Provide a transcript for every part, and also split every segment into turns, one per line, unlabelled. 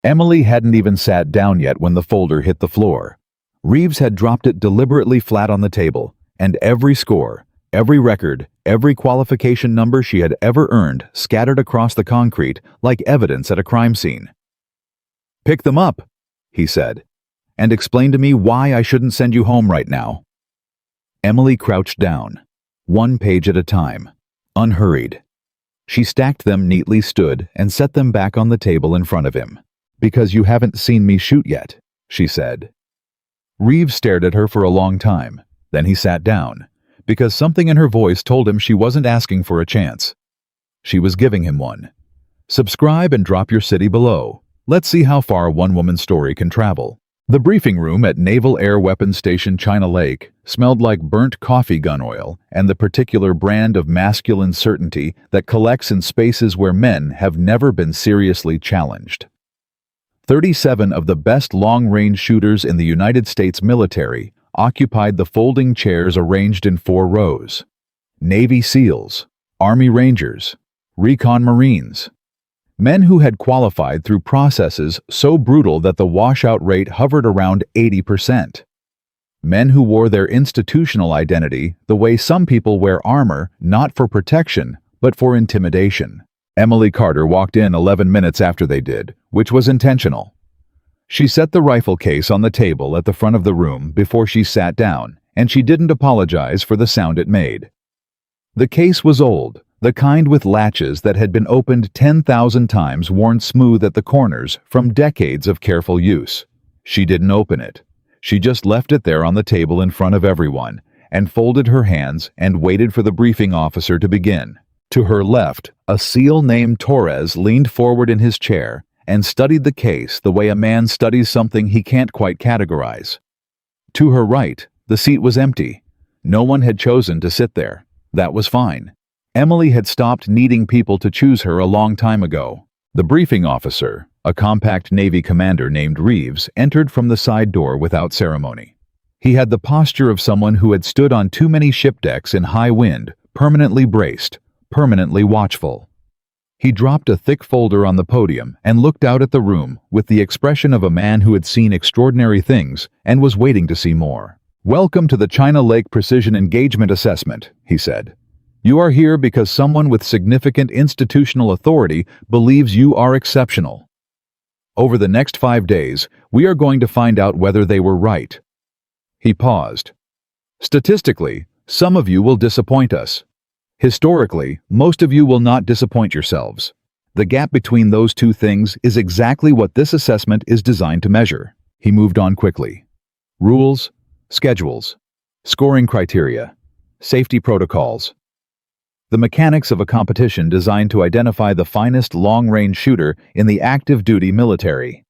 Emily hadn't even sat down yet when the folder hit the floor. Reeves had dropped it deliberately flat on the table, and every score, every record, every qualification number she had ever earned scattered across the concrete like evidence at a crime scene. "Pick them up," he said, "and explain to me why I shouldn't send you home right now." Emily crouched down, one page at a time, unhurried. She stacked them neatly, stood, and set them back on the table in front of him. "Because you haven't seen me shoot yet," she said. Reeves stared at her for a long time. Then he sat down, because something in her voice told him she wasn't asking for a chance. She was giving him one. "Subscribe and drop your city below. Let's see how far one woman's story can travel." The briefing room at Naval Air Weapons Station China Lake smelled like burnt coffee gun oil and the particular brand of masculine certainty that collects in spaces where men have never been seriously challenged. 37 of the best long-range shooters in the United States military occupied the folding chairs arranged in 4 rows. Navy SEALs, Army Rangers, Recon Marines. Men who had qualified through processes so brutal that the washout rate hovered around 80%. Men who wore their institutional identity the way some people wear armor, not for protection, but for intimidation. Emily Carter walked in 11 minutes after they did, which was intentional. She set the rifle case on the table at the front of the room before she sat down, and she didn't apologize for the sound it made. The case was old, the kind with latches that had been opened 10,000 times, worn smooth at the corners from decades of careful use. She didn't open it. She just left it there on the table in front of everyone, and folded her hands and waited for the briefing officer to begin. To her left, a SEAL named Torres leaned forward in his chair and studied the case the way a man studies something he can't quite categorize. To her right, the seat was empty. No one had chosen to sit there. That was fine. Emily had stopped needing people to choose her a long time ago. The briefing officer, a compact Navy commander named Reeves, entered from the side door without ceremony. He had the posture of someone who had stood on too many ship decks in high wind, permanently braced, permanently watchful. He dropped a thick folder on the podium and looked out at the room with the expression of a man who had seen extraordinary things and was waiting to see more. "Welcome to the China Lake Precision Engagement Assessment," he said. "You are here because someone with significant institutional authority believes you are exceptional. Over the next 5 days, we are going to find out whether they were right." He paused. "Statistically, some of you will disappoint us. Historically, most of you will not disappoint yourselves. The gap between those two things is exactly what this assessment is designed to measure." He moved on quickly. "Rules, schedules, scoring criteria, safety protocols. The mechanics of a competition designed to identify the finest long-range shooter in the active-duty military."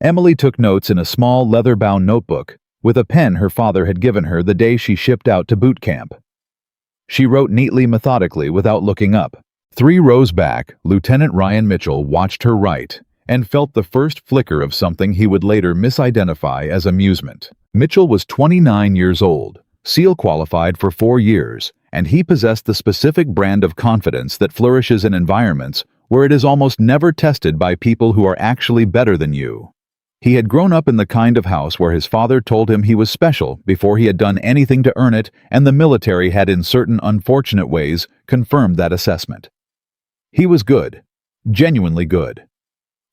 Emily took notes in a small leather-bound notebook with a pen her father had given her the day she shipped out to boot camp. She wrote neatly, methodically, without looking up. 3 rows back, Lieutenant Ryan Mitchell watched her write and felt the first flicker of something he would later misidentify as amusement. Mitchell was 29 years old, SEAL qualified for 4 years, and he possessed the specific brand of confidence that flourishes in environments where it is almost never tested by people who are actually better than you. He had grown up in the kind of house where his father told him he was special before he had done anything to earn it, and the military had in certain unfortunate ways confirmed that assessment. He was good, genuinely good.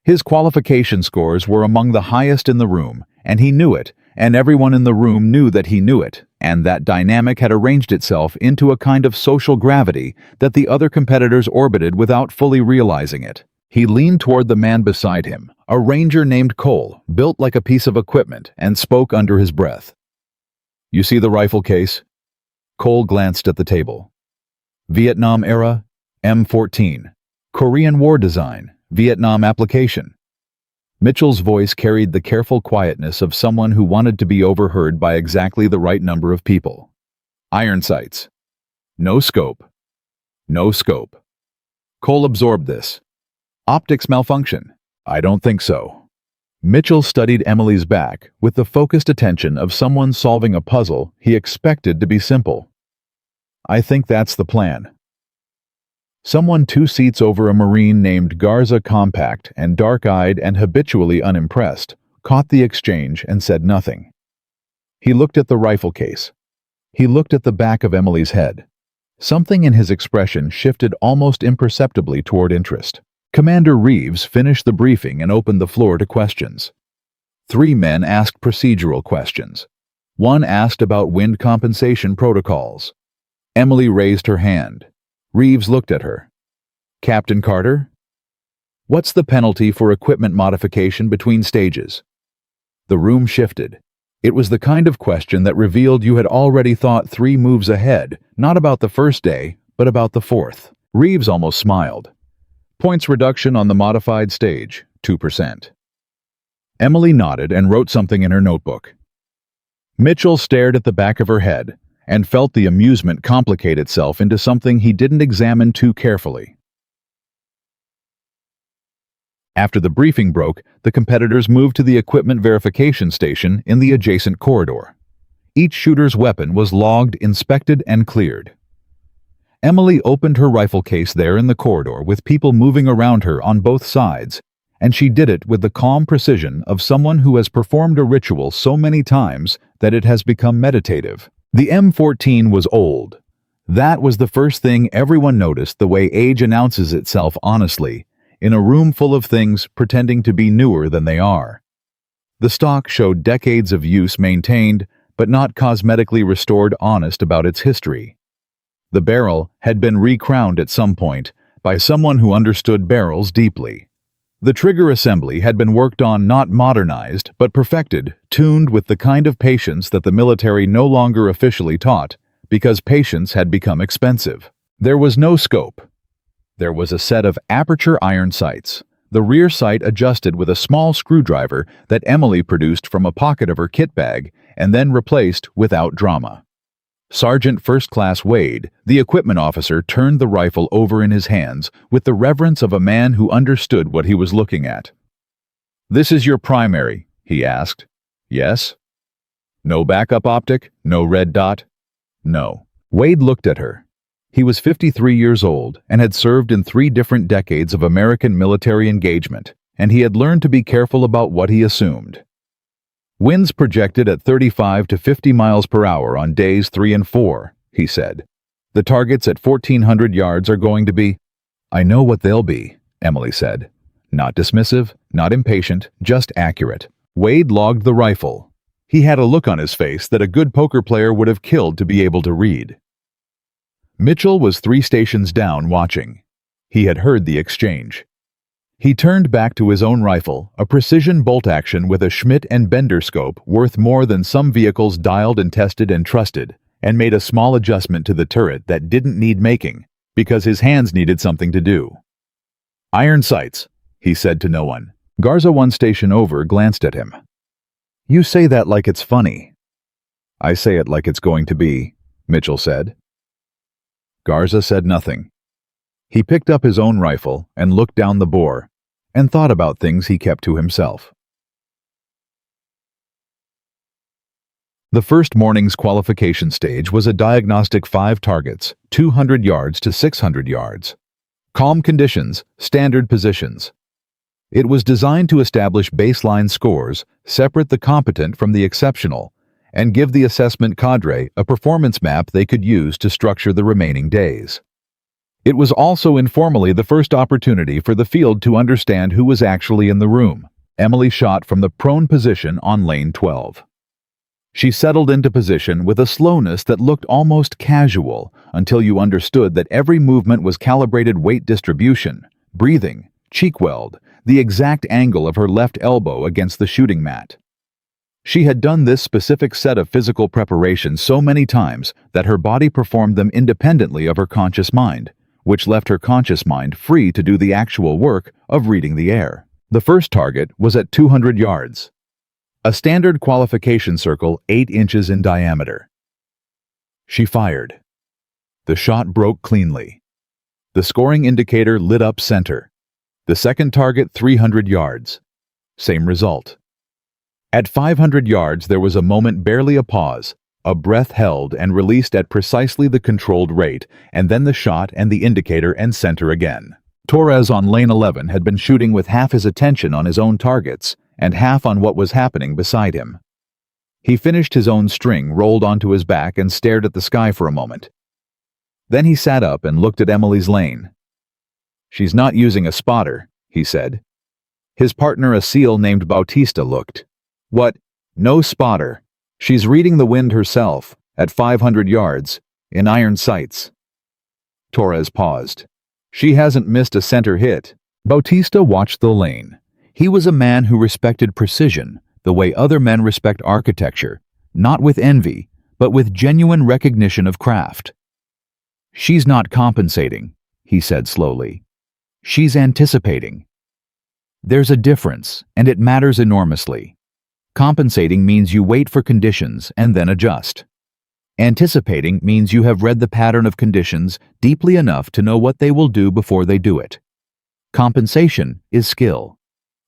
His qualification scores were among the highest in the room, and he knew it, and everyone in the room knew that he knew it, and that dynamic had arranged itself into a kind of social gravity that the other competitors orbited without fully realizing it. He leaned toward the man beside him, a ranger named Cole, built like a piece of equipment, and spoke under his breath. "You see the rifle case?" Cole glanced at the table. "Vietnam era, M14. Korean War design, Vietnam application." Mitchell's voice carried the careful quietness of someone who wanted to be overheard by exactly the right number of people. "Iron sights. No scope. No scope." Cole absorbed this. "Optics malfunction. I don't think so." Mitchell studied Emily's back with the focused attention of someone solving a puzzle he expected to be simple. "I think that's the plan." Someone 2 seats over a Marine named Garza, compact and dark-eyed and habitually unimpressed, caught the exchange and said nothing. He looked at the rifle case. He looked at the back of Emily's head. Something in his expression shifted almost imperceptibly toward interest. Commander Reeves finished the briefing and opened the floor to questions. 3 men asked procedural questions. 1 asked about wind compensation protocols. Emily raised her hand. Reeves looked at her. "Captain Carter? What's the penalty for equipment modification between stages?" The room shifted. It was the kind of question that revealed you had already thought 3 moves ahead, not about the first day, but about the 4th. Reeves almost smiled. "Points reduction on the modified stage, 2%. Emily nodded and wrote something in her notebook. Mitchell stared at the back of her head and felt the amusement complicate itself into something he didn't examine too carefully. After the briefing broke, the competitors moved to the equipment verification station in the adjacent corridor. Each shooter's weapon was logged, inspected, and cleared. Emily opened her rifle case there in the corridor with people moving around her on both sides, and she did it with the calm precision of someone who has performed a ritual so many times that it has become meditative. The M14 was old. That was the first thing everyone noticed, the way age announces itself honestly, in a room full of things pretending to be newer than they are. The stock showed decades of use maintained, but not cosmetically restored, honest about its history. The barrel had been recrowned at some point by someone who understood barrels deeply. The trigger assembly had been worked on, not modernized, but perfected, tuned with the kind of patience that the military no longer officially taught, because patience had become expensive. There was no scope. There was a set of aperture iron sights, the rear sight adjusted with a small screwdriver that Emily produced from a pocket of her kit bag and then replaced without drama. Sergeant First Class Wade, the equipment officer, turned the rifle over in his hands with the reverence of a man who understood what he was looking at. "This is your primary," he asked. "Yes." "No backup optic? No red dot?" "No." Wade looked at her. He was 53 years old and had served in 3 different decades of American military engagement, and he had learned to be careful about what he assumed. "Winds projected at 35 to 50 miles per hour on days 3 and 4, he said. "The targets at 1,400 yards are going to be—" "I know what they'll be," Emily said. Not dismissive, not impatient, just accurate. Wade logged the rifle. He had a look on his face that a good poker player would have killed to be able to read. Mitchell was 3 stations down watching. He had heard the exchange. He turned back to his own rifle, a precision bolt action with a Schmidt and Bender scope worth more than some vehicles dialed and tested and trusted, and made a small adjustment to the turret that didn't need making, because his hands needed something to do. "Iron sights," he said to no one. Garza, 1 station over, glanced at him. "You say that like it's funny." "I say it like it's going to be," Mitchell said. Garza said nothing. He picked up his own rifle and looked down the bore, and thought about things he kept to himself. The first morning's qualification stage was a diagnostic 5 targets, 200 yards to 600 yards. Calm conditions, standard positions. It was designed to establish baseline scores, separate the competent from the exceptional, and give the assessment cadre a performance map they could use to structure the remaining days. It was also informally the first opportunity for the field to understand who was actually in the room. Emily shot from the prone position on lane 12. She settled into position with a slowness that looked almost casual until you understood that every movement was calibrated weight distribution, breathing, cheek weld, the exact angle of her left elbow against the shooting mat. She had done this specific set of physical preparations so many times that her body performed them independently of her conscious mind, which left her conscious mind free to do the actual work of reading the air. The first target was at 200 yards. A standard qualification circle 8 inches in diameter. She fired. The shot broke cleanly. The scoring indicator lit up center. The second target 300 yards. Same result. At 500 yards there was a moment, barely a pause, a breath held and released at precisely the controlled rate, and then the shot and the indicator and center again. Torres on lane 11 had been shooting with half his attention on his own targets and half on what was happening beside him. He finished his own string, rolled onto his back, and stared at the sky for a moment. Then he sat up and looked at Emily's lane. "She's not using a spotter," he said. His partner, a SEAL named Bautista, looked. "What? No spotter. She's reading the wind herself, at 500 yards, in iron sights." Torres paused. "She hasn't missed a center hit." Bautista watched the lane. He was a man who respected precision, the way other men respect architecture, not with envy, but with genuine recognition of craft. "She's not compensating," he said slowly. "She's anticipating. There's a difference, and it matters enormously. Compensating means you wait for conditions and then adjust. Anticipating means you have read the pattern of conditions deeply enough to know what they will do before they do it. Compensation is skill.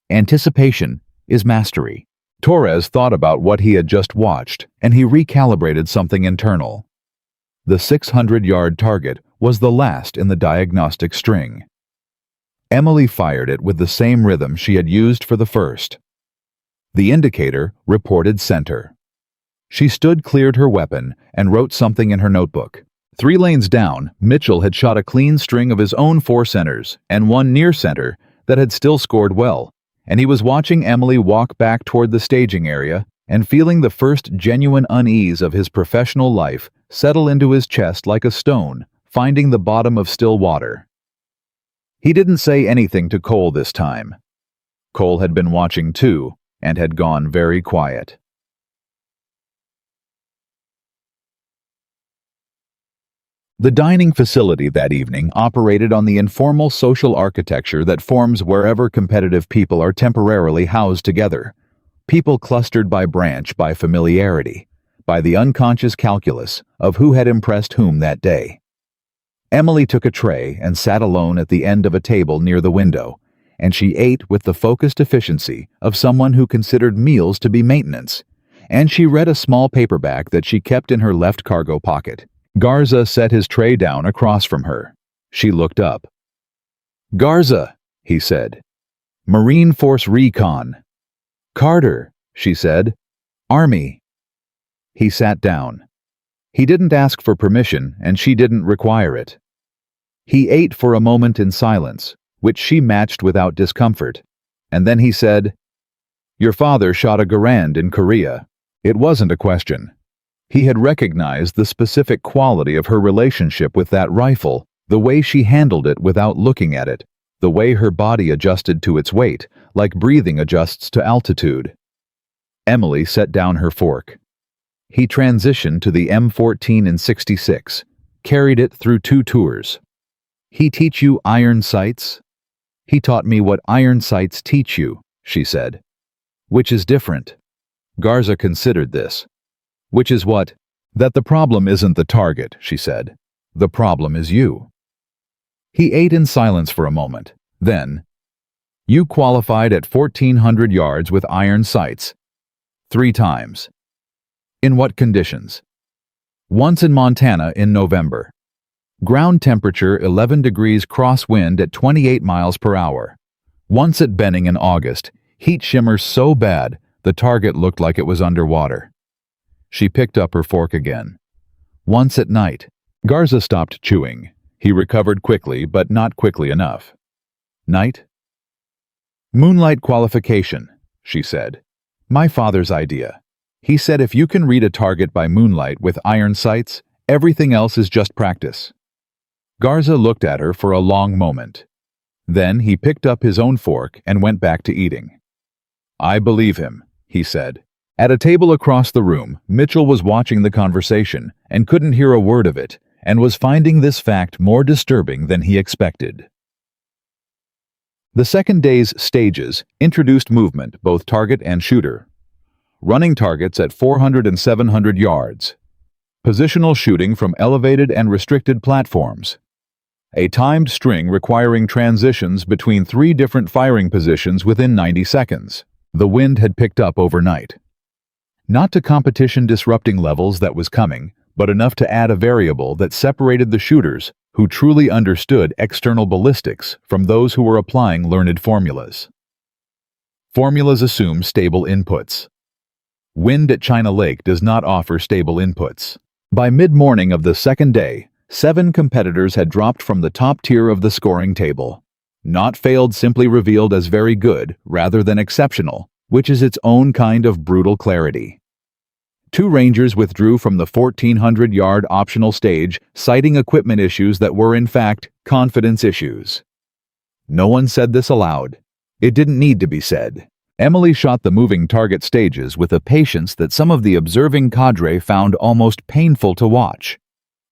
Anticipation is mastery." Torres thought about what he had just watched, and he recalibrated something internal. The 600-yard target was the last in the diagnostic string. Emily fired it with the same rhythm she had used for the first. The indicator reported center. She stood, cleared her weapon, and wrote something in her notebook. 3 lanes down, Mitchell had shot a clean string of his own 4 centers and 1 near center that had still scored well, and he was watching Emily walk back toward the staging area and feeling the first genuine unease of his professional life settle into his chest like a stone, finding the bottom of still water. He didn't say anything to Cole this time. Cole had been watching too, and had gone very quiet. The dining facility that evening operated on the informal social architecture that forms wherever competitive people are temporarily housed together. People clustered by branch, by familiarity, by the unconscious calculus of who had impressed whom that day. Emily took a tray and sat alone at the end of a table near the window, and she ate with the focused efficiency of someone who considered meals to be maintenance, and she read a small paperback that she kept in her left cargo pocket. Garza set his tray down across from her. She looked up. "Garza," he said. "Marine Force Recon." "Carter," she said. "Army." He sat down. He didn't ask for permission, and she didn't require it. He ate for a moment in silence, which she matched without discomfort, and then he said, "Your father shot a Garand in Korea." It wasn't a question. He had recognized the specific quality of her relationship with that rifle, the way she handled it without looking at it, the way her body adjusted to its weight, like breathing adjusts to altitude. Emily set down her fork. He transitioned to the M14 in '66, carried it through 2 tours. "He teach you iron sights?" "He taught me what iron sights teach you," she said. "Which is different." Garza considered this. "Which is what?" "That the problem isn't the target," she said. "The problem is you." He ate in silence for a moment. Then, "You qualified at 1,400 yards with iron sights. 3 times. In what conditions?" "Once in Montana in November. Ground temperature 11 degrees crosswind at 28 miles per hour. Once at Benning in August, heat shimmer so bad the target looked like it was underwater." She picked up her fork again. "Once at night." Garza stopped chewing. He recovered quickly, but not quickly enough. "Night?" "Moonlight qualification," she said. "My father's idea. He said if you can read a target by moonlight with iron sights, everything else is just practice." Garza looked at her for a long moment. Then he picked up his own fork and went back to eating. "I believe him," he said. At a table across the room, Mitchell was watching the conversation and couldn't hear a word of it, and was finding this fact more disturbing than he expected. The second day's stages introduced movement, both target and shooter. Running targets at 400 and 700 yards. Positional shooting from elevated and restricted platforms. A timed string requiring transitions between 3 different firing positions within 90 seconds. The wind had picked up overnight. Not to competition-disrupting levels that was coming, but enough to add a variable that separated the shooters who truly understood external ballistics from those who were applying learned formulas. Formulas assume stable inputs. Wind at China Lake does not offer stable inputs. By mid-morning of the second day, 7 competitors had dropped from the top tier of the scoring table. Not failed simply revealed as very good rather than exceptional, which is its own kind of brutal clarity. 2 rangers withdrew from the 1,400-yard optional stage, citing equipment issues that were in fact confidence issues. No one said this aloud. It didn't need to be said. Emily shot the moving target stages with a patience that some of the observing cadre found almost painful to watch.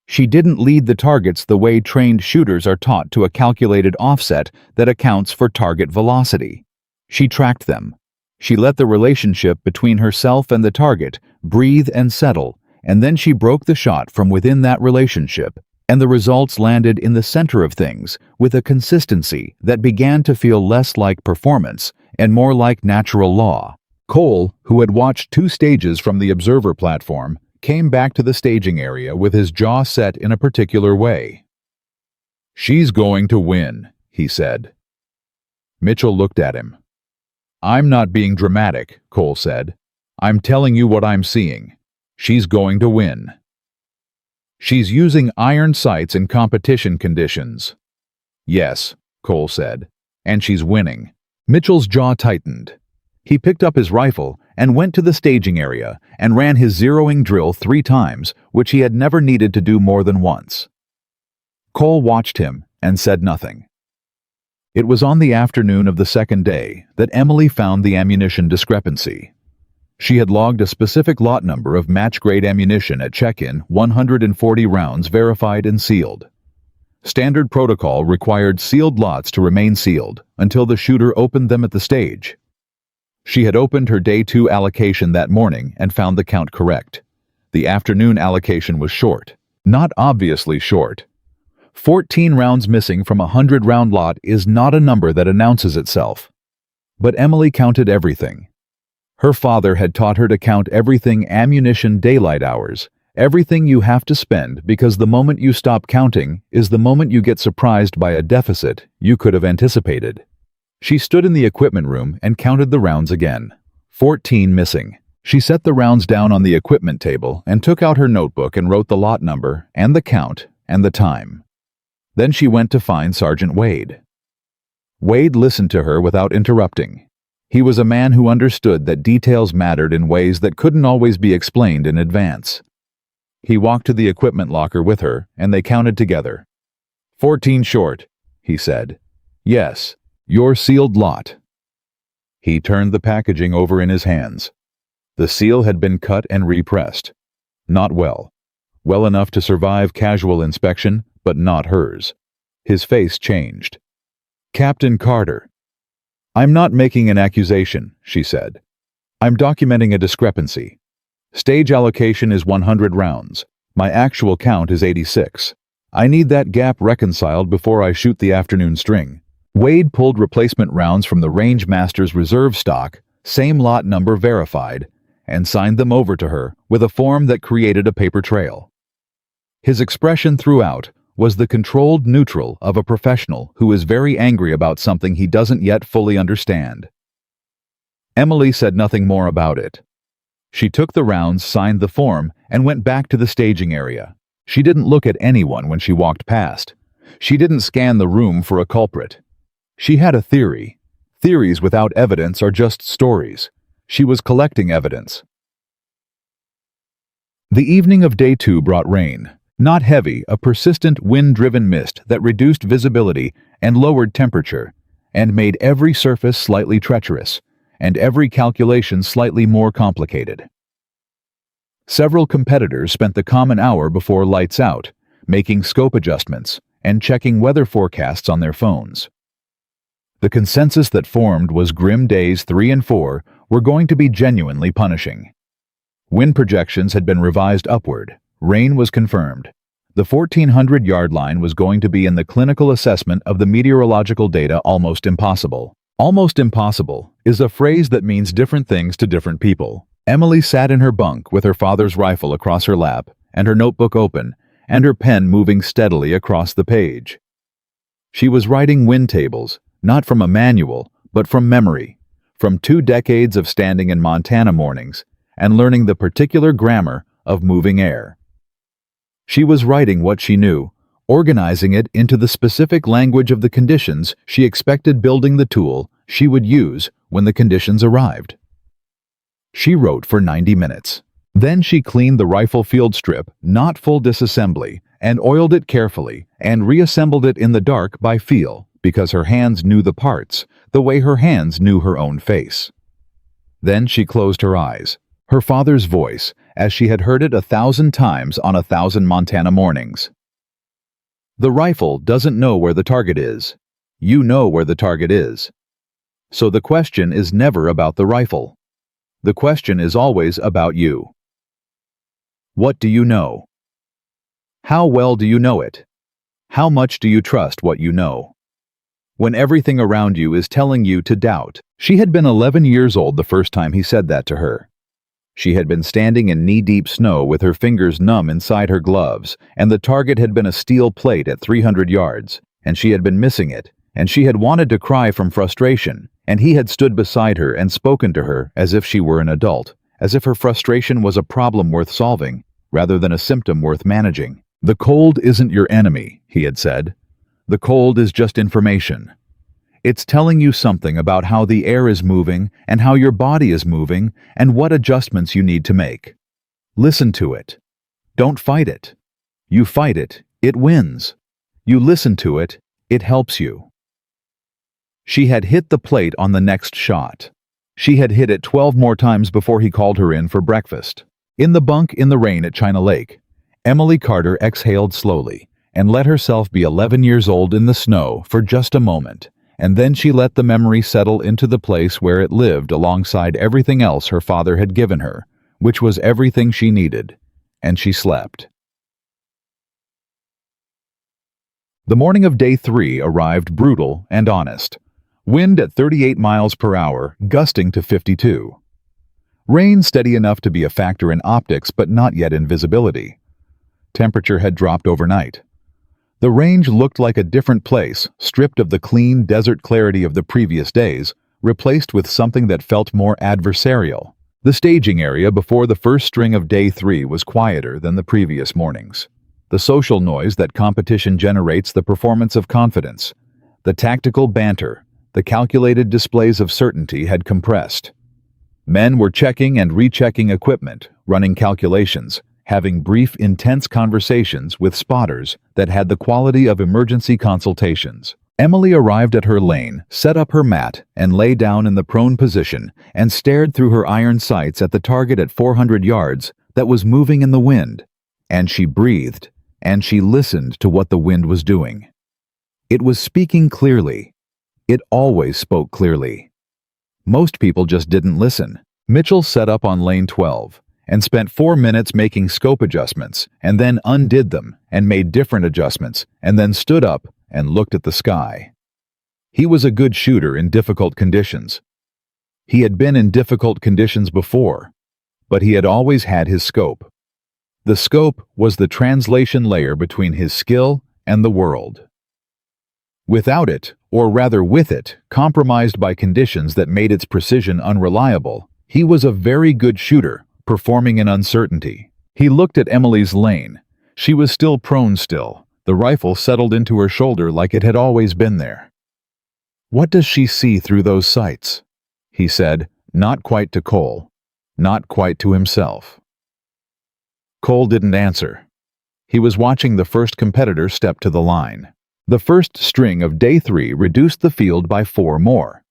She didn't lead the targets the way trained shooters are taught to a calculated offset that accounts for target velocity. She tracked them. She let the relationship between herself and the target breathe and settle, and then she broke the shot from within that relationship, and the results landed in the center of things with a consistency that began to feel less like performance and more like natural law. Cole, who had watched 2 stages from the observer platform, came back to the staging area with his jaw set in a particular way. "She's going to win," he said. Mitchell looked at him. "I'm not being dramatic," Cole said. "I'm telling you what I'm seeing. She's going to win. She's using iron sights in competition conditions." "Yes," Cole said, "and she's winning." Mitchell's jaw tightened. He picked up his rifle and went to the staging area and ran his zeroing drill 3 times, which he had never needed to do more than once. Cole watched him and said nothing. It was on the afternoon of the second day that Emily found the ammunition discrepancy. She had logged a specific lot number of match-grade ammunition at check-in, 140 rounds verified and sealed. Standard protocol required sealed lots to remain sealed until the shooter opened them at the stage. She had opened her Day 2 allocation that morning and found the count correct. The afternoon allocation was short. Not obviously short. 14 rounds missing from a 100-round lot is not a number that announces itself. But Emily counted everything. Her father had taught her to count everything ammunition daylight hours, everything you have to spend, because the moment you stop counting is the moment you get surprised by a deficit you could have anticipated. She stood in the equipment room and counted the rounds again. 14 missing. She set the rounds down on the equipment table and took out her notebook and wrote the lot number and the count and the time. Then she went to find Sergeant Wade. Wade listened to her without interrupting. He was a man who understood that details mattered in ways that couldn't always be explained in advance. He walked to the equipment locker with her, and they counted together. 14 short, he said. Yes, your sealed lot. He turned the packaging over in his hands. The seal had been cut and repressed. Not well. Well enough to survive casual inspection, but not hers. His face changed. Captain Carter. I'm not making an accusation, she said. I'm documenting a discrepancy. Stage allocation is 100 rounds. My actual count is 86. I need that gap reconciled before I shoot the afternoon string. Wade pulled replacement rounds from the Range Master's reserve stock, same lot number verified, and signed them over to her with a form that created a paper trail. His expression throughout was the controlled neutral of a professional who is very angry about something he doesn't yet fully understand. Emily said nothing more about it. She took the rounds, signed the form, and went back to the staging area. She didn't look at anyone when she walked past. She didn't scan the room for a culprit. She had a theory. Theories without evidence are just stories. She was collecting evidence. The evening of Day 2 brought rain. Not heavy, a persistent wind-driven mist that reduced visibility and lowered temperature, and made every surface slightly treacherous, and every calculation slightly more complicated. Several competitors spent the common hour before lights out, making scope adjustments and checking weather forecasts on their phones. The consensus that formed was grim days 3 and 4 were going to be genuinely punishing. Wind projections had been revised upward. Rain was confirmed. The 1,400-yard line was going to be in the clinical assessment of the meteorological data almost impossible. Almost impossible is a phrase that means different things to different people. Emily sat in her bunk with her father's rifle across her lap and her notebook open and her pen moving steadily across the page. She was writing wind tables, not from a manual, but from memory, from 2 decades of standing in Montana mornings and learning the particular grammar of moving air. She was writing what she knew, organizing it into the specific language of the conditions she expected, building the tool she would use when the conditions arrived. She wrote for 90 minutes. Then she cleaned the rifle field strip, not full disassembly, and oiled it carefully and reassembled it in the dark by feel, because her hands knew the parts, the way her hands knew her own face. Then she closed her eyes. Her father's voice, as she had heard it 1,000 times on 1,000 Montana mornings. The rifle doesn't know where the target is. You know where the target is. So the question is never about the rifle. The question is always about you. What do you know? How well do you know it? How much do you trust what you know? When everything around you is telling you to doubt. She had been 11 years old the first time he said that to her. She had been standing in knee-deep snow with her fingers numb inside her gloves, and the target had been a steel plate at 300 yards, and she had been missing it, and she had wanted to cry from frustration, and he had stood beside her and spoken to her as if she were an adult, as if her frustration was a problem worth solving, rather than a symptom worth managing. The cold isn't your enemy, he had said. The cold is just information. It's telling you something about how the air is moving and how your body is moving and what adjustments you need to make. Listen to it. Don't fight it. You fight it, it wins. You listen to it, it helps you. She had hit the plate on the next shot. She had hit it 12 more times before he called her in for breakfast. In the bunk in the rain at China Lake, Emily Carter exhaled slowly and let herself be 11 years old in the snow for just a moment. And then she let the memory settle into the place where it lived alongside everything else her father had given her, which was everything she needed, and she slept. The morning of day 3 arrived brutal and honest. Wind at 38 miles per hour, gusting to 52. Rain steady enough to be a factor in optics but not yet in visibility. Temperature had dropped overnight. The range looked like a different place, stripped of the clean desert clarity of the previous days, replaced with something that felt more adversarial. The staging area before the first string of day 3 was quieter than the previous mornings. The social noise that competition generates, the performance of confidence, the tactical banter, the calculated displays of certainty had compressed. Men were checking and rechecking equipment, running calculations, having brief, intense conversations with spotters that had the quality of emergency consultations. Emily arrived at her lane, set up her mat, and lay down in the prone position and stared through her iron sights at the target at 400 yards that was moving in the wind. And she breathed, and she listened to what the wind was doing. It was speaking clearly. It always spoke clearly. Most people just didn't listen. Mitchell set up on lane 12. And spent 4 minutes making scope adjustments, and then undid them and made different adjustments, and then stood up and looked at the sky. He was a good shooter in difficult conditions. He had been in difficult conditions before, but he had always had his scope. The scope was the translation layer between his skill and the world. Without it, or rather with it, compromised by conditions that made its precision unreliable, he was a very good shooter, performing in uncertainty. He looked at Emily's lane. She was still prone still. The rifle settled into her shoulder like it had always been there. "What does she see through those sights?" he said, not quite to Cole, not quite to himself. Cole didn't answer. He was watching the first competitor step to the line. The first string of day 3 reduced the field by 4 more.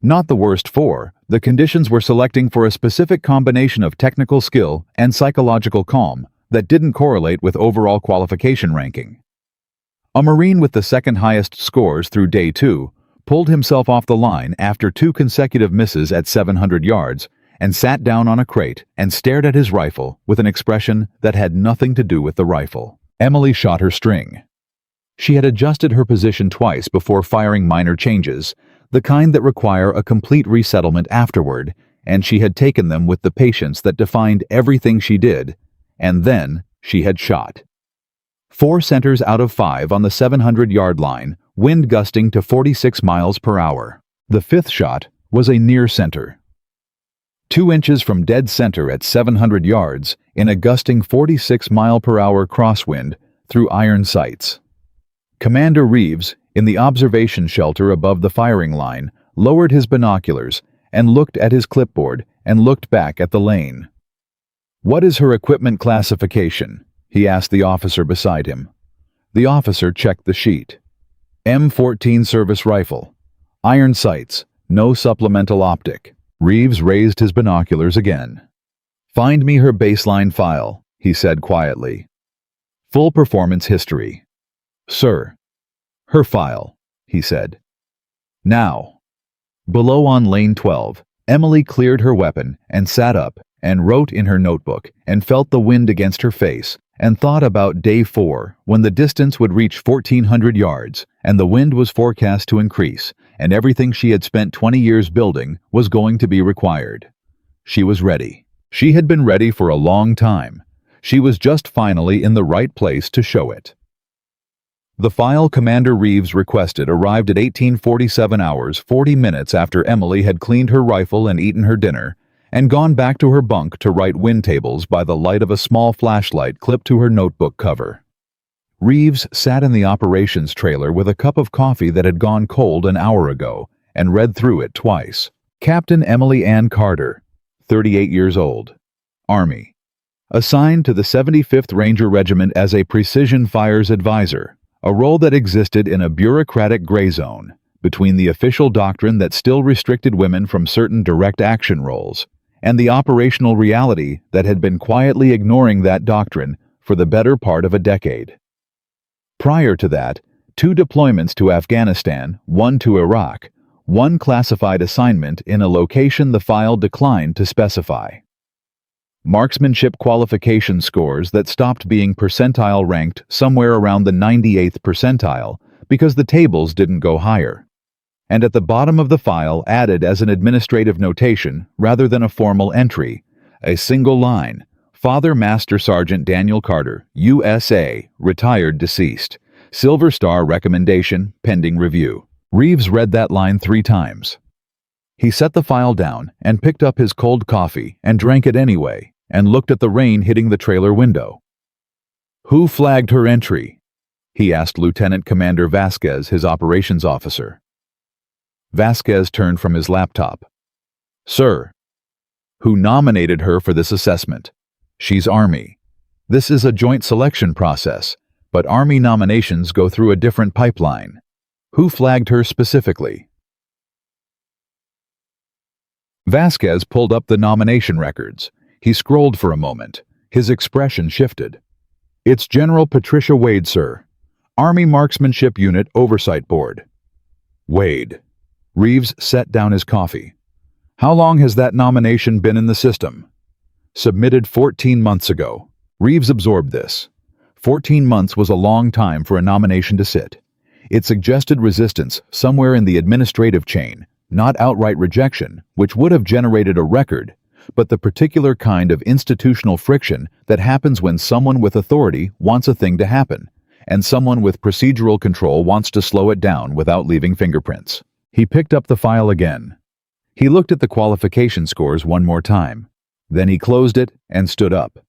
Not the worst 4, the conditions were selecting for a specific combination of technical skill and psychological calm that didn't correlate with overall qualification ranking. A Marine with the second highest scores through day 2 pulled himself off the line after 2 consecutive misses at 700 yards and sat down on a crate and stared at his rifle with an expression that had nothing to do with the rifle. Emily shot her string. She had adjusted her position twice before firing minor changes, the kind that require a complete resettlement afterward, and she had taken them with the patience that defined everything she did, and then she had shot. 4 centers out of 5 on the 700-yard line, wind gusting to 46 miles per hour. The 5th shot was a near center. 2 inches from dead center at 700 yards in a gusting 46 mile per hour crosswind through iron sights. Commander Reeves, in the observation shelter above the firing line, lowered his binoculars and looked at his clipboard and looked back at the lane. "What is her equipment classification?" he asked the officer beside him. The officer checked the sheet. M14 service rifle. Iron sights, no supplemental optic. Reeves raised his binoculars again. "Find me her baseline file," he said quietly. "Full performance history." "Sir." "Her file," he said. "Now." Below on lane 12, Emily cleared her weapon and sat up and wrote in her notebook and felt the wind against her face and thought about day 4 when the distance would reach 1,400 yards and the wind was forecast to increase and everything she had spent 20 years building was going to be required. She was ready. She had been ready for a long time. She was just finally in the right place to show it. The file Commander Reeves requested arrived at 1847 hours 40 minutes after Emily had cleaned her rifle and eaten her dinner and gone back to her bunk to write wind tables by the light of a small flashlight clipped to her notebook cover. Reeves sat in the operations trailer with a cup of coffee that had gone cold an hour ago and read through it twice. Captain Emily Ann Carter, 38 years old. Army. Assigned to the 75th Ranger Regiment as a precision fires advisor, a role that existed in a bureaucratic gray zone between the official doctrine that still restricted women from certain direct action roles and the operational reality that had been quietly ignoring that doctrine for the better part of a decade. Prior to that, 2 deployments to Afghanistan, 1 to Iraq, 1 classified assignment in a location the file declined to specify. Marksmanship qualification scores that stopped being percentile ranked somewhere around the 98th percentile because the tables didn't go higher. And at the bottom of the file added as an administrative notation rather than a formal entry, a single line, Father Master Sergeant Daniel Carter, USA, retired deceased. Silver Star recommendation, pending review. Reeves read that line 3 times. He set the file down and picked up his cold coffee and drank it anyway and looked at the rain hitting the trailer window. "Who flagged her entry?" he asked Lieutenant Commander Vasquez, his operations officer. Vasquez turned from his laptop. "Sir." "Who nominated her for this assessment?" "She's Army. This is a joint selection process, but Army nominations go through a different pipeline. Who flagged her specifically?" Vasquez pulled up the nomination records. He scrolled for a moment. His expression shifted. "It's General Patricia Wade, sir. Army Marksmanship Unit Oversight Board." "Wade." Reeves set down his coffee. "How long has that nomination been in the system?" "Submitted 14 months ago." Reeves absorbed this. 14 months was a long time for a nomination to sit. It suggested resistance somewhere in the administrative chain, not outright rejection, which would have generated a record, but the particular kind of institutional friction that happens when someone with authority wants a thing to happen, and someone with procedural control wants to slow it down without leaving fingerprints. He picked up the file again. He looked at the qualification scores one more time. Then he closed it and stood up.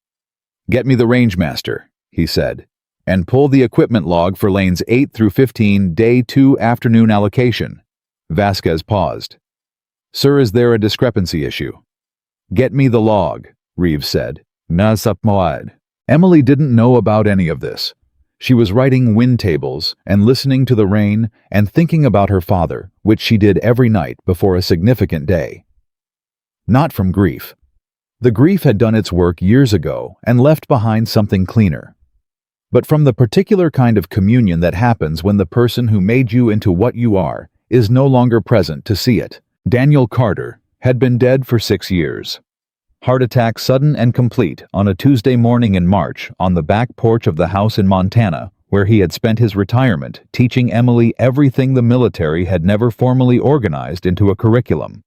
"Get me the Rangemaster," he said, "and pull the equipment log for lanes 8 through 15, day 2 afternoon allocation." Vasquez paused. "Sir, is there a discrepancy issue?" "Get me the log," Reeves said. "Nasap Moad." Emily didn't know about any of this. She was writing wind tables and listening to the rain and thinking about her father, which she did every night before a significant day. Not from grief. The grief had done its work years ago and left behind something cleaner. But from the particular kind of communion that happens when the person who made you into what you are is no longer present to see it. Daniel Carter had been dead for 6 years. Heart attack sudden and complete on a Tuesday morning in March on the back porch of the house in Montana, where he had spent his retirement teaching Emily everything the military had never formally organized into a curriculum.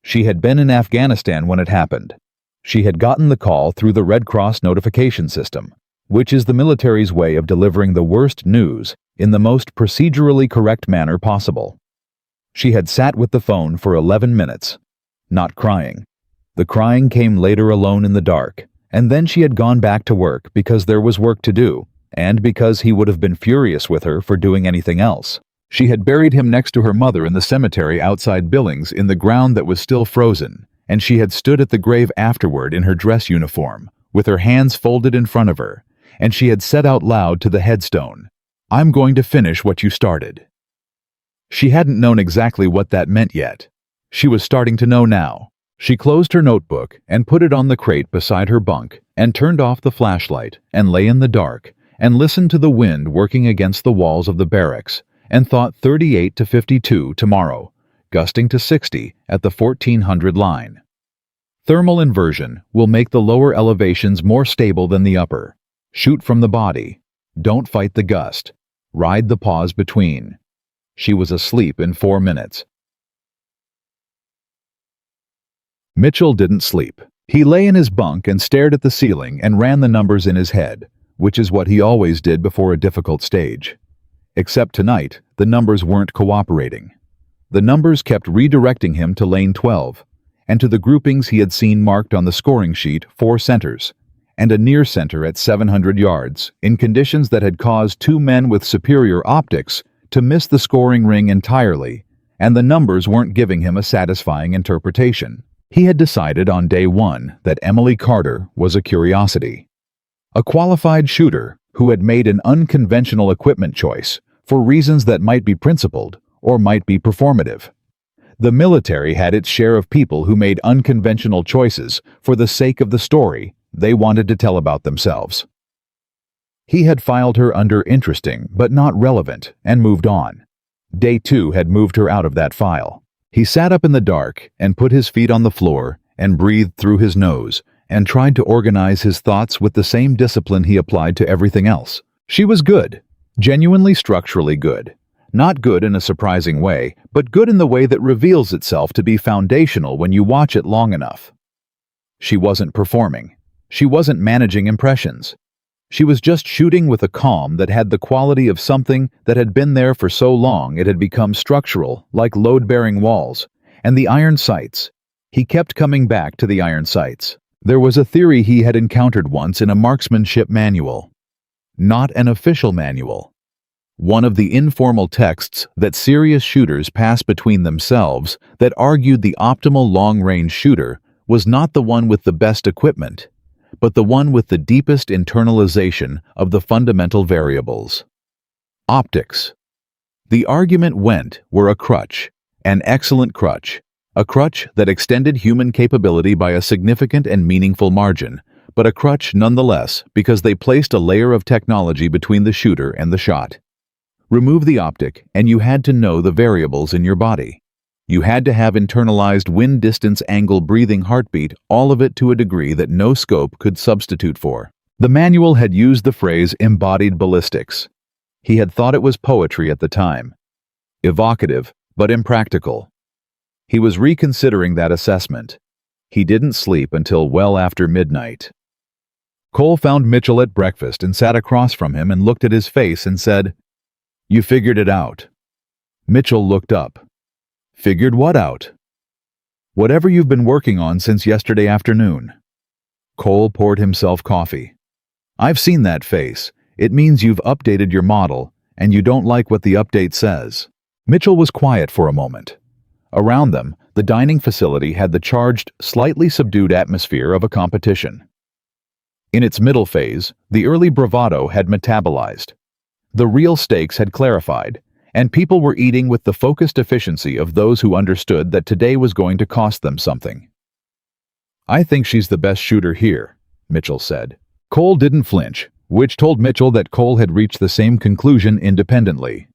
She had been in Afghanistan when it happened. She had gotten the call through the Red Cross notification system, which is the military's way of delivering the worst news in the most procedurally correct manner possible. She had sat with the phone for 11 minutes, not crying. The crying came later alone in the dark, and then she had gone back to work because there was work to do, and because he would have been furious with her for doing anything else. She had buried him next to her mother in the cemetery outside Billings in the ground that was still frozen, and she had stood at the grave afterward in her dress uniform, with her hands folded in front of her, and she had said out loud to the headstone, "I'm going to finish what you started." She hadn't known exactly what that meant yet. She was starting to know now. She closed her notebook and put it on the crate beside her bunk and turned off the flashlight and lay in the dark and listened to the wind working against the walls of the barracks and thought 38 to 52 tomorrow, gusting to 60 at the 1400 line. Thermal inversion will make the lower elevations more stable than the upper. Shoot from the body. Don't fight the gust. Ride the pause between. She was asleep in 4 minutes. Mitchell didn't sleep. He lay in his bunk and stared at the ceiling and ran the numbers in his head, which is what he always did before a difficult stage. Except tonight, the numbers weren't cooperating. The numbers kept redirecting him to lane 12, and to the groupings he had seen marked on the scoring sheet 4 centers, and a near center at 700 yards, in conditions that had caused 2 men with superior optics to miss the scoring ring entirely, and the numbers weren't giving him a satisfying interpretation. He had decided on day 1 that Emily Carter was a curiosity. A qualified shooter who had made an unconventional equipment choice for reasons that might be principled or might be performative. The military had its share of people who made unconventional choices for the sake of the story they wanted to tell about themselves. He had filed her under interesting but not relevant and moved on. Day 2 had moved her out of that file. He sat up in the dark and put his feet on the floor and breathed through his nose and tried to organize his thoughts with the same discipline he applied to everything else. She was good, genuinely structurally good. Not good in a surprising way, but good in the way that reveals itself to be foundational when you watch it long enough. She wasn't performing. She wasn't managing impressions. She was just shooting with a calm that had the quality of something that had been there for so long it had become structural, like load-bearing walls, and the iron sights. He kept coming back to the iron sights. There was a theory he had encountered once in a marksmanship manual. Not an official manual. One of the informal texts that serious shooters pass between themselves that argued the optimal long-range shooter was not the one with the best equipment, but the one with the deepest internalization of the fundamental variables. Optics. The argument went were a crutch, an excellent crutch, a crutch that extended human capability by a significant and meaningful margin, but a crutch nonetheless because they placed a layer of technology between the shooter and the shot. Remove the optic, and you had to know the variables in your body. You had to have internalized wind distance angle breathing heartbeat, all of it to a degree that no scope could substitute for. The manual had used the phrase embodied ballistics. He had thought it was poetry at the time. Evocative, but impractical. He was reconsidering that assessment. He didn't sleep until well after midnight. Cole found Mitchell at breakfast and sat across from him and looked at his face and said, "You figured it out." Mitchell looked up. "Figured what out?" "Whatever you've been working on since yesterday afternoon." Cole poured himself coffee. "I've seen that face. It means you've updated your model, and you don't like what the update says." Mitchell was quiet for a moment. Around them, the dining facility had the charged, slightly subdued atmosphere of a competition. In its middle phase, the early bravado had metabolized. The real stakes had clarified, and people were eating with the focused efficiency of those who understood that today was going to cost them something. "I think she's the best shooter here," Mitchell said. Cole didn't flinch, which told Mitchell that Cole had reached the same conclusion independently.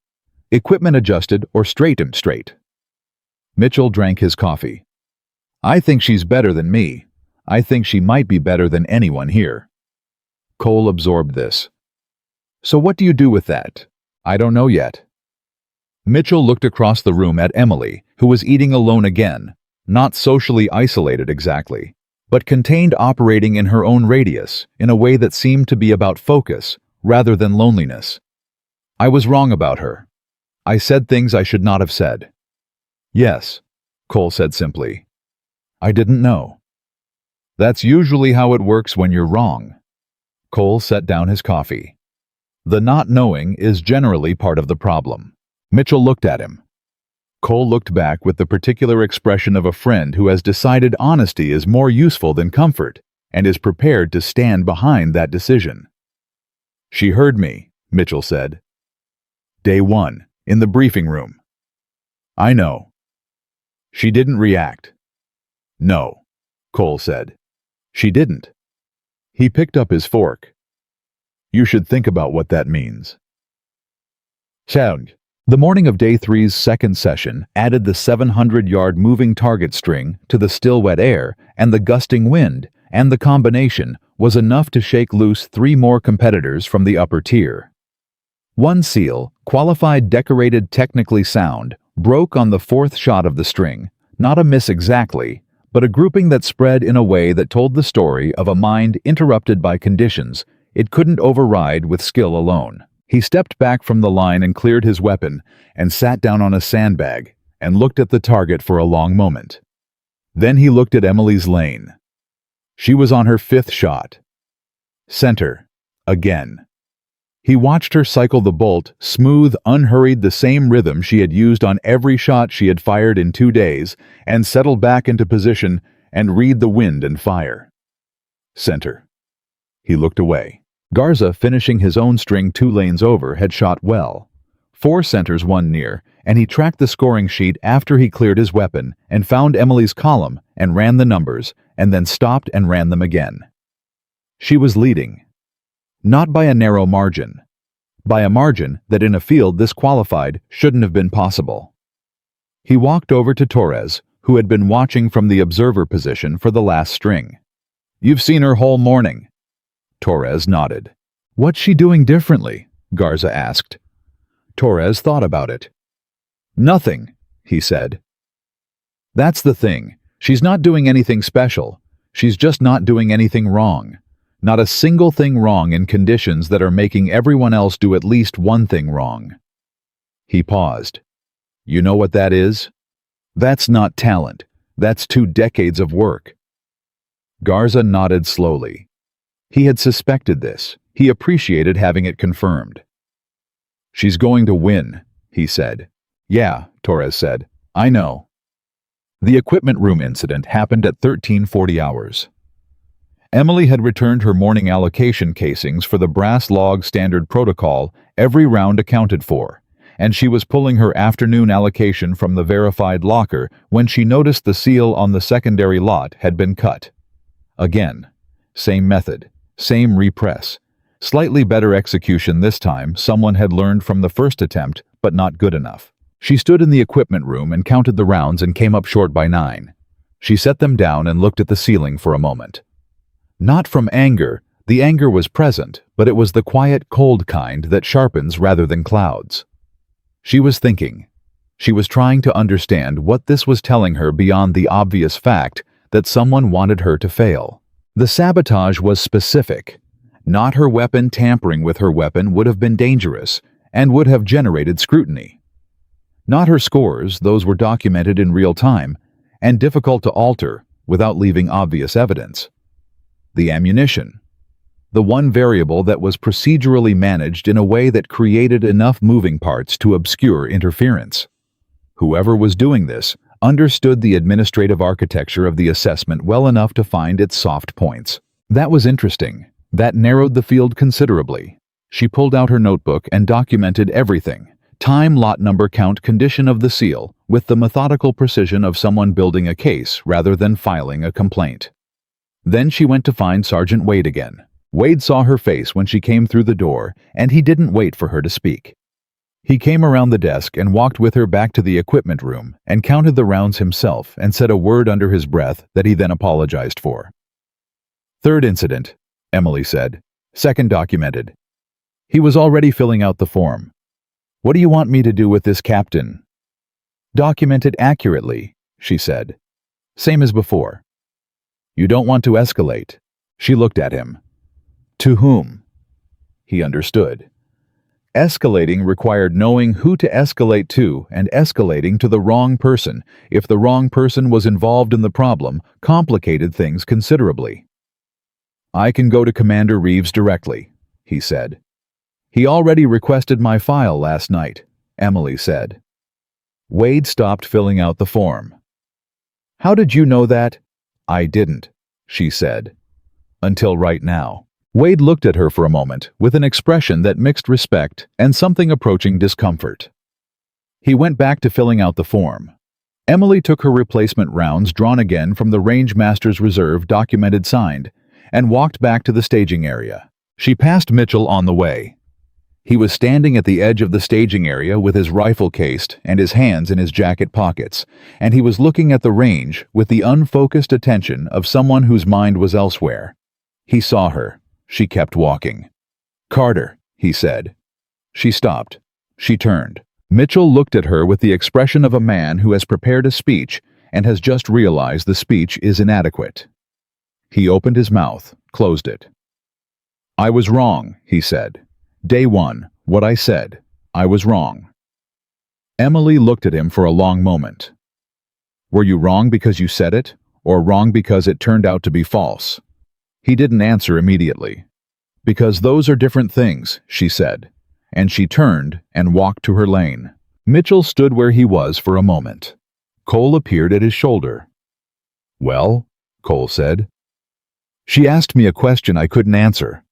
Equipment adjusted or straightened straight. Mitchell drank his coffee. "I think she's better than me. I think she might be better than anyone here." Cole absorbed this. "So what do you do with that?" "I don't know yet." Mitchell looked across the room at Emily, who was eating alone again, not socially isolated exactly, but contained, operating in her own radius in a way that seemed to be about focus rather than loneliness. I was wrong about her. I said things I should not have said. Yes, Cole said simply. I didn't know. That's usually how it works when you're wrong. Cole set down his coffee. The not knowing is generally part of the problem. Mitchell looked at him. Cole looked back with the particular expression of a friend who has decided honesty is more useful than comfort and is prepared to stand behind that decision. She heard me, Mitchell said. Day 1, in the briefing room. I know. She didn't react. No, Cole said. She didn't. He picked up his fork. You should think about what that means. Sound. The morning of Day 3's second session added the 700-yard moving target string to the still wet air and the gusting wind, and the combination was enough to shake loose 3 more competitors from the upper tier. One SEAL, qualified, decorated, technically sound, broke on the 4th shot of the string, not a miss exactly, but a grouping that spread in a way that told the story of a mind interrupted by conditions it couldn't override with skill alone. He stepped back from the line and cleared his weapon and sat down on a sandbag and looked at the target for a long moment. Then he looked at Emily's lane. She was on her 5th shot. Center. Again. He watched her cycle the bolt, smooth, unhurried, the same rhythm she had used on every shot she had fired in 2 days, and settle back into position and read the wind and fire. Center. He looked away. Garza, finishing his own string 2 lanes over, had shot well. 4 centers, 1 near, and he tracked the scoring sheet after he cleared his weapon and found Emily's column and ran the numbers, and then stopped and ran them again. She was leading. Not by a narrow margin. By a margin that in a field this qualified shouldn't have been possible. He walked over to Torres, who had been watching from the observer position for the last string. You've seen her whole morning. Torres nodded. What's she doing differently? Garza asked. Torres thought about it. Nothing, he said. That's the thing. She's not doing anything special. She's just not doing anything wrong. Not a single thing wrong in conditions that are making everyone else do at least one thing wrong. He paused. You know what that is? That's not talent. That's 2 decades of work. Garza nodded slowly. He had suspected this. He appreciated having it confirmed. She's going to win, he said. Yeah, Torres said. I know. The equipment room incident happened at 13:40 hours. Emily had returned her morning allocation casings for the brass log standard protocol, every round accounted for, and she was pulling her afternoon allocation from the verified locker when she noticed the seal on the secondary lot had been cut. Again, same method, same repress. Slightly better execution this time. Someone had learned from the first attempt, but not good enough. She stood in the equipment room and counted the rounds and came up short by 9. She set them down and looked at the ceiling for a moment. Not from anger. The anger was present, but it was the quiet, cold kind that sharpens rather than clouds. She was thinking. She was trying to understand what this was telling her beyond the obvious fact that someone wanted her to fail. The sabotage was specific. Not her weapon. Tampering with her weapon would have been dangerous and would have generated scrutiny. Not her scores. Those were documented in real time and difficult to alter without leaving obvious evidence. The ammunition. The one variable that was procedurally managed in a way that created enough moving parts to obscure interference. Whoever was doing this understood the administrative architecture of the assessment well enough to find its soft points. That was interesting. That narrowed the field considerably. She pulled out her notebook and documented everything. Time, lot number, count, condition of the seal, with the methodical precision of someone building a case rather than filing a complaint. Then she went to find Sergeant Wade again. Wade saw her face when she came through the door, and he didn't wait for her to speak. He came around the desk and walked with her back to the equipment room and counted the rounds himself and said a word under his breath that he then apologized for. Third incident, Emily said. Second documented. He was already filling out the form. What do you want me to do with this, Captain? Documented accurately, she said. Same as before. You don't want to escalate. She looked at him. To whom? He understood. Escalating required knowing who to escalate to and escalating to the wrong person if the wrong person was involved in the problem complicated things considerably. I can go to Commander Reeves directly, he said. He already requested my file last night, Emily said. Wade stopped filling out the form. How did you know that? I didn't, she said. Until right now. Wade looked at her for a moment with an expression that mixed respect and something approaching discomfort. He went back to filling out the form. Emily took her replacement rounds drawn again from the Range Master's Reserve documented signed and walked back to the staging area. She passed Mitchell on the way. He was standing at the edge of the staging area with his rifle cased and his hands in his jacket pockets, and he was looking at the range with the unfocused attention of someone whose mind was elsewhere. He saw her. She kept walking. Carter, he said. She stopped. She turned. Mitchell looked at her with the expression of a man who has prepared a speech and has just realized the speech is inadequate. He opened his mouth, closed it. I was wrong, he said. Day one, what I said. I was wrong. Emily looked at him for a long moment. Were you wrong because you said it, or wrong because it turned out to be false? He didn't answer immediately. Because those are different things, she said, and she turned and walked to her lane. Mitchell stood where he was for a moment. Cole appeared at his shoulder. Well, Cole said. She asked me a question I couldn't answer.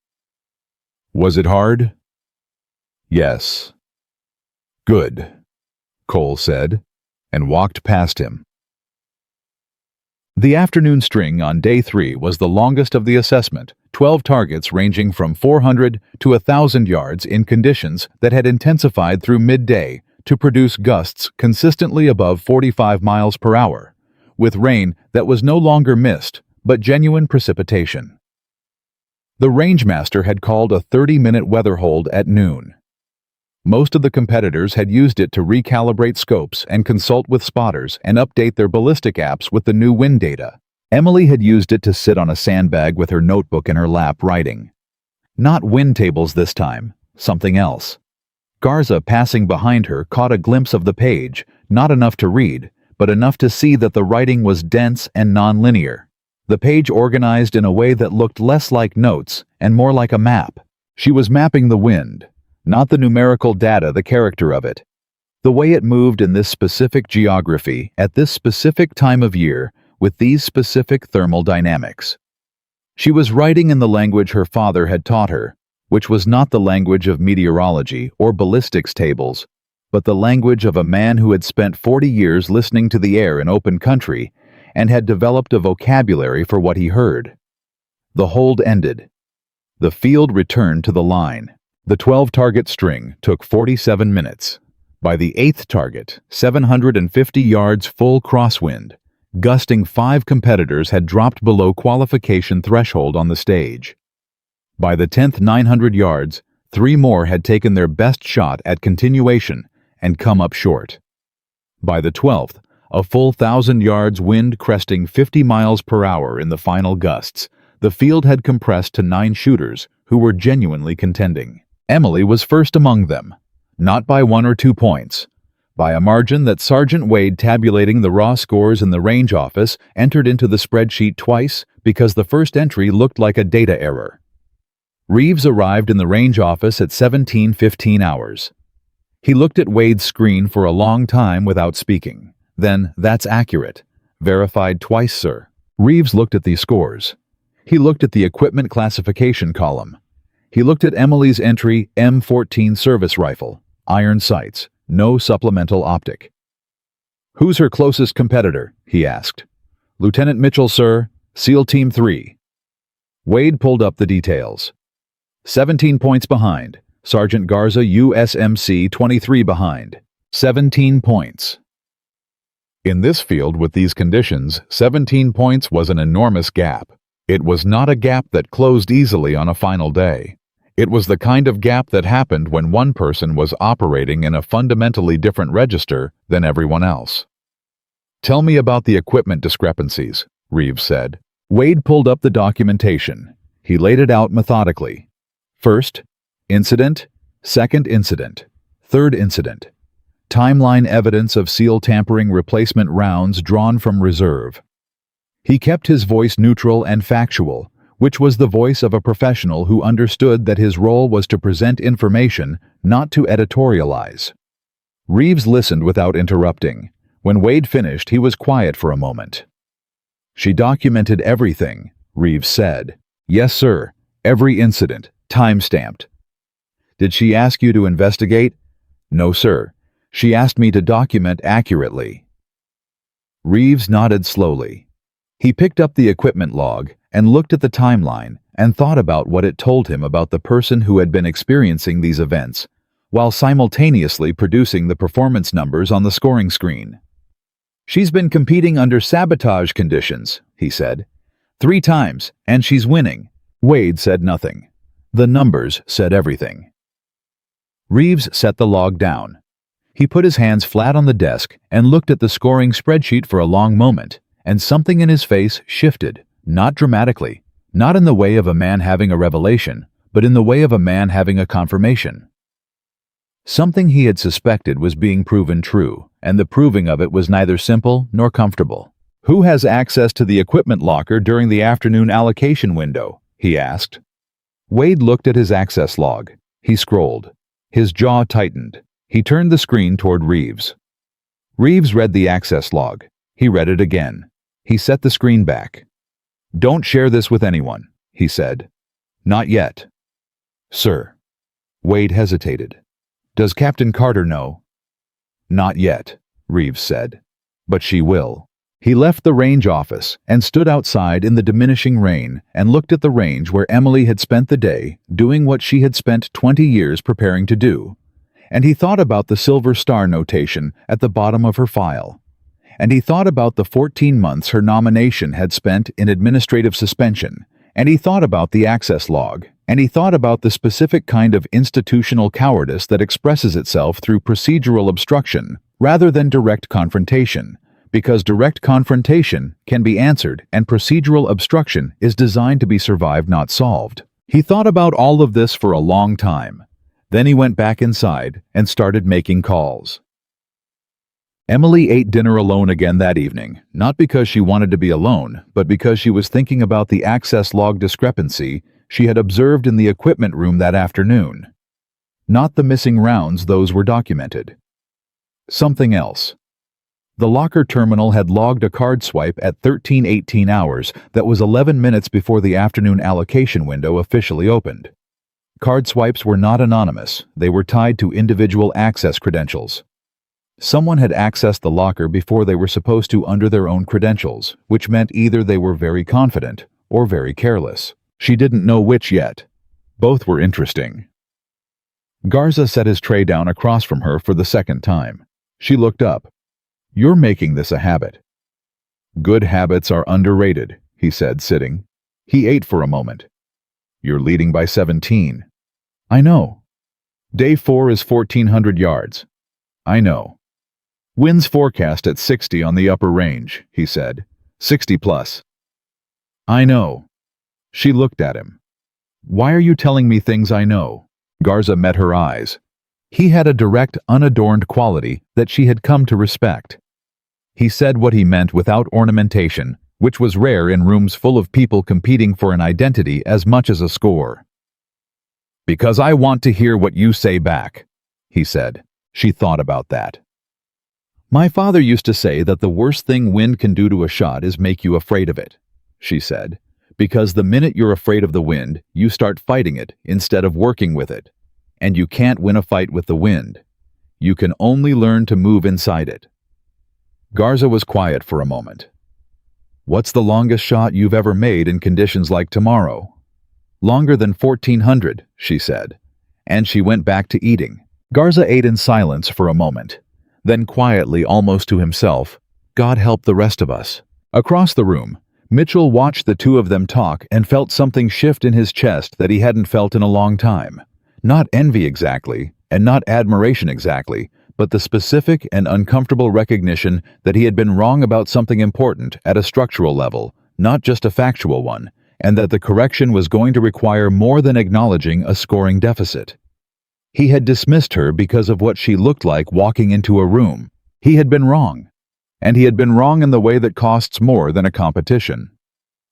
Was it hard? Yes. Good, Cole said, and walked past him. The afternoon string on day 3 was the longest of the assessment, 12 targets ranging from 400 to 1,000 yards in conditions that had intensified through midday to produce gusts consistently above 45 miles per hour, with rain that was no longer mist, but genuine precipitation. The Rangemaster had called a 30-minute weather hold at noon. Most of the competitors had used it to recalibrate scopes and consult with spotters and update their ballistic apps with the new wind data. Emily had used it to sit on a sandbag with her notebook in her lap writing. Not wind tables this time, something else. Garza, passing behind her, caught a glimpse of the page, not enough to read, but enough to see that the writing was dense and non-linear. The page organized in a way that looked less like notes and more like a map. She was mapping the wind. Not the numerical data, the character of it. The way it moved in this specific geography at this specific time of year with these specific thermal dynamics. She was writing in the language her father had taught her, which was not the language of meteorology or ballistics tables, but the language of a man who had spent 40 years listening to the air in open country and had developed a vocabulary for what he heard. The hold ended. The field returned to the line. The 12-target string took 47 minutes. By the 8th target, 750 yards full crosswind, gusting 5 competitors had dropped below qualification threshold on the stage. By the 10th 900 yards, 3 more had taken their best shot at continuation and come up short. By the 12th, a full 1,000 yards wind cresting 50 miles per hour in the final gusts, the field had compressed to 9 shooters who were genuinely contending. Emily was first among them, not by 1 or 2 points, by a margin that Sergeant Wade, tabulating the raw scores in the range office, entered into the spreadsheet twice because the first entry looked like a data error. Reeves arrived in the range office at 17:15 hours. He looked at Wade's screen for a long time without speaking. Then, that's accurate. Verified twice, sir. Reeves looked at these scores. He looked at the equipment classification column. He looked at Emily's entry, M14 service rifle, iron sights, no supplemental optic. Who's her closest competitor? He asked. Lieutenant Mitchell, sir, SEAL Team 3. Wade pulled up the details. 17 points behind. Sergeant Garza, USMC 23 behind. 17 points. In this field with these conditions, 17 points was an enormous gap. It was not a gap that closed easily on a final day. It was the kind of gap that happened when one person was operating in a fundamentally different register than everyone else. Tell me about the equipment discrepancies, Reeves said. Wade pulled up the documentation. He laid it out methodically. First, incident. Second incident. Third incident. Timeline evidence of SEAL tampering replacement rounds drawn from reserve. He kept his voice neutral and factual, which was the voice of a professional who understood that his role was to present information, not to editorialize. Reeves listened without interrupting. When Wade finished, he was quiet for a moment. She documented everything, Reeves said. Yes, sir. Every incident, time-stamped. Did she ask you to investigate? No, sir. She asked me to document accurately. Reeves nodded slowly. He picked up the equipment log and looked at the timeline and thought about what it told him about the person who had been experiencing these events, while simultaneously producing the performance numbers on the scoring screen. She's been competing under sabotage conditions, he said. 3 times, and she's winning. Wade said nothing. The numbers said everything. Reeves set the log down. He put his hands flat on the desk and looked at the scoring spreadsheet for a long moment, and something in his face shifted, not dramatically, not in the way of a man having a revelation, but in the way of a man having a confirmation. Something he had suspected was being proven true, and the proving of it was neither simple nor comfortable. Who has access to the equipment locker during the afternoon allocation window? He asked. Wade looked at his access log. He scrolled. His jaw tightened. He turned the screen toward Reeves. Reeves read the access log. He read it again. He set the screen back. Don't share this with anyone, he said. Not yet. Sir. Wade hesitated. Does Captain Carter know? Not yet, Reeves said. But she will. He left the range office and stood outside in the diminishing rain and looked at the range where Emily had spent the day doing what she had spent 20 years preparing to do. And he thought about the silver star notation at the bottom of her file. And he thought about the 14 months her nomination had spent in administrative suspension. And he thought about the access log. And he thought about the specific kind of institutional cowardice that expresses itself through procedural obstruction rather than direct confrontation, because direct confrontation can be answered and procedural obstruction is designed to be survived, not solved. He thought about all of this for a long time. Then he went back inside and started making calls. Emily ate dinner alone again that evening, not because she wanted to be alone, but because she was thinking about the access log discrepancy she had observed in the equipment room that afternoon. Not the missing rounds, those were documented. Something else. The locker terminal had logged a card swipe at 13:18 hours that was 11 minutes before the afternoon allocation window officially opened. Card swipes were not anonymous, they were tied to individual access credentials. Someone had accessed the locker before they were supposed to under their own credentials, which meant either they were very confident or very careless. She didn't know which yet. Both were interesting. Garza set his tray down across from her for the second time. She looked up. You're making this a habit. Good habits are underrated, he said, sitting. He ate for a moment. You're leading by 17. I know. Day 4 is 1,400 yards. I know. Winds forecast at 60 on the upper range, he said. 60 plus. I know. She looked at him. Why are you telling me things I know? Garza met her eyes. He had a direct, unadorned quality that she had come to respect. He said what he meant without ornamentation, which was rare in rooms full of people competing for an identity as much as a score. Because I want to hear what you say back, he said. She thought about that. My father used to say that the worst thing wind can do to a shot is make you afraid of it, she said. Because the minute you're afraid of the wind, you start fighting it instead of working with it. And you can't win a fight with the wind. You can only learn to move inside it. Garza was quiet for a moment. What's the longest shot you've ever made in conditions like tomorrow? Longer than 1,400, she said. And she went back to eating. Garza ate in silence for a moment. Then quietly, almost to himself, God help the rest of us. Across the room, Mitchell watched the two of them talk and felt something shift in his chest that he hadn't felt in a long time. Not envy exactly, and not admiration exactly, but the specific and uncomfortable recognition that he had been wrong about something important at a structural level, not just a factual one, and that the correction was going to require more than acknowledging a scoring deficit. He had dismissed her because of what she looked like walking into a room. He had been wrong. And he had been wrong in the way that costs more than a competition.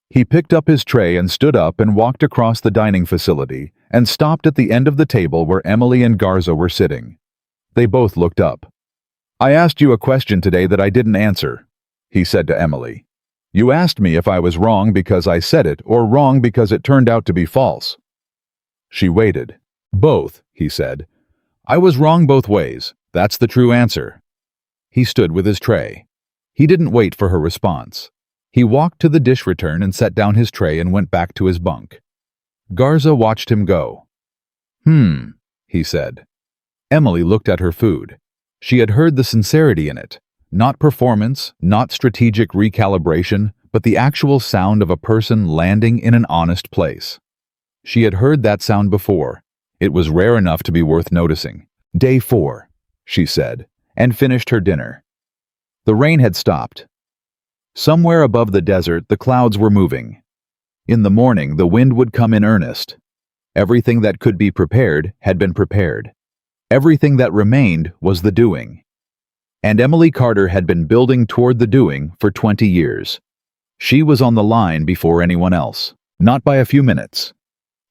He picked up his tray and stood up and walked across the dining facility and stopped at the end of the table where Emily and Garza were sitting. They both looked up. "I asked you a question today that I didn't answer," he said to Emily. "You asked me if I was wrong because I said it or wrong because it turned out to be false." She waited. "Both," he said. "I was wrong both ways. That's the true answer." He stood with his tray. He didn't wait for her response. He walked to the dish return and set down his tray and went back to his bunk. Garza watched him go. He said. Emily looked at her food. She had heard the sincerity in it. Not performance, not strategic recalibration, but the actual sound of a person landing in an honest place. She had heard that sound before. It was rare enough to be worth noticing. "Day 4, she said, and finished her dinner. The rain had stopped. Somewhere above the desert, the clouds were moving. In the morning, the wind would come in earnest. Everything that could be prepared had been prepared. Everything that remained was the doing. And Emily Carter had been building toward the doing for 20 years. She was on the line before anyone else, not by a few minutes.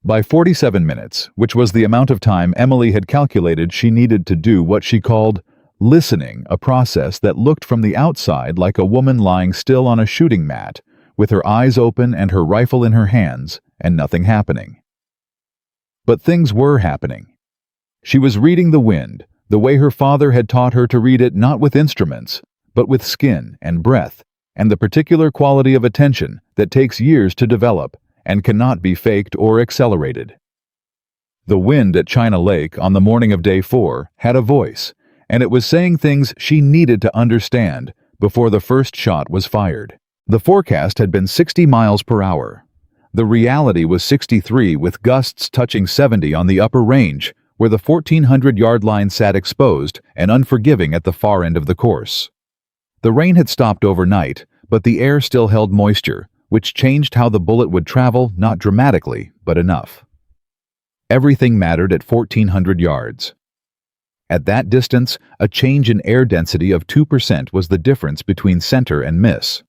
By 47 minutes, which was the amount of time Emily had calculated she needed to do what she called listening, a process that looked from the outside like a woman lying still on a shooting mat, with her eyes open and her rifle in her hands, and nothing happening. But things were happening. She was reading the wind, the way her father had taught her to read it, not with instruments, but with skin and breath, and the particular quality of attention that takes years to develop and cannot be faked or accelerated. The wind at China Lake on the morning of day 4 had a voice, and it was saying things she needed to understand before the first shot was fired. The forecast had been 60 miles per hour. The reality was 63, with gusts touching 70 on the upper range, where the 1,400-yard line sat exposed and unforgiving at the far end of the course. The rain had stopped overnight, but the air still held moisture, which changed how the bullet would travel, not dramatically, but enough. Everything mattered at 1,400 yards. At that distance, a change in air density of 2% was the difference between center and miss.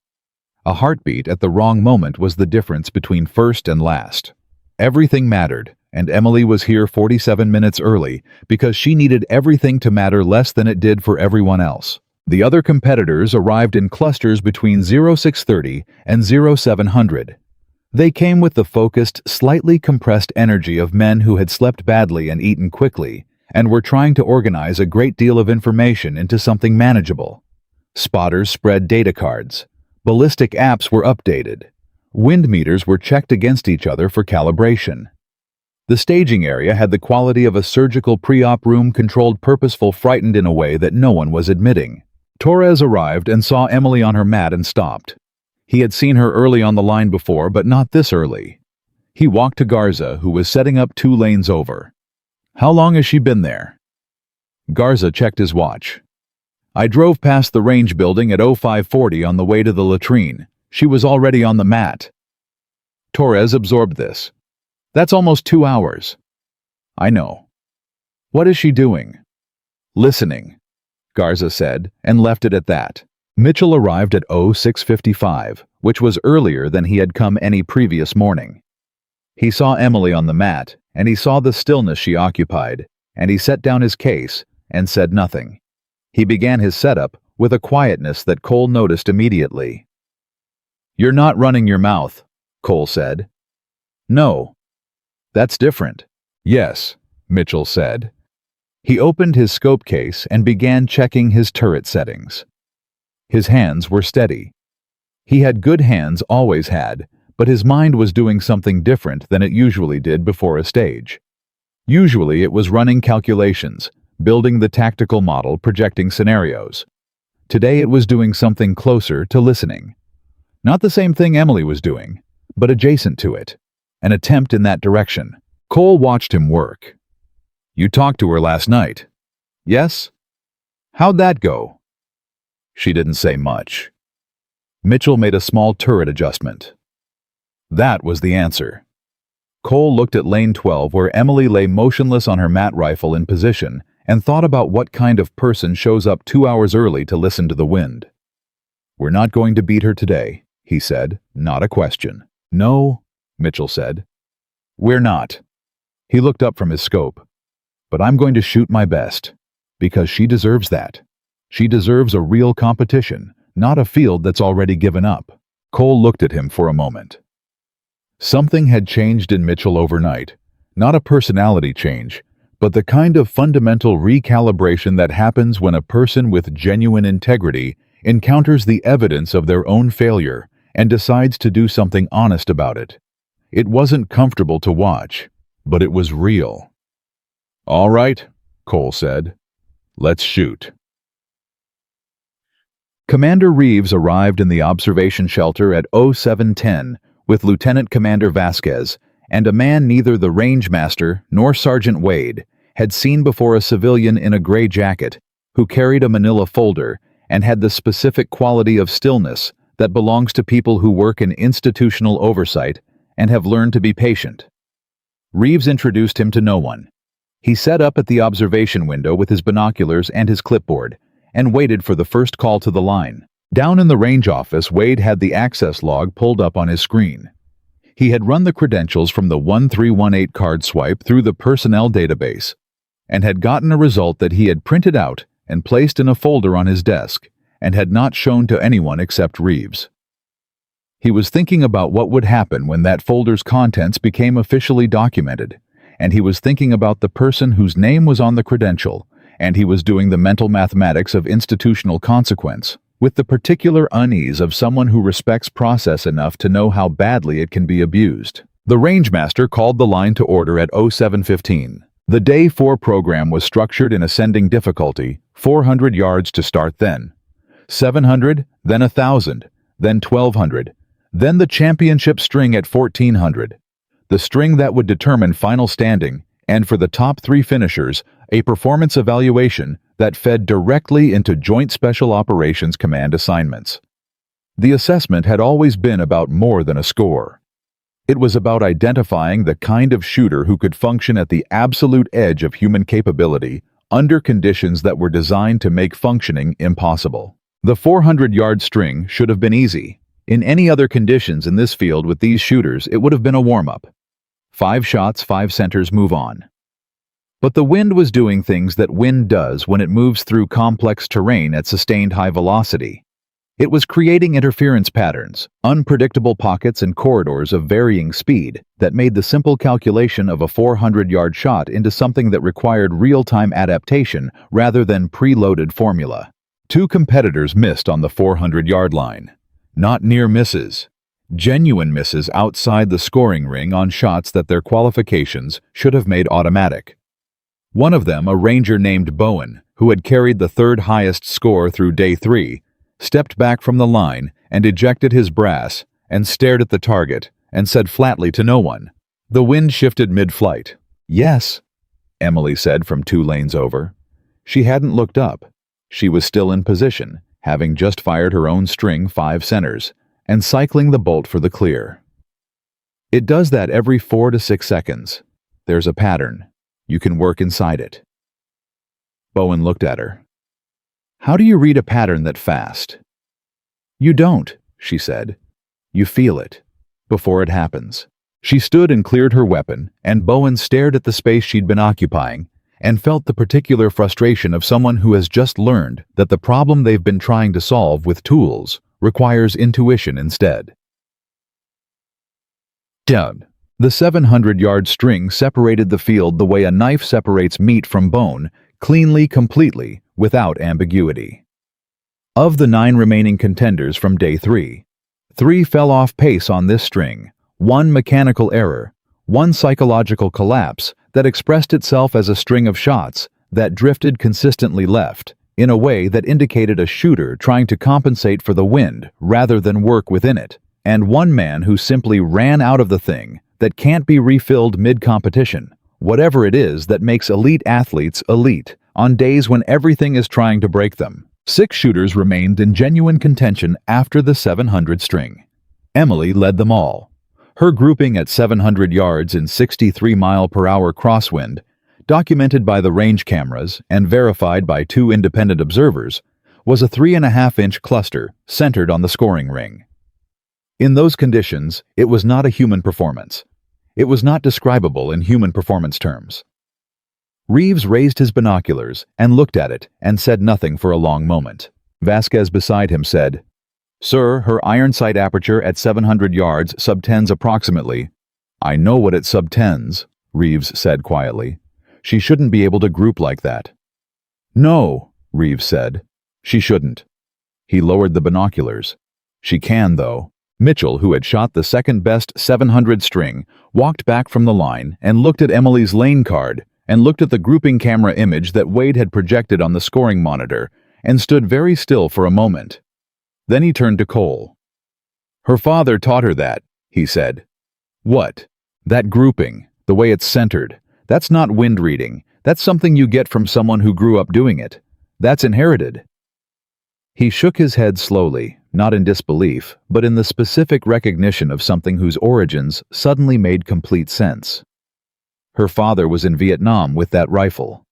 A heartbeat at the wrong moment was the difference between first and last. Everything mattered, and Emily was here 47 minutes early because she needed everything to matter less than it did for everyone else. The other competitors arrived in clusters between 0630 and 0700. They came with the focused, slightly compressed energy of men who had slept badly and eaten quickly, and were trying to organize a great deal of information into something manageable. Spotters spread data cards. Ballistic apps were updated. Wind meters were checked against each other for calibration. The staging area had the quality of a surgical pre-op room controlled purposeful frightened in a way that no one was admitting. Torres arrived and saw Emily on her mat and stopped. He had seen her early on the line before, but not this early. He walked to Garza, who was setting up 2 lanes over. "How long has she been there?" Garza checked his watch. "I drove past the range building at 0540 on the way to the latrine. She was already on the mat." Torres absorbed this. "That's almost 2 hours." "I know." "What is she doing?" "Listening," Garza said, and left it at that. Mitchell arrived at 0655, which was earlier than he had come any previous morning. He saw Emily on the mat, and he saw the stillness she occupied, and he set down his case and said nothing. He began his setup with a quietness that Cole noticed immediately. "You're not running your mouth," Cole said. "No." "That's different." "Yes," Mitchell said. He opened his scope case and began checking his turret settings. His hands were steady. He had good hands, always had, but his mind was doing something different than it usually did before a stage. Usually it was running calculations, building the tactical model, projecting scenarios. Today it was doing something closer to listening. Not the same thing Emily was doing, but adjacent to it. An attempt in that direction. Cole watched him work. "You talked to her last night." "Yes?" How'd that go? She didn't say much. Mitchell made a small turret adjustment. That was the answer. Cole looked at lane 12 where Emily lay motionless on her mat rifle in position and thought about what kind of person shows up 2 hours early to listen to the wind. We're not going to beat her today, he said, not a question. No, Mitchell said. We're not. He looked up from his scope. But I'm going to shoot my best. Because she deserves that. She deserves a real competition, not a field that's already given up. Cole looked at him for a moment. Something had changed in Mitchell overnight. Not a personality change, but the kind of fundamental recalibration that happens when a person with genuine integrity encounters the evidence of their own failure and decides to do something honest about it. It wasn't comfortable to watch, but it was real. All right, Cole said. Let's shoot. Commander Reeves arrived in the observation shelter at 0710 with Lieutenant Commander Vasquez and a man neither the Rangemaster nor Sergeant Wade had seen before, a civilian in a gray jacket who carried a manila folder and had the specific quality of stillness that belongs to people who work in institutional oversight and have learned to be patient. Reeves introduced him to no one. He sat up at the observation window with his binoculars and his clipboard and waited for the first call to the line. Down in the range office, Wade had the access log pulled up on his screen. He had run the credentials from the 1318 card swipe through the personnel database and had gotten a result that he had printed out and placed in a folder on his desk and had not shown to anyone except Reeves. He was thinking about what would happen when that folder's contents became officially documented, and he was thinking about the person whose name was on the credential, and he was doing the mental mathematics of institutional consequence, with the particular unease of someone who respects process enough to know how badly it can be abused. The Rangemaster called the line to order at 0715. The Day 4 program was structured in ascending difficulty, 400 yards to start, then 700, then 1,000, then 1,200, then the championship string at 1,400, the string that would determine final standing, and for the top 3 finishers, a performance evaluation that fed directly into Joint Special Operations Command assignments. The assessment had always been about more than a score. It was about identifying the kind of shooter who could function at the absolute edge of human capability under conditions that were designed to make functioning impossible. The 400-yard string should have been easy. In any other conditions in this field with these shooters, it would have been a warm-up. 5 shots, 5 centers, move on. But the wind was doing things that wind does when it moves through complex terrain at sustained high velocity. It was creating interference patterns, unpredictable pockets and corridors of varying speed that made the simple calculation of a 400-yard shot into something that required real-time adaptation rather than preloaded formula. 2 competitors missed on the 400-yard line. Not near misses. Genuine misses outside the scoring ring on shots that their qualifications should have made automatic. One of them, a ranger named Bowen, who had carried the 3rd highest score through Day 3, stepped back from the line and ejected his brass and stared at the target and said flatly to no one. The wind shifted mid-flight. Yes, Emily said from 2 lanes over. She hadn't looked up. She was still in position, having just fired her own string 5 centers and cycling the bolt for the clear. It does that every 4 to 6 seconds. There's a pattern. You can work inside it. Bowen looked at her. How do you read a pattern that fast? You don't, she said. You feel it, before it happens. She stood and cleared her weapon, and Bowen stared at the space she'd been occupying, and felt the particular frustration of someone who has just learned that the problem they've been trying to solve with tools requires intuition instead. Down. The 700-yard string separated the field the way a knife separates meat from bone, cleanly, completely, without ambiguity. Of the 9 remaining contenders from Day 3, 3 fell off pace on this string, 1 mechanical error, 1 psychological collapse that expressed itself as a string of shots that drifted consistently left, in a way that indicated a shooter trying to compensate for the wind rather than work within it, and 1 man who simply ran out of the thing that can't be refilled mid-competition, whatever it is that makes elite athletes elite, on days when everything is trying to break them. 6 shooters remained in genuine contention after the 700 string. Emily led them all. Her grouping at 700 yards in 63-mile-per-hour crosswind, documented by the range cameras and verified by 2 independent observers, was a 3.5-inch cluster centered on the scoring ring. In those conditions, it was not a human performance. It was not describable in human performance terms. Reeves raised his binoculars and looked at it and said nothing for a long moment. Vasquez beside him said, "Sir, her iron sight aperture at 700 yards subtends approximately." "I know what it subtends," Reeves said quietly. "She shouldn't be able to group like that." "No," Reeves said. "She shouldn't." He lowered the binoculars. "She can, though." Mitchell, who had shot the second-best 700 string, walked back from the line and looked at Emily's lane card and looked at the grouping camera image that Wade had projected on the scoring monitor and stood very still for a moment. Then he turned to Cole. "Her father taught her that," he said. "What?" "That grouping, the way it's centered. That's not wind reading. That's something you get from someone who grew up doing it. That's inherited." He shook his head slowly, not in disbelief, but in the specific recognition of something whose origins suddenly made complete sense. Her father was in Vietnam with that rifle.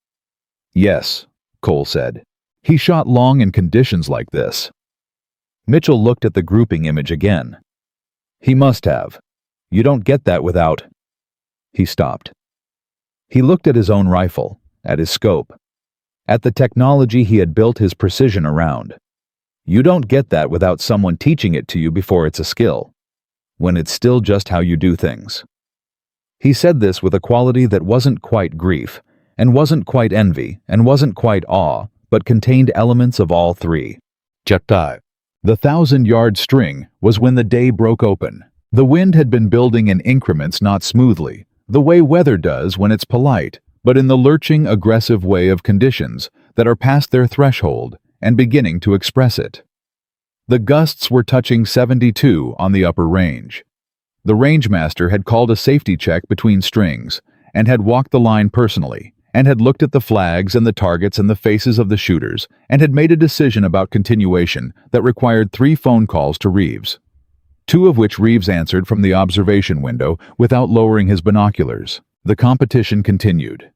"Yes," Cole said. "He shot long in conditions like this." Mitchell looked at the grouping image again. "He must have. You don't get that without—" He stopped. He looked at his own rifle, at his scope, at the technology he had built his precision around. You don't get that without someone teaching it to you before it's a skill, when it's still just how you do things. He said this with a quality that wasn't quite grief, and wasn't quite envy, and wasn't quite awe, but contained elements of all three. Chapter. The 1,000-yard string was when the day broke open. The wind had been building in increments, not smoothly, the way weather does when it's polite, but in the lurching, aggressive way of conditions that are past their threshold and beginning to express it. The gusts were touching 72 on the upper range. The rangemaster had called a safety check between strings and had walked the line personally and had looked at the flags and the targets and the faces of the shooters and had made a decision about continuation that required 3 phone calls to Reeves, 2 of which Reeves answered from the observation window without lowering his binoculars. The competition continued.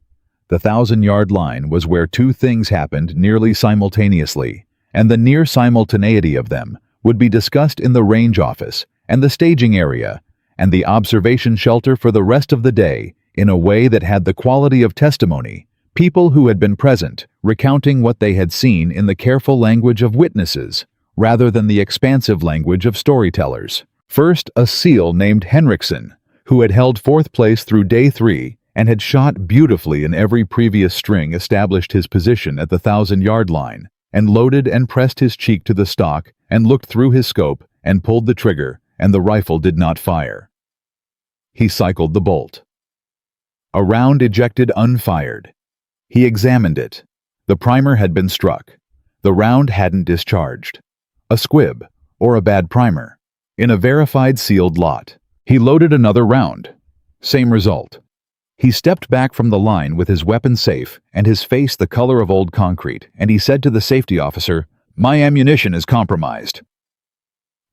The 1,000-yard line was where 2 things happened nearly simultaneously, and the near simultaneity of them would be discussed in the range office and the staging area and the observation shelter for the rest of the day in a way that had the quality of testimony, people who had been present recounting what they had seen in the careful language of witnesses rather than the expansive language of storytellers. First, a SEAL named Henriksen, who had held 4th place through day 3 and had shot beautifully in every previous string, established his position at the 1,000-yard line and loaded and pressed his cheek to the stock and looked through his scope and pulled the trigger, and the rifle did not fire. He cycled the bolt. A round ejected unfired. He examined it. The primer had been struck. The round hadn't discharged. A squib, or a bad primer, in a verified sealed lot. He loaded another round. Same result. He stepped back from the line with his weapon safe and his face the color of old concrete, and he said to the safety officer, "My ammunition is compromised."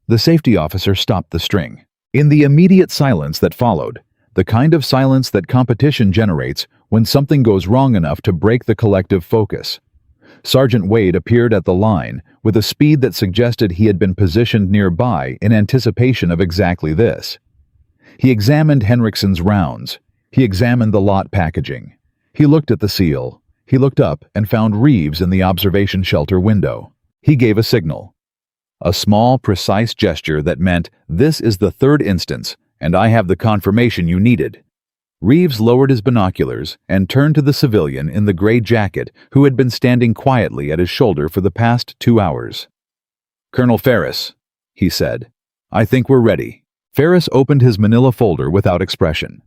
The safety officer stopped the string. In the immediate silence that followed, the kind of silence that competition generates when something goes wrong enough to break the collective focus, Sergeant Wade appeared at the line with a speed that suggested he had been positioned nearby in anticipation of exactly this. He examined Henriksen's rounds. He examined the lot packaging. He looked at the seal. He looked up and found Reeves in the observation shelter window. He gave a signal. A small, precise gesture that meant, "This is the 3rd instance, and I have the confirmation you needed." Reeves lowered his binoculars and turned to the civilian in the gray jacket who had been standing quietly at his shoulder for the past 2 hours. "Colonel Ferris," he said, "I think we're ready." Ferris opened his manila folder without expression.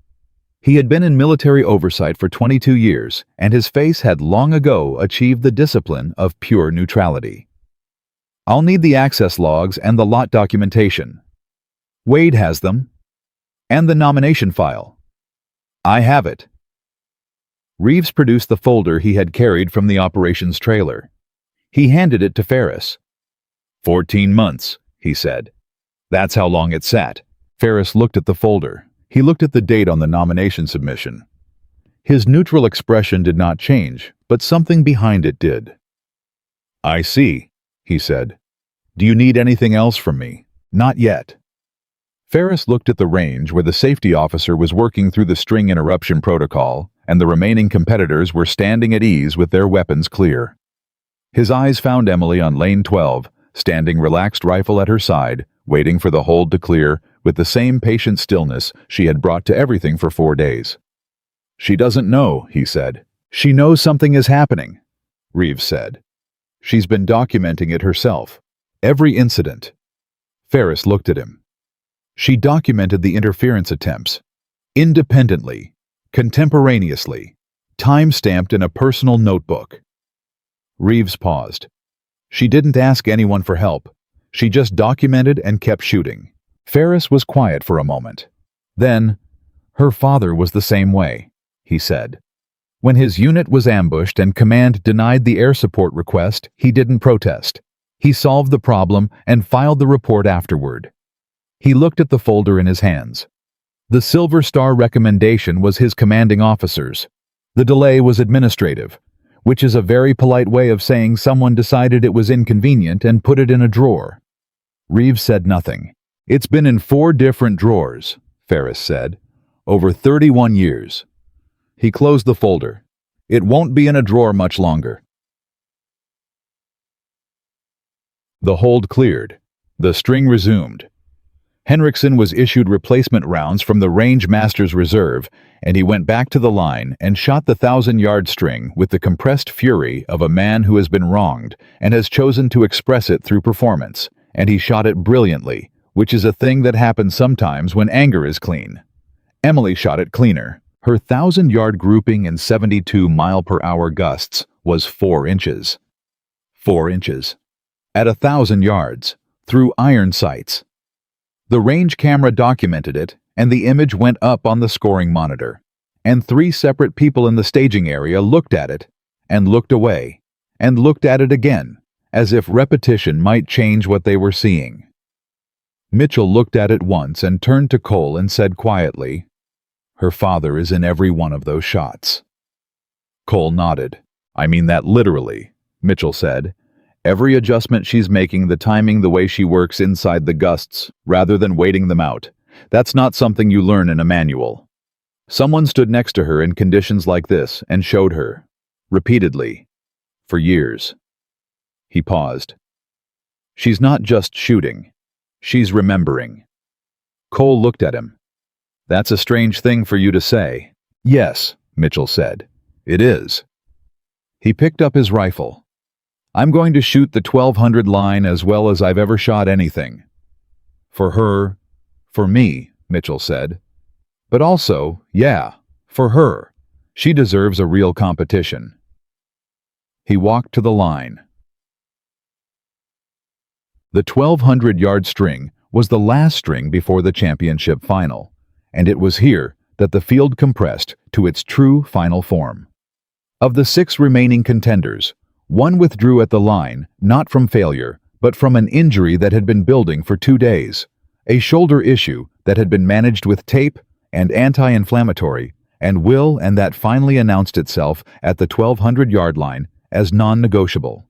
He had been in military oversight for 22 years, and his face had long ago achieved the discipline of pure neutrality. "I'll need the access logs and the lot documentation." "Wade has them." "And the nomination file." "I have it." Reeves produced the folder he had carried from the operations trailer. He handed it to Ferris. 14 months, he said. That's how long it sat. Ferris looked at the folder. He looked at the date on the nomination submission. His neutral expression did not change, but something behind it did. I see, he said. Do you need anything else from me? Not yet. Ferris looked at the range where the safety officer was working through the string interruption protocol, and the remaining competitors were standing at ease with their weapons clear. His eyes found Emily on lane 12, standing relaxed rifle at her side, waiting for the hold to clear with the same patient stillness she had brought to everything for 4 days. She doesn't know, he said. She knows something is happening, Reeves said. She's been documenting it herself. Every incident. Ferris looked at him. She documented the interference attempts. Independently. Contemporaneously. Time-stamped in a personal notebook. Reeves paused. She didn't ask anyone for help. She just documented and kept shooting. Ferris was quiet for a moment. Then, her father was the same way, he said. When his unit was ambushed and command denied the air support request, he didn't protest. He solved the problem and filed the report afterward. He looked at the folder in his hands. The Silver Star recommendation was his commanding officer's. The delay was administrative, which is a very polite way of saying someone decided it was inconvenient and put it in a drawer. Reeves said nothing. It's been in 4 different drawers, Ferris said, over 31 years. He closed the folder. It won't be in a drawer much longer. The hold cleared. The string resumed. Henriksen was issued replacement rounds from the Range Master's Reserve, and he went back to the line and shot the 1,000-yard string with the compressed fury of a man who has been wronged and has chosen to express it through performance, and he shot it brilliantly, which is a thing that happens sometimes when anger is clean. Emily shot it cleaner. Her 1,000-yard grouping in 72-mile-per-hour gusts was 4 inches. 4 inches. At 1,000 yards, through iron sights. The range camera documented it, and the image went up on the scoring monitor. And 3 separate people in the staging area looked at it, and looked away, and looked at it again, as if repetition might change what they were seeing. Mitchell looked at it once and turned to Cole and said quietly, "Her father is in every one of those shots." Cole nodded. "I mean that literally," Mitchell said. "Every adjustment she's making, the timing, the way she works inside the gusts, rather than waiting them out. That's not something you learn in a manual. Someone stood next to her in conditions like this and showed her. Repeatedly. For years." He paused. "She's not just shooting. She's remembering." Cole looked at him. "That's a strange thing for you to say." "Yes," Mitchell said. "It is." He picked up his rifle. "I'm going to shoot the 1200 line as well as I've ever shot anything." "For her, for me," Mitchell said. "But also, yeah, for her. She deserves a real competition." He walked to the line. The 1,200-yard string was the last string before the championship final, and it was here that the field compressed to its true final form. Of the 6 remaining contenders, 1 withdrew at the line, not from failure, but from an injury that had been building for 2 days, a shoulder issue that had been managed with tape and anti-inflammatory, and that finally announced itself at the 1,200-yard line as non-negotiable.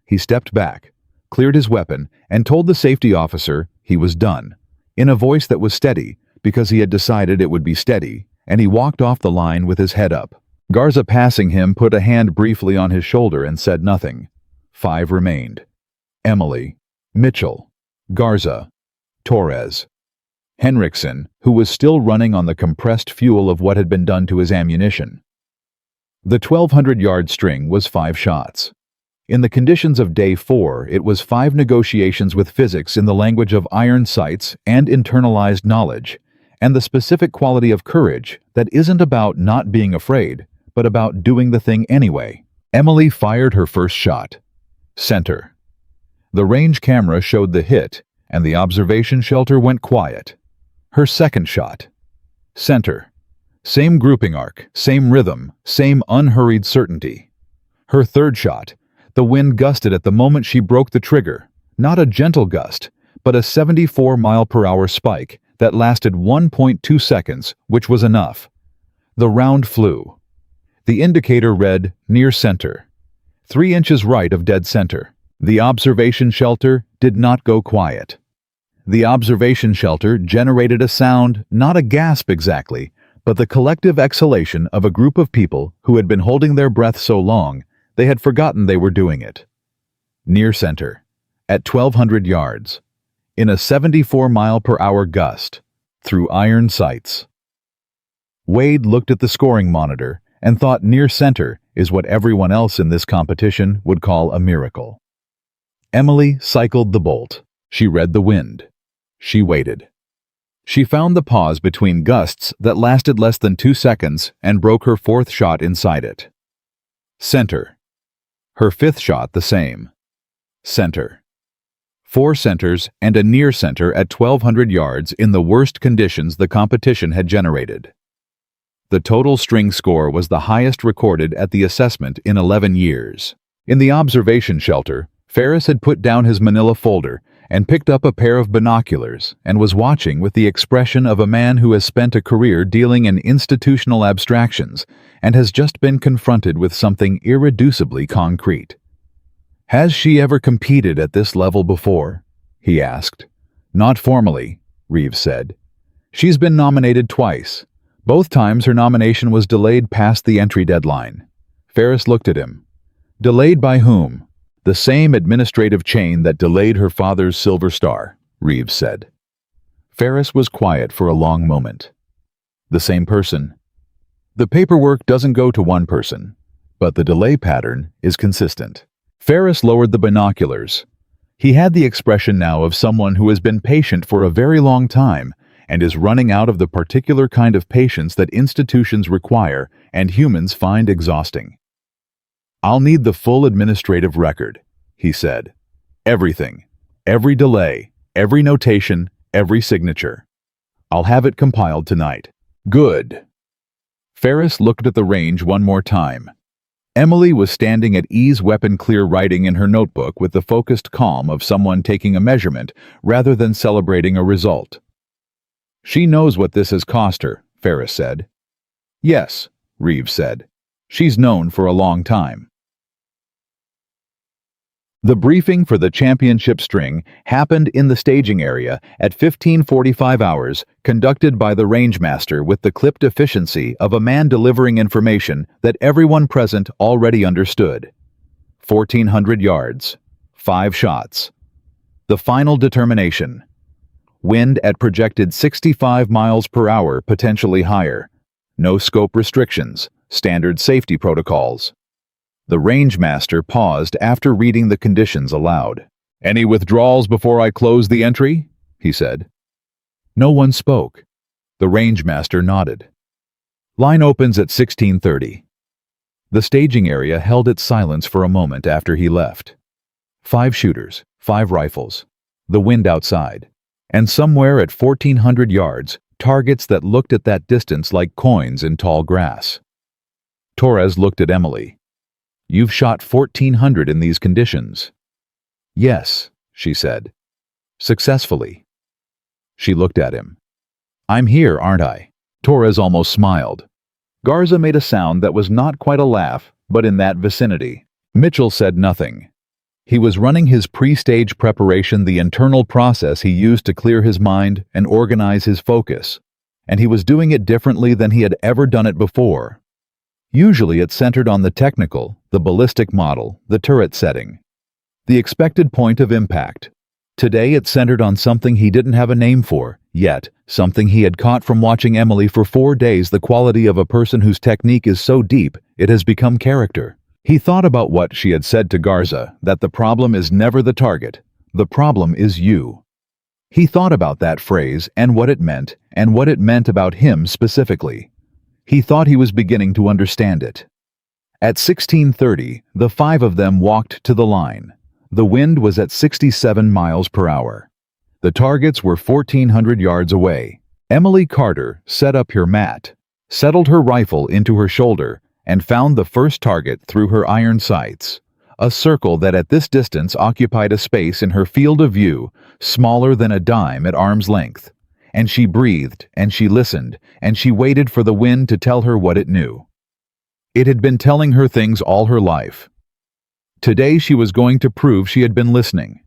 He stepped back, cleared his weapon, and told the safety officer he was done, in a voice that was steady, because he had decided it would be steady, and he walked off the line with his head up. Garza, passing him, put a hand briefly on his shoulder and said nothing. 5 remained. Emily, Mitchell, Garza, Torres. Henriksen, who was still running on the compressed fuel of what had been done to his ammunition. The 1,200-yard string was 5 shots. In the conditions of day 4, it was 5 negotiations with physics in the language of iron sights and internalized knowledge, and the specific quality of courage that isn't about not being afraid, but about doing the thing anyway. Emily fired her first shot. Center. The range camera showed the hit, and the observation shelter went quiet. Her second shot. Center. Same grouping arc, same rhythm, same unhurried certainty. Her third shot, the wind gusted at the moment she broke the trigger. Not a gentle gust, but a 74-mile-per-hour spike that lasted 1.2 seconds, which was enough. The round flew. The indicator read near center, 3 inches right of dead center. The observation shelter did not go quiet. The observation shelter generated a sound, not a gasp exactly, but the collective exhalation of a group of people who had been holding their breath so long they had forgotten they were doing it. Near center, at 1,200 yards, in a 74-mile-per-hour gust, through iron sights. Wade looked at the scoring monitor and thought near center is what everyone else in this competition would call a miracle. Emily cycled the bolt. She read the wind. She waited. She found the pause between gusts that lasted less than 2 seconds and broke her fourth shot inside it. Center. Her fifth shot the same. Center. 4 centers and a near center at 1,200 yards in the worst conditions the competition had generated. The total string score was the highest recorded at the assessment in 11 years. In the observation shelter, Ferris had put down his manila folder and picked up a pair of binoculars and was watching with the expression of a man who has spent a career dealing in institutional abstractions and has just been confronted with something irreducibly concrete. "Has she ever competed at this level before?" he asked. "Not formally," Reeves said. "She's been nominated twice. Both times her nomination was delayed past the entry deadline." Ferris looked at him. "Delayed by whom?" "The same administrative chain that delayed her father's Silver Star," Reeves said. Ferris was quiet for a long moment. "The same person?" "The paperwork doesn't go to one person, but the delay pattern is consistent." Ferris lowered the binoculars. He had the expression now of someone who has been patient for a very long time and is running out of the particular kind of patience that institutions require and humans find exhausting. "I'll need the full administrative record," he said. "Everything. Every delay, every notation, every signature. I'll have it compiled tonight." "Good." Ferris looked at the range one more time. Emily was standing at ease, weapon clear, writing in her notebook with the focused calm of someone taking a measurement rather than celebrating a result. "She knows what this has cost her," Ferris said. "Yes," Reeves said. "She's known for a long time." The briefing for the championship string happened in the staging area at 15:45 hours, conducted by the rangemaster with the clipped efficiency of a man delivering information that everyone present already understood. 1,400 yards. 5 shots. The final determination. Wind at projected 65 miles per hour, potentially higher. No scope restrictions. Standard safety protocols. The rangemaster paused after reading the conditions aloud. "Any withdrawals before I close the entry?" he said. No one spoke. The rangemaster nodded. "Line opens at 16:30. The staging area held its silence for a moment after he left. 5 shooters, 5 rifles, the wind outside, and somewhere at 1,400 yards, targets that looked at that distance like coins in tall grass. Torres looked at Emily. "You've shot 1,400 in these conditions." "Yes," she said. "Successfully." She looked at him. "I'm here, aren't I?" Torres almost smiled. Garza made a sound that was not quite a laugh, but in that vicinity. Mitchell said nothing. He was running his pre-stage preparation, the internal process he used to clear his mind and organize his focus, and he was doing it differently than he had ever done it before. Usually it centered on the technical, the ballistic model, the turret setting, the expected point of impact. Today it centered on something he didn't have a name for, yet something he had caught from watching Emily for 4 days, the quality of a person whose technique is so deep it has become character. He thought about what she had said to Garza, that the problem is never the target, the problem is you. He thought about that phrase and what it meant about him specifically. He thought he was beginning to understand it. At 16:30, the 5 of them walked to the line. The wind was at 67 miles per hour. The targets were 1,400 yards away. Emily Carter set up her mat. settled her rifle into her shoulder, and found the first target through her iron sights. A circle that at this distance occupied a space in her field of view smaller than a dime at arm's length. And she breathed, and she listened, and she waited for the wind to tell her what it knew. It had been telling her things all her life. Today she was going to prove she had been listening.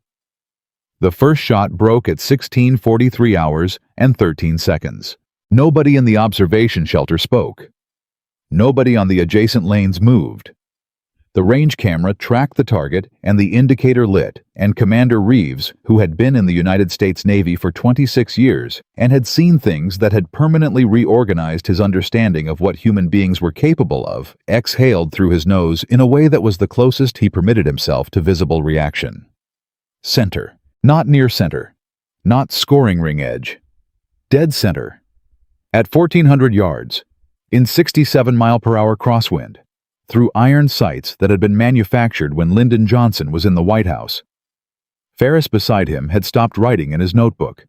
The first shot broke at 16:43 hours and 13 seconds. Nobody in the observation shelter spoke. Nobody on the adjacent lanes moved. The range camera tracked the target and the indicator lit, and Commander Reeves, who had been in the United States Navy for 26 years and had seen things that had permanently reorganized his understanding of what human beings were capable of, exhaled through his nose in a way that was the closest he permitted himself to visible reaction. Center. Not near center. Not scoring ring edge. Dead center. At 1,400 yards. In 67-mile-per-hour crosswind. Through iron sights that had been manufactured when Lyndon Johnson was in the White House. Ferris beside him had stopped writing in his notebook.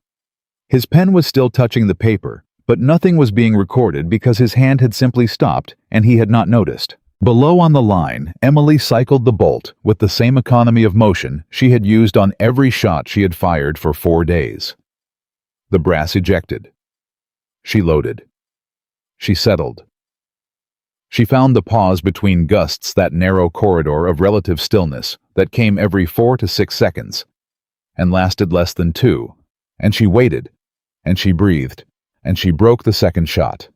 His pen was still touching the paper, but nothing was being recorded because his hand had simply stopped and he had not noticed. Below on the line, Emily cycled the bolt with the same economy of motion she had used on every shot she had fired for 4 days. The brass ejected. She loaded. She settled. She found the pause between gusts, that narrow corridor of relative stillness that came every 4 to 6 seconds and lasted less than 2, and she waited, and she breathed, and she broke the second shot.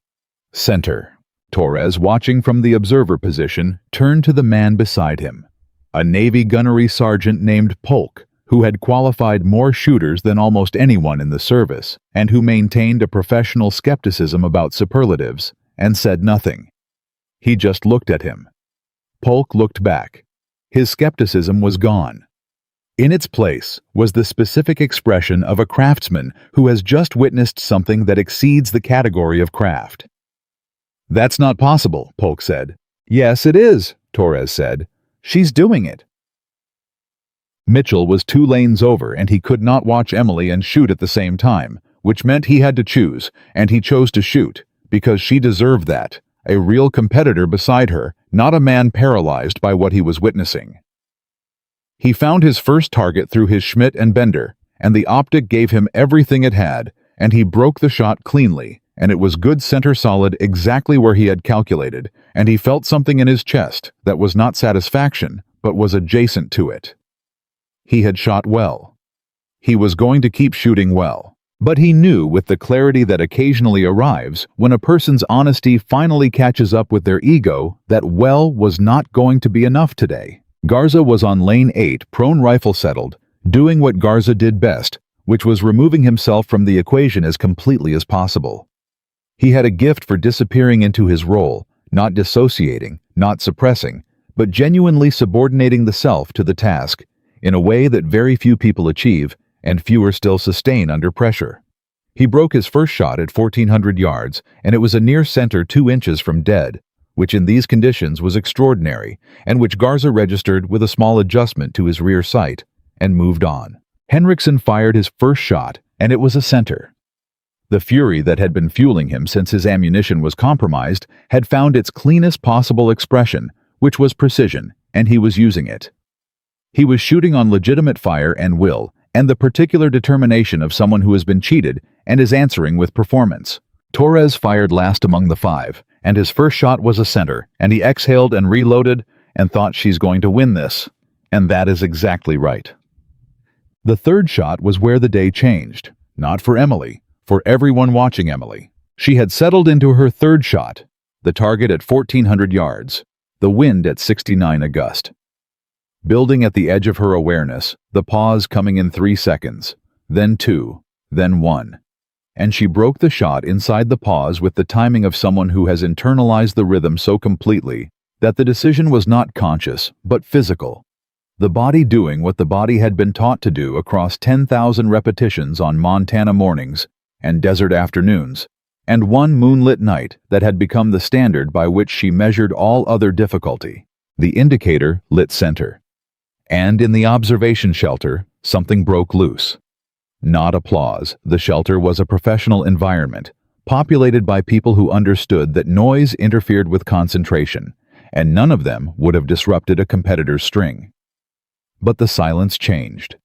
Center. Torres, watching from the observer position, turned to the man beside him, a Navy gunnery sergeant named Polk, who had qualified more shooters than almost anyone in the service, and who maintained a professional skepticism about superlatives, and said nothing. He just looked at him. Polk looked back. His skepticism was gone. In its place was the specific expression of a craftsman who has just witnessed something that exceeds the category of craft. "That's not possible," Polk said. "Yes, it is," Torres said. "She's doing it." Mitchell was 2 lanes over, and he could not watch Emily and shoot at the same time, which meant he had to choose, and he chose to shoot, because she deserved that. A real competitor beside her, not a man paralyzed by what he was witnessing. He found his first target through his Schmidt and Bender, and the optic gave him everything it had, and he broke the shot cleanly, and it was good center solid exactly where he had calculated, and he felt something in his chest that was not satisfaction, but was adjacent to it. He had shot well. He was going to keep shooting well. But he knew with the clarity that occasionally arrives when a person's honesty finally catches up with their ego that well was not going to be enough today. Garza was on lane 8, prone rifle settled, doing what Garza did best, which was removing himself from the equation as completely as possible. He had a gift for disappearing into his role, not dissociating, not suppressing, but genuinely subordinating the self to the task, in a way that very few people achieve, and fewer still sustain under pressure. He broke his first shot at 1,400 yards, and it was a near center 2 inches from dead, which in these conditions was extraordinary, and which Garza registered with a small adjustment to his rear sight, and moved on. Henriksen fired his first shot, and it was a center. The fury that had been fueling him since his ammunition was compromised had found its cleanest possible expression, which was precision, and he was using it. He was shooting on legitimate fire and will, and the particular determination of someone who has been cheated and is answering with performance. Torres fired last among the 5, and his first shot was a center, and he exhaled and reloaded and thought, she's going to win this. And that is exactly right. The third shot was where the day changed, not for Emily, for everyone watching Emily. She had settled into her third shot, the target at 1,400 yards, the wind at 69 a gust. Building at the edge of her awareness, the pause coming in 3 seconds, then 2, then 1. And she broke the shot inside the pause with the timing of someone who has internalized the rhythm so completely that the decision was not conscious, but physical. The body doing what the body had been taught to do across 10,000 repetitions on Montana mornings and desert afternoons, and one moonlit night that had become the standard by which she measured all other difficulty. The indicator lit center. And in the observation shelter, something broke loose. Not applause. The shelter was a professional environment. populated by people who understood that noise interfered with concentration, and none of them would have disrupted a competitor's string. But the silence changed.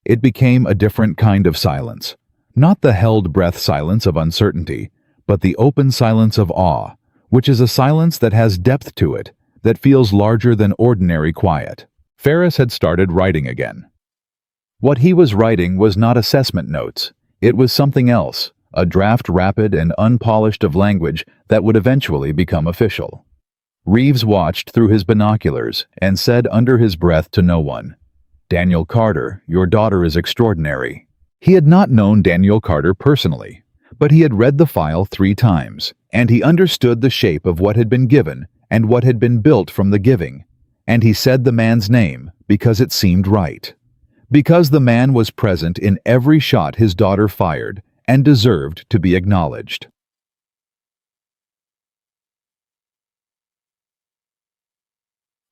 It became a different kind of silence, not the held-breath silence of uncertainty, but the open silence of awe, which is a silence that has depth to it, that feels larger than ordinary quiet. Ferris had started writing again. What he was writing was not assessment notes. It was something else, a draft rapid and unpolished of language that would eventually become official. Reeves watched through his binoculars and said under his breath to no one, "Daniel Carter, your daughter is extraordinary." He had not known Daniel Carter personally, but he had read the file 3 times, and he understood the shape of what had been given and what had been built from the giving, and he said the man's name because it seemed right. Because the man was present in every shot his daughter fired and deserved to be acknowledged.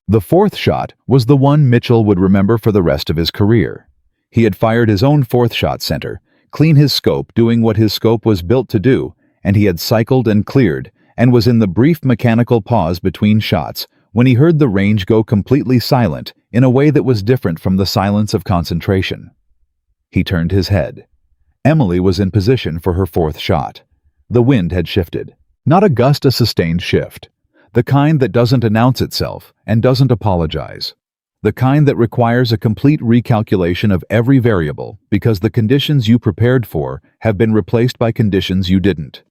The 4th shot was the one Mitchell would remember for the rest of his career. He had fired his own 4th shot center, clean his scope doing what his scope was built to do, and he had cycled and cleared, and was in the brief mechanical pause between shots when he heard the range go completely silent in a way that was different from the silence of concentration. He turned his head. Emily was in position for her 4th shot. The wind had shifted. Not a gust, a sustained shift. The kind that doesn't announce itself and doesn't apologize. The kind that requires a complete recalculation of every variable because the conditions you prepared for have been replaced by conditions you didn't.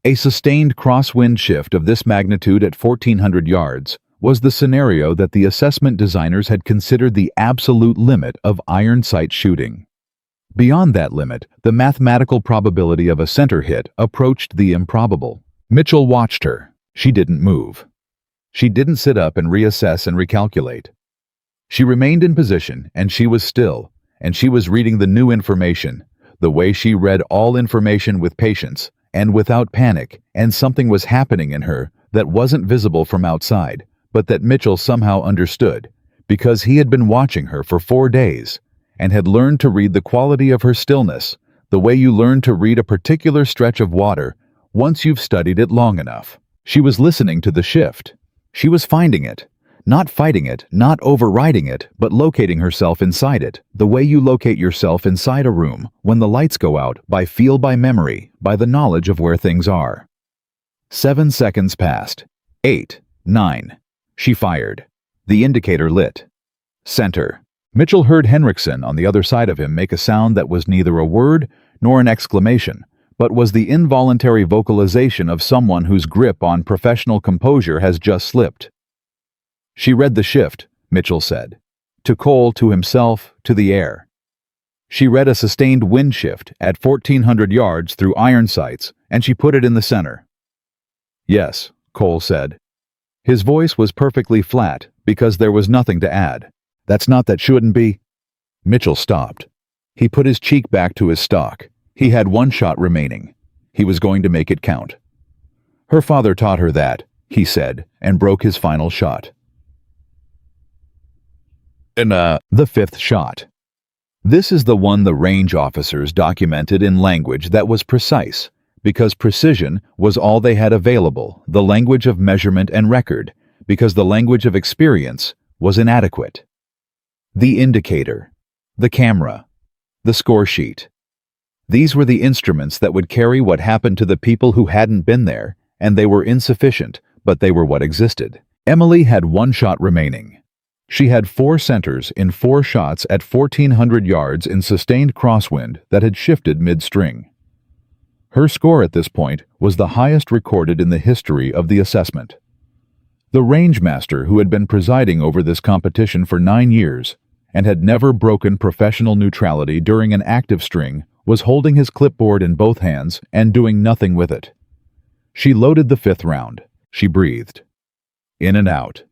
A sustained crosswind shift of this magnitude at 1,400 yards was the scenario that the assessment designers had considered the absolute limit of iron sight shooting. Beyond that limit, the mathematical probability of a center hit approached the improbable. Mitchell watched her. She didn't move. She didn't sit up and reassess and recalculate. She remained in position, and she was still, and she was reading the new information, the way she read all information with patience and without panic, and something was happening in her that wasn't visible from outside, but that Mitchell somehow understood, because he had been watching her for 4 days, and had learned to read the quality of her stillness, the way you learn to read a particular stretch of water once you've studied it long enough. She was listening to the shift. She was finding it, not fighting it, not overriding it, but locating herself inside it, the way you locate yourself inside a room when the lights go out, by feel, by memory, by the knowledge of where things are. 7 seconds passed. 8, 9. She fired. The indicator lit. Center. Mitchell heard Henriksen on the other side of him make a sound that was neither a word nor an exclamation, but was the involuntary vocalization of someone whose grip on professional composure has just slipped. She read the shift, Mitchell said. To Cole, to himself, to the air. She read a sustained wind shift at 1,400 yards through iron sights, and she put it in the center. Yes, Cole said. His voice was perfectly flat because there was nothing to add. That's not that shouldn't be. Mitchell stopped. He put his cheek back to his stock. He had 1 shot remaining. He was going to make it count. Her father taught her that, he said, and broke his final shot. The 5th shot. This is the one the range officers documented in language that was precise, because precision was all they had available, the language of measurement and record, because the language of experience was inadequate. The indicator, the camera, the score sheet. These were the instruments that would carry what happened to the people who hadn't been there, and they were insufficient, but they were what existed. Emily had 1 shot remaining. She had 4 centers in 4 shots at 1,400 yards in sustained crosswind that had shifted mid-string. Her score at this point was the highest recorded in the history of the assessment. The rangemaster who had been presiding over this competition for 9 years and had never broken professional neutrality during an active string was holding his clipboard in both hands and doing nothing with it. She loaded the 5th round. She breathed. In and out.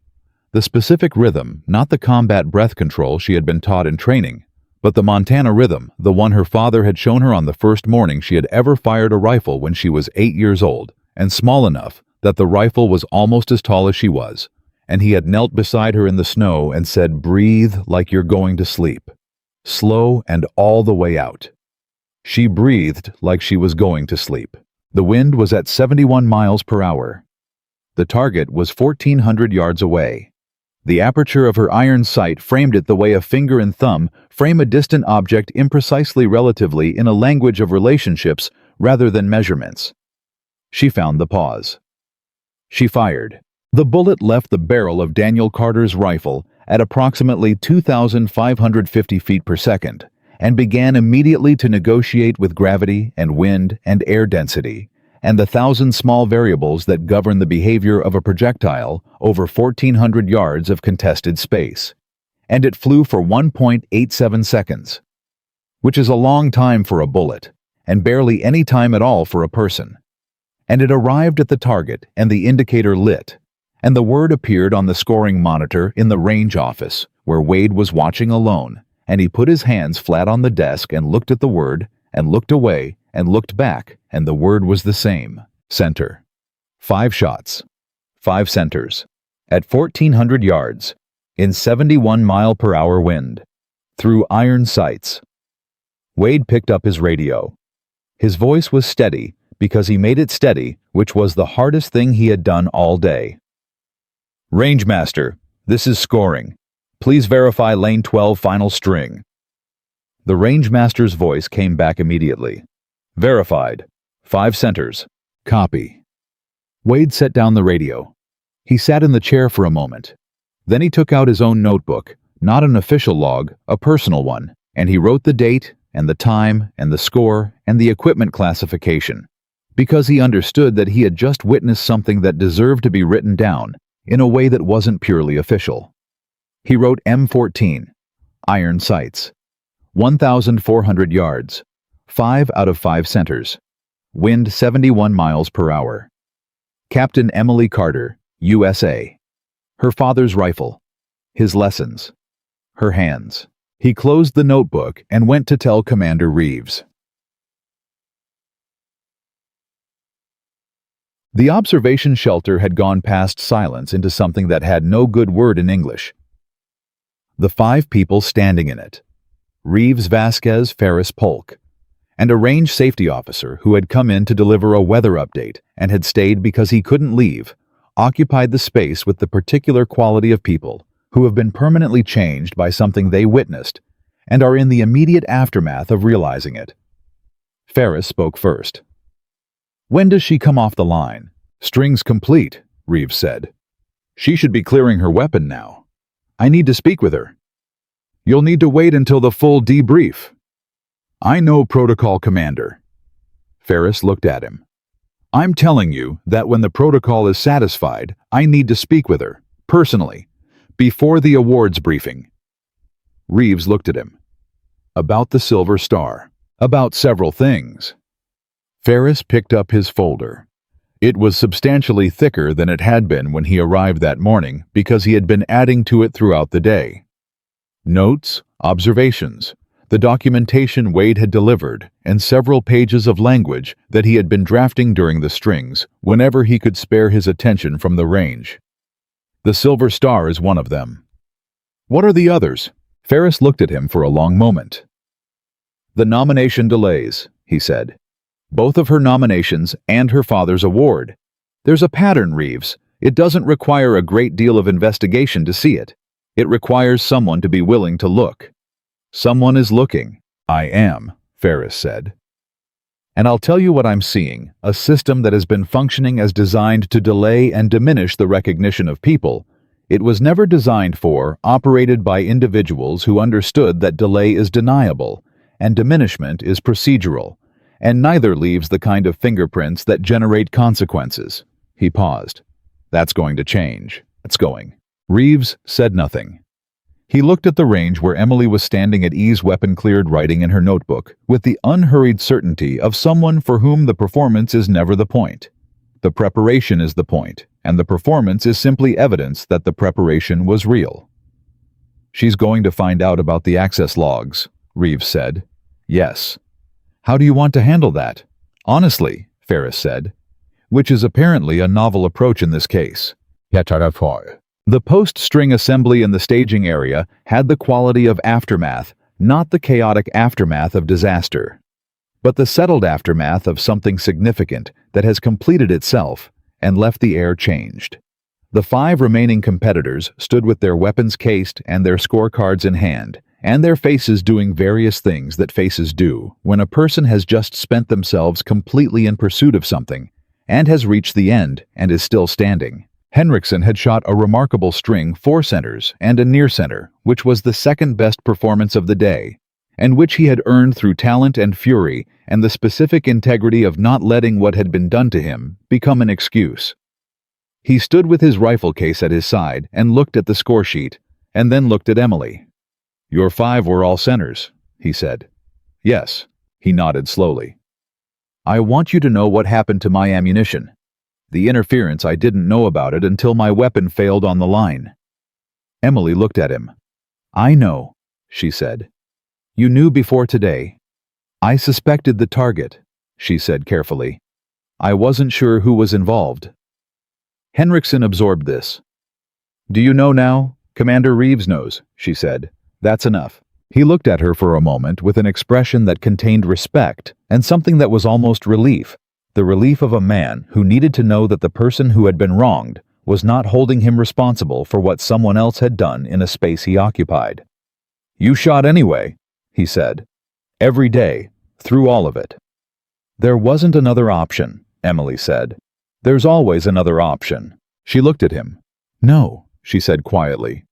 The specific rhythm, not the combat breath control she had been taught in training, but the Montana rhythm, the one her father had shown her on the first morning she had ever fired a rifle when she was 8 years old, and small enough that the rifle was almost as tall as she was, and he had knelt beside her in the snow and said, "Breathe like you're going to sleep. Slow and all the way out." She breathed like she was going to sleep. The wind was at 71 miles per hour. The target was 1,400 yards away. The aperture of her iron sight framed it the way a finger and thumb frame a distant object imprecisely relatively in a language of relationships rather than measurements. She found the pause. She fired. The bullet left the barrel of Daniel Carter's rifle at approximately 2,550 feet per second and began immediately to negotiate with gravity and wind and air density and the thousand small variables that govern the behavior of a projectile over 1,400 yards of contested space. And it flew for 1.87 seconds, which is a long time for a bullet and barely any time at all for a person. And it arrived at the target and the indicator lit, and the word appeared on the scoring monitor in the range office where Wade was watching alone, and he put his hands flat on the desk and looked at the word and looked away and looked back, and the word was the same. Center. 5 shots. 5 centers. At 1,400 yards. In 71-mile-per-hour wind. Through iron sights. Wade picked up his radio. His voice was steady because he made it steady, which was the hardest thing he had done all day. Rangemaster, this is scoring. Please verify lane 12 final string. The rangemaster's voice came back immediately. Verified. 5 centers. Copy. Wade set down the radio. He sat in the chair for a moment. Then he took out his own notebook, not an official log, a personal one, and he wrote the date and the time and the score and the equipment classification, because he understood that he had just witnessed something that deserved to be written down in a way that wasn't purely official. He wrote M14, iron sights, 1,400 yards, 5 out of 5 centers, wind 71 miles per hour. Captain Emily Carter, USA. Her father's rifle, his lessons, her hands. He closed the notebook and went to tell Commander Reeves. The observation shelter had gone past silence into something that had no good word in English. The 5 people standing in it, Reeves, Vasquez, Ferris, Polk, and a range safety officer who had come in to deliver a weather update and had stayed because he couldn't leave, occupied the space with the particular quality of people who have been permanently changed by something they witnessed and are in the immediate aftermath of realizing it. Ferris spoke first. When does she come off the line? String's complete, Reeves said. She should be clearing her weapon now. I need to speak with her. You'll need to wait until the full debrief. I know, Protocol Commander. Ferris looked at him. I'm telling you that when the protocol is satisfied, I need to speak with her, personally, before the awards briefing. Reeves looked at him. About the Silver Star. About several things. Ferris picked up his folder. It was substantially thicker than it had been when he arrived that morning because he had been adding to it throughout the day. Notes, observations, the documentation Wade had delivered, and several pages of language that he had been drafting during the strings whenever he could spare his attention from the range. The Silver Star is one of them. What are the others? Ferris looked at him for a long moment. The nomination delays, he said. Both of her nominations and her father's award. There's a pattern, Reeves. It doesn't require a great deal of investigation to see it. It requires someone to be willing to look. Someone is looking. I am, Ferris said. And I'll tell you what I'm seeing, a system that has been functioning as designed to delay and diminish the recognition of people. It was never designed for, operated by individuals who understood that delay is deniable and diminishment is procedural, and neither leaves the kind of fingerprints that generate consequences. He paused. That's going to change. It's going. Reeves said nothing. He looked at the range where Emily was standing at ease, weapon-cleared, writing in her notebook, with the unhurried certainty of someone for whom the performance is never the point. The preparation is the point, and the performance is simply evidence that the preparation was real. She's going to find out about the access logs, Reeves said. Yes. How do you want to handle that? Honestly, Ferris said, which is apparently a novel approach in this case. The post-string assembly in the staging area had the quality of aftermath, not the chaotic aftermath of disaster. but the settled aftermath of something significant that has completed itself and left the air changed. The 5 remaining competitors stood with their weapons cased and their scorecards in hand, and their faces doing various things that faces do when a person has just spent themselves completely in pursuit of something and has reached the end and is still standing. Henriksen had shot a remarkable string 4 centers and a near center, which was the second best performance of the day, and which he had earned through talent and fury and the specific integrity of not letting what had been done to him become an excuse. He stood with his rifle case at his side and looked at the score sheet, and then looked at Emily. "Your 5 were all centers," he said. "Yes," he nodded slowly. "I want you to know what happened to my ammunition. The interference, I didn't know about it until my weapon failed on the line." Emily looked at him. "I know," she said. "You knew before today." "I suspected the target," she said carefully. "I wasn't sure who was involved." Henriksen absorbed this. "Do you know now? Commander Reeves knows," she said. "That's enough." He looked at her for a moment with an expression that contained respect and something that was almost relief, the relief of a man who needed to know that the person who had been wronged was not holding him responsible for what someone else had done in a space he occupied. "You shot anyway," he said. "Every day, through all of it." "There wasn't another option," Emily said. "There's always another option." She looked at him. "No," she said quietly.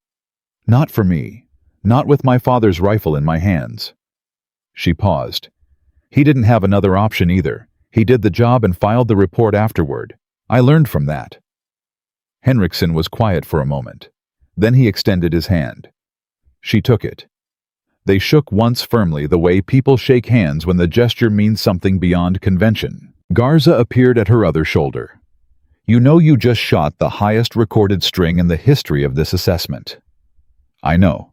"Not for me. Not with my father's rifle in my hands." She paused. "He didn't have another option either. He did the job and filed the report afterward. I learned from that." Henriksen was quiet for a moment. Then he extended his hand. She took it. They shook once firmly, the way people shake hands when the gesture means something beyond convention. Garza appeared at her other shoulder. "You know you just shot the highest recorded string in the history of this assessment." "I know."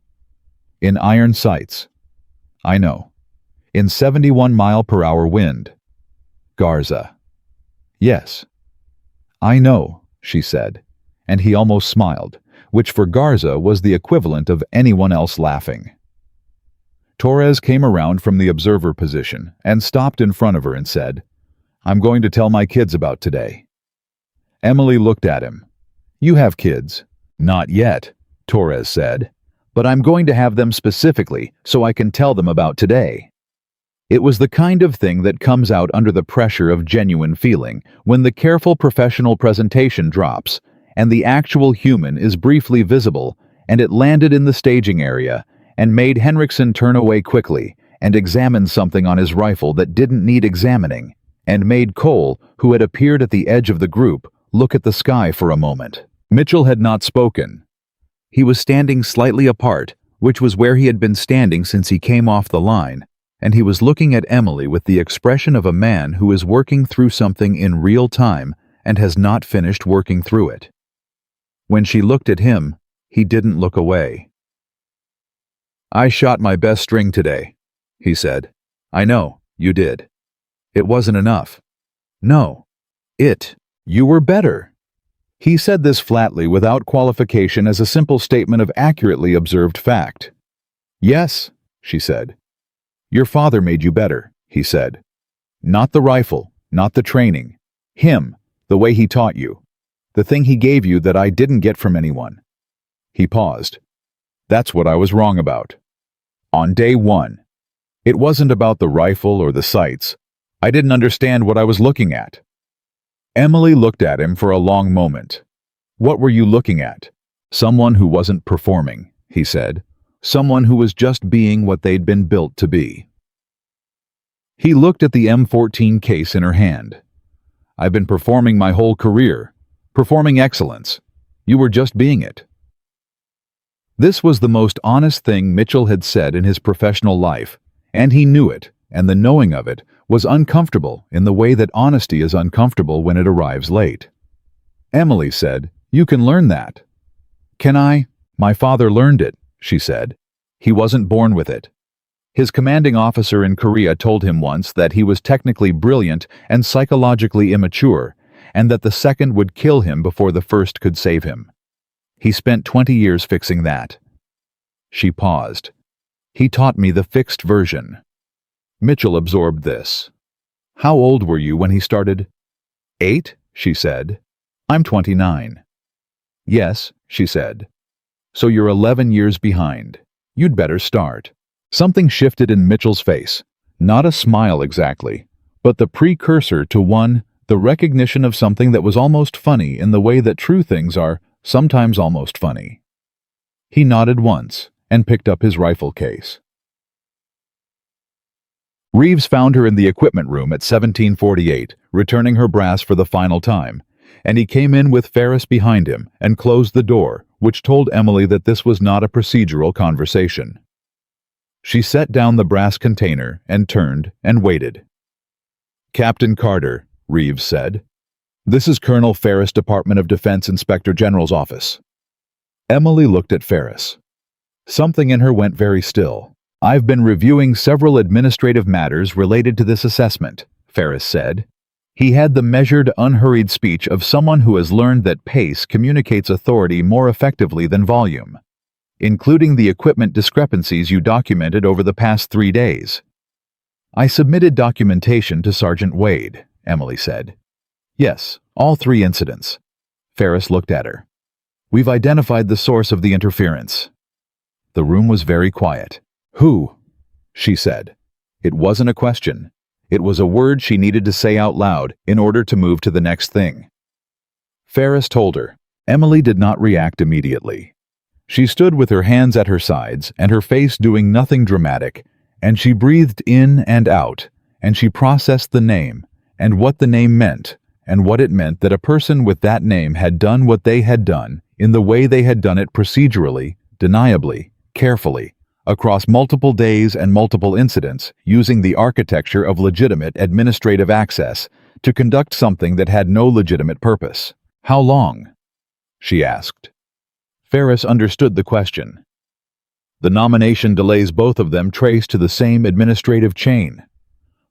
"In iron sights." "I know." "In 71-mile-per-hour wind." Garza. "Yes." "I know," she said, and he almost smiled, which for Garza was the equivalent of anyone else laughing. Torres came around from the observer position and stopped in front of her and said, "I'm going to tell my kids about today." Emily looked at him. "You have kids?" "Not yet," Torres said, "but I'm going to have them specifically so I can tell them about today." It was the kind of thing that comes out under the pressure of genuine feeling, when the careful professional presentation drops, and the actual human is briefly visible, and it landed in the staging area, and made Henriksen turn away quickly, and examine something on his rifle that didn't need examining, and made Cole, who had appeared at the edge of the group, look at the sky for a moment. Mitchell had not spoken. He was standing slightly apart, which was where he had been standing since he came off the line, and he was looking at Emily with the expression of a man who is working through something in real time and has not finished working through it. When she looked at him, he didn't look away. "I shot my best string today," he said. "I know, you did. It wasn't enough." "No. You were better." He said this flatly, without qualification, as a simple statement of accurately observed fact. "Yes," she said. "Your father made you better," he said. "Not the rifle, not the training. Him, the way he taught you. The thing he gave you that I didn't get from anyone." He paused. "That's what I was wrong about. On day 1. It wasn't about the rifle or the sights. I didn't understand what I was looking at." Emily looked at him for a long moment. "What were you looking at?" "Someone who wasn't performing," he said. "Someone who was just being what they'd been built to be." He looked at the M14 case in her hand. "I've been performing my whole career. Performing excellence. You were just being it." This was the most honest thing Mitchell had said in his professional life, and he knew it, and the knowing of it was uncomfortable in the way that honesty is uncomfortable when it arrives late. Emily said, "You can learn that." "Can I?" "My father learned it," she said. "He wasn't born with it. His commanding officer in Korea told him once that he was technically brilliant and psychologically immature, and that the second would kill him before the first could save him. He spent 20 years fixing that." She paused. "He taught me the fixed version." Mitchell absorbed this. How old were you when he started? 8, she said. I'm 29. Yes, she said. So you're 11 years behind. You'd better start. Something shifted in Mitchell's face. Not a smile exactly, but the precursor to one, the recognition of something that was almost funny in the way that true things are sometimes almost funny. He nodded once and picked up his rifle case. Reeves found her in the equipment room at 1748, returning her brass for the final time, and he came in with Ferris behind him and closed the door, which told Emily that this was not a procedural conversation. She set down the brass container and turned and waited. Captain Carter, Reeves said. This is Colonel Ferris, Department of Defense Inspector General's office. Emily looked at Ferris. Something in her went very still. I've been reviewing several administrative matters related to this assessment, Ferris said. He had the measured, unhurried speech of someone who has learned that pace communicates authority more effectively than volume, including the equipment discrepancies you documented over the past 3 days. I submitted documentation to Sergeant Wade, Emily said. Yes, all 3 incidents. Ferris looked at her. We've identified the source of the interference. The room was very quiet. Who? She said. It wasn't a question. It was a word she needed to say out loud in order to move to the next thing. Ferris told her. Emily did not react immediately. She stood with her hands at her sides and her face doing nothing dramatic, and she breathed in and out, and she processed the name, and what the name meant, and what it meant that a person with that name had done what they had done in the way they had done it procedurally, deniably, carefully, across multiple days and multiple incidents, using the architecture of legitimate administrative access to conduct something that had no legitimate purpose. How long? She asked. Ferris understood the question. The nomination delays both of them trace to the same administrative chain.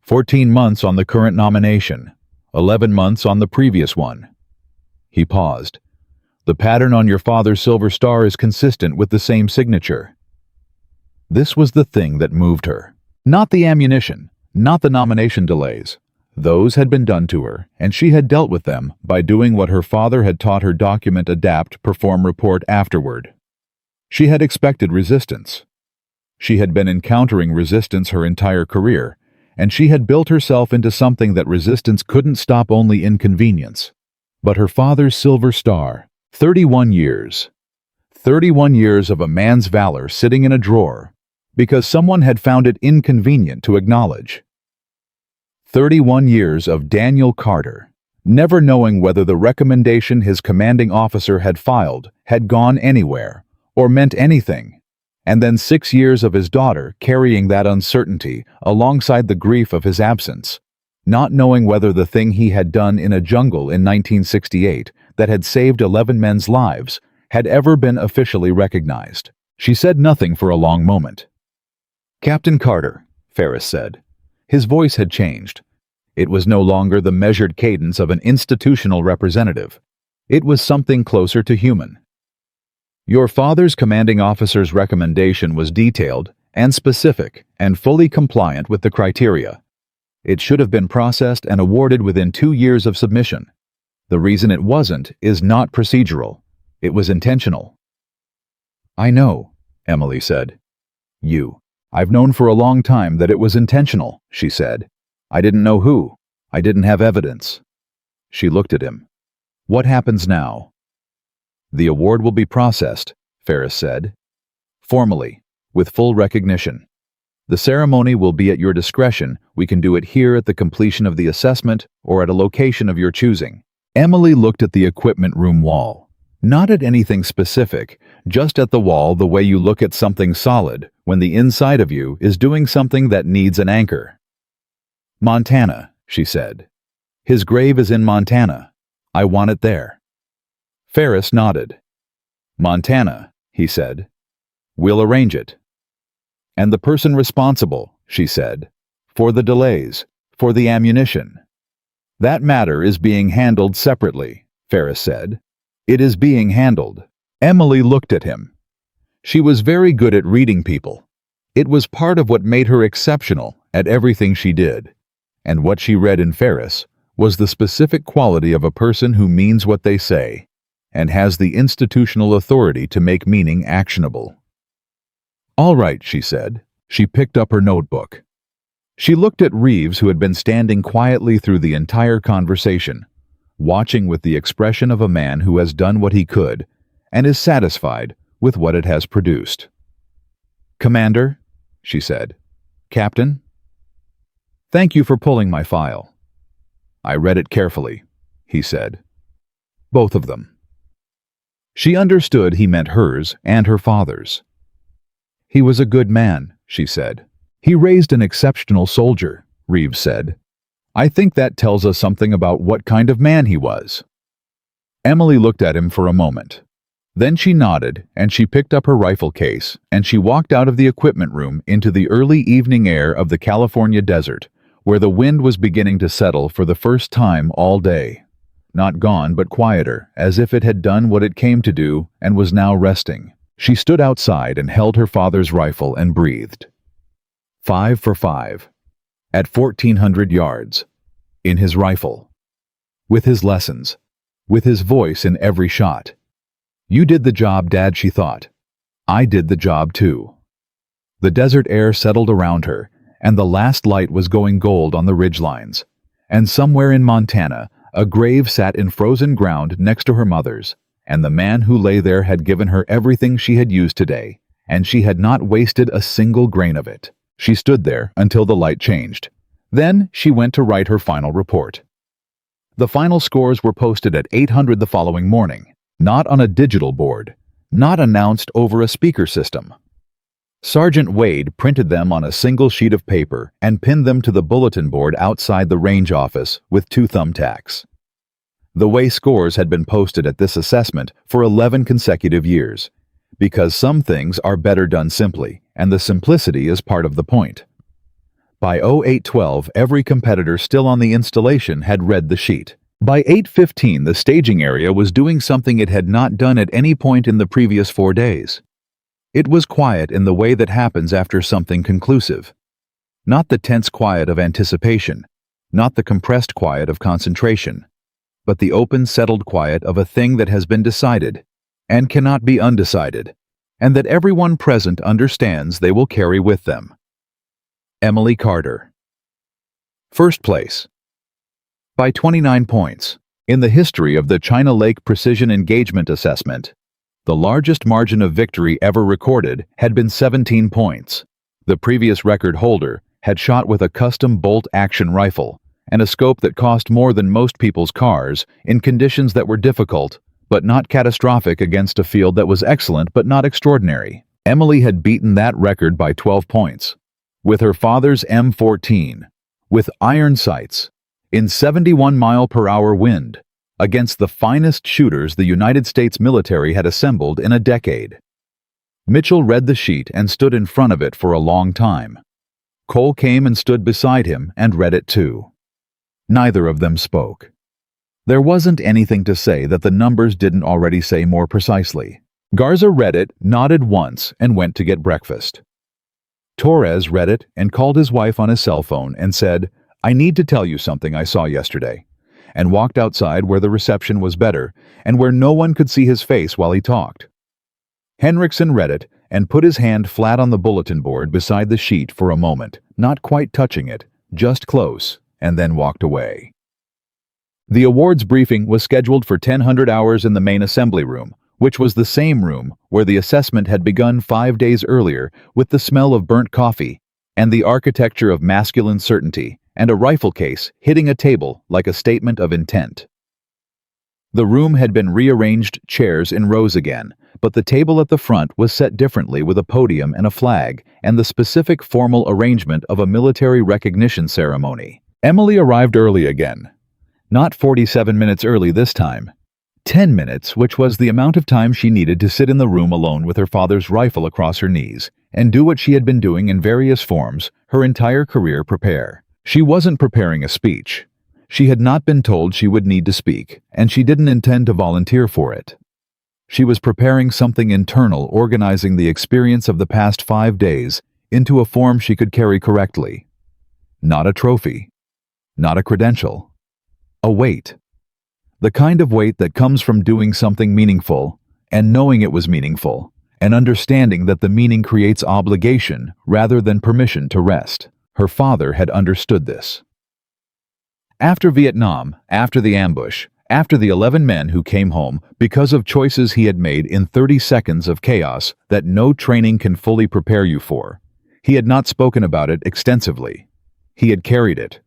14 months on the current nomination, 11 months on the previous one. He paused. The pattern on your father's silver star is consistent with the same signature. This was the thing that moved her. Not the ammunition, not the nomination delays. Those had been done to her, and she had dealt with them by doing what her father had taught her: document, adapt, perform, report afterward. She had expected resistance. She had been encountering resistance her entire career, and she had built herself into something that resistance couldn't stop, only inconvenience. But her father's silver star, 31 years. 31 years of a man's valor sitting in a drawer, because someone had found it inconvenient to acknowledge. 31 years of Daniel Carter, never knowing whether the recommendation his commanding officer had filed had gone anywhere or meant anything, and then 6 years of his daughter carrying that uncertainty alongside the grief of his absence, not knowing whether the thing he had done in a jungle in 1968 that had saved 11 men's lives had ever been officially recognized. She said nothing for a long moment. Captain Carter, Ferris said. His voice had changed. It was no longer the measured cadence of an institutional representative. It was something closer to human. Your father's commanding officer's recommendation was detailed and specific and fully compliant with the criteria. It should have been processed and awarded within 2 years of submission. The reason it wasn't is not procedural. It was intentional. I know, Emily said. I've known for a long time that it was intentional, she said. I didn't know who. I didn't have evidence. She looked at him. What happens now? The award will be processed, Ferris said. Formally, with full recognition. The ceremony will be at your discretion. We can do it here at the completion of the assessment or at a location of your choosing. Emily looked at the equipment room wall. Not at anything specific, just at the wall the way you look at something solid when the inside of you is doing something that needs an anchor. Montana, she said. His grave is in Montana. I want it there. Ferris nodded. Montana, he said. We'll arrange it. And the person responsible, she said, for the delays, for the ammunition. That matter is being handled separately, Ferris said. It is being handled. Emily looked at him. She was very good at reading people. It was part of what made her exceptional at everything she did. And what she read in Ferris was the specific quality of a person who means what they say and has the institutional authority to make meaning actionable. "All right," she said. She picked up her notebook. She looked at Reeves, who had been standing quietly through the entire conversation, watching with the expression of a man who has done what he could and is satisfied with what it has produced. "Commander," she said. "Captain, thank you for pulling my file." "I read it carefully," he said. "Both of them." She understood he meant hers and her father's. "He was a good man," she said. "He raised an exceptional soldier," Reeves said. "I think that tells us something about what kind of man he was." Emily looked at him for a moment. Then she nodded, and she picked up her rifle case, and she walked out of the equipment room into the early evening air of the California desert, where the wind was beginning to settle for the first time all day. Not gone, but quieter, as if it had done what it came to do and was now resting. She stood outside and held her father's rifle and breathed. 5 for 5. At 1,400 yards. In his rifle. With his lessons. With his voice in every shot. "You did the job, Dad," she thought. "I did the job too." The desert air settled around her, and the last light was going gold on the ridgelines. And somewhere in Montana, a grave sat in frozen ground next to her mother's, and the man who lay there had given her everything she had used today, and she had not wasted a single grain of it. She stood there until the light changed. Then she went to write her final report. The final scores were posted at 800 the following morning, not on a digital board, not announced over a speaker system. Sergeant Wade printed them on a single sheet of paper and pinned them to the bulletin board outside the range office with 2 thumbtacks. The way scores had been posted at this assessment for 11 consecutive years, because some things are better done simply, and the simplicity is part of the point. By 0812, every competitor still on the installation had read the sheet. By 8:15, the staging area was doing something it had not done at any point in the previous 4 days. It was quiet in the way that happens after something conclusive. Not the tense quiet of anticipation, not the compressed quiet of concentration, but the open, settled quiet of a thing that has been decided and cannot be undecided, and that everyone present understands they will carry with them. Emily Carter. First place. By 29 points. In the history of the China Lake Precision Engagement Assessment, the largest margin of victory ever recorded had been 17 points. The previous record holder had shot with a custom bolt-action rifle and a scope that cost more than most people's cars in conditions that were difficult but not catastrophic against a field that was excellent but not extraordinary. Emily had beaten that record by 12 points. With her father's M14, with iron sights, in 71-mile-per-hour wind, against the finest shooters the United States military had assembled in a decade. Mitchell read the sheet and stood in front of it for a long time. Cole came and stood beside him and read it too. Neither of them spoke. There wasn't anything to say that the numbers didn't already say more precisely. Garza read it, nodded once, and went to get breakfast. Torres read it and called his wife on his cell phone and said, "I need to tell you something I saw yesterday," and walked outside where the reception was better and where no one could see his face while he talked. Henriksen read it and put his hand flat on the bulletin board beside the sheet for a moment, not quite touching it, just close, and then walked away. The awards briefing was scheduled for 1000 hours in the main assembly room, which was the same room where the assessment had begun 5 days earlier with the smell of burnt coffee and the architecture of masculine certainty and a rifle case hitting a table like a statement of intent. The room had been rearranged chairs in rows again, but the table at the front was set differently with a podium and a flag and the specific formal arrangement of a military recognition ceremony. Emily arrived early again. Not 47 minutes early this time. 10 minutes, which was the amount of time she needed to sit in the room alone with her father's rifle across her knees and do what she had been doing in various forms her entire career: prepare. She wasn't preparing a speech. She had not been told she would need to speak, and she didn't intend to volunteer for it. She was preparing something internal, organizing the experience of the past 5 days into a form she could carry correctly. Not a trophy. Not a credential. A weight. The kind of weight that comes from doing something meaningful, and knowing it was meaningful, and understanding that the meaning creates obligation rather than permission to rest. Her father had understood this. After Vietnam, after the ambush, after the 11 men who came home because of choices he had made in 30 seconds of chaos that no training can fully prepare you for, he had not spoken about it extensively. He had carried it.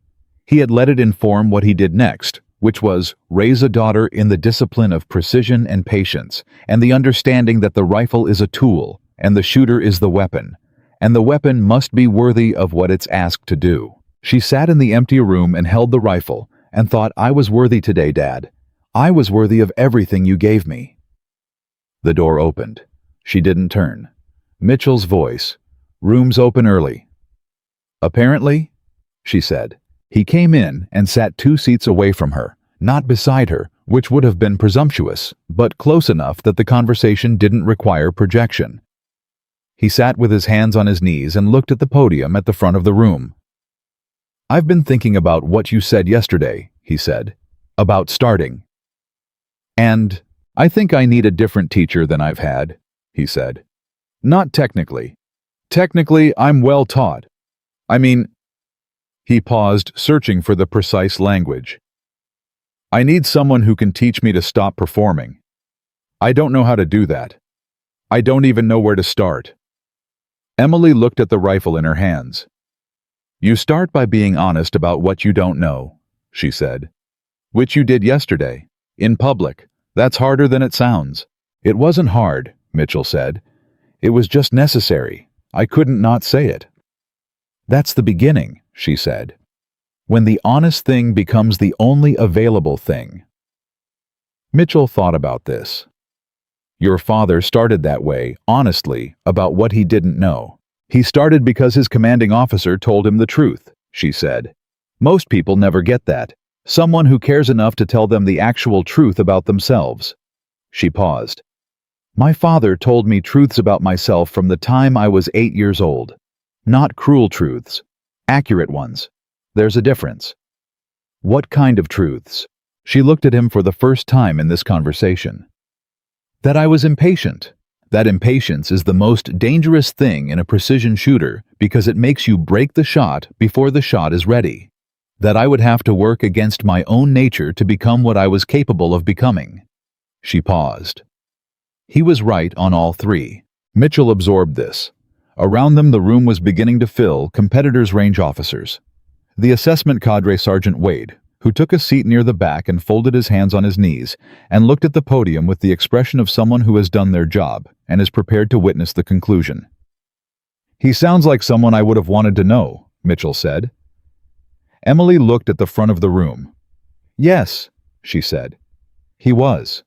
He had let it inform what he did next, which was raise a daughter in the discipline of precision and patience, and the understanding that the rifle is a tool, and the shooter is the weapon, and the weapon must be worthy of what it's asked to do. She sat in the empty room and held the rifle, and thought, I was worthy today, Dad. I was worthy of everything you gave me. The door opened. She didn't turn. Mitchell's voice. Rooms open early. Apparently, she said. He came in and sat 2 seats away from her, not beside her, which would have been presumptuous, but close enough that the conversation didn't require projection. He sat with his hands on his knees and looked at the podium at the front of the room. I've been thinking about what you said yesterday, he said, about starting. And I think I need a different teacher than I've had, he said. Not technically. Technically, I'm well taught. I mean, he paused, searching for the precise language. I need someone who can teach me to stop performing. I don't know how to do that. I don't even know where to start. Emily looked at the rifle in her hands. You start by being honest about what you don't know, she said. Which you did yesterday, in public. That's harder than it sounds. It wasn't hard, Mitchell said. It was just necessary. I couldn't not say it. That's the beginning, she said. When the honest thing becomes the only available thing. Mitchell thought about this. Your father started that way, honestly, about what he didn't know. He started because his commanding officer told him the truth, she said. Most people never get that. Someone who cares enough to tell them the actual truth about themselves. She paused. My father told me truths about myself from the time I was 8 years old. Not cruel truths. Accurate ones. There's a difference. What kind of truths? She looked at him for the first time in this conversation. That I was impatient. That impatience is the most dangerous thing in a precision shooter because it makes you break the shot before the shot is ready. That I would have to work against my own nature to become what I was capable of becoming. She paused. He was right on all three. Mitchell absorbed this. Around them the room was beginning to fill competitors' range officers. The assessment cadre Sergeant Wade, who took a seat near the back and folded his hands on his knees, and looked at the podium with the expression of someone who has done their job and is prepared to witness the conclusion. He sounds like someone I would have wanted to know, Mitchell said. Emily looked at the front of the room. Yes, she said. He was.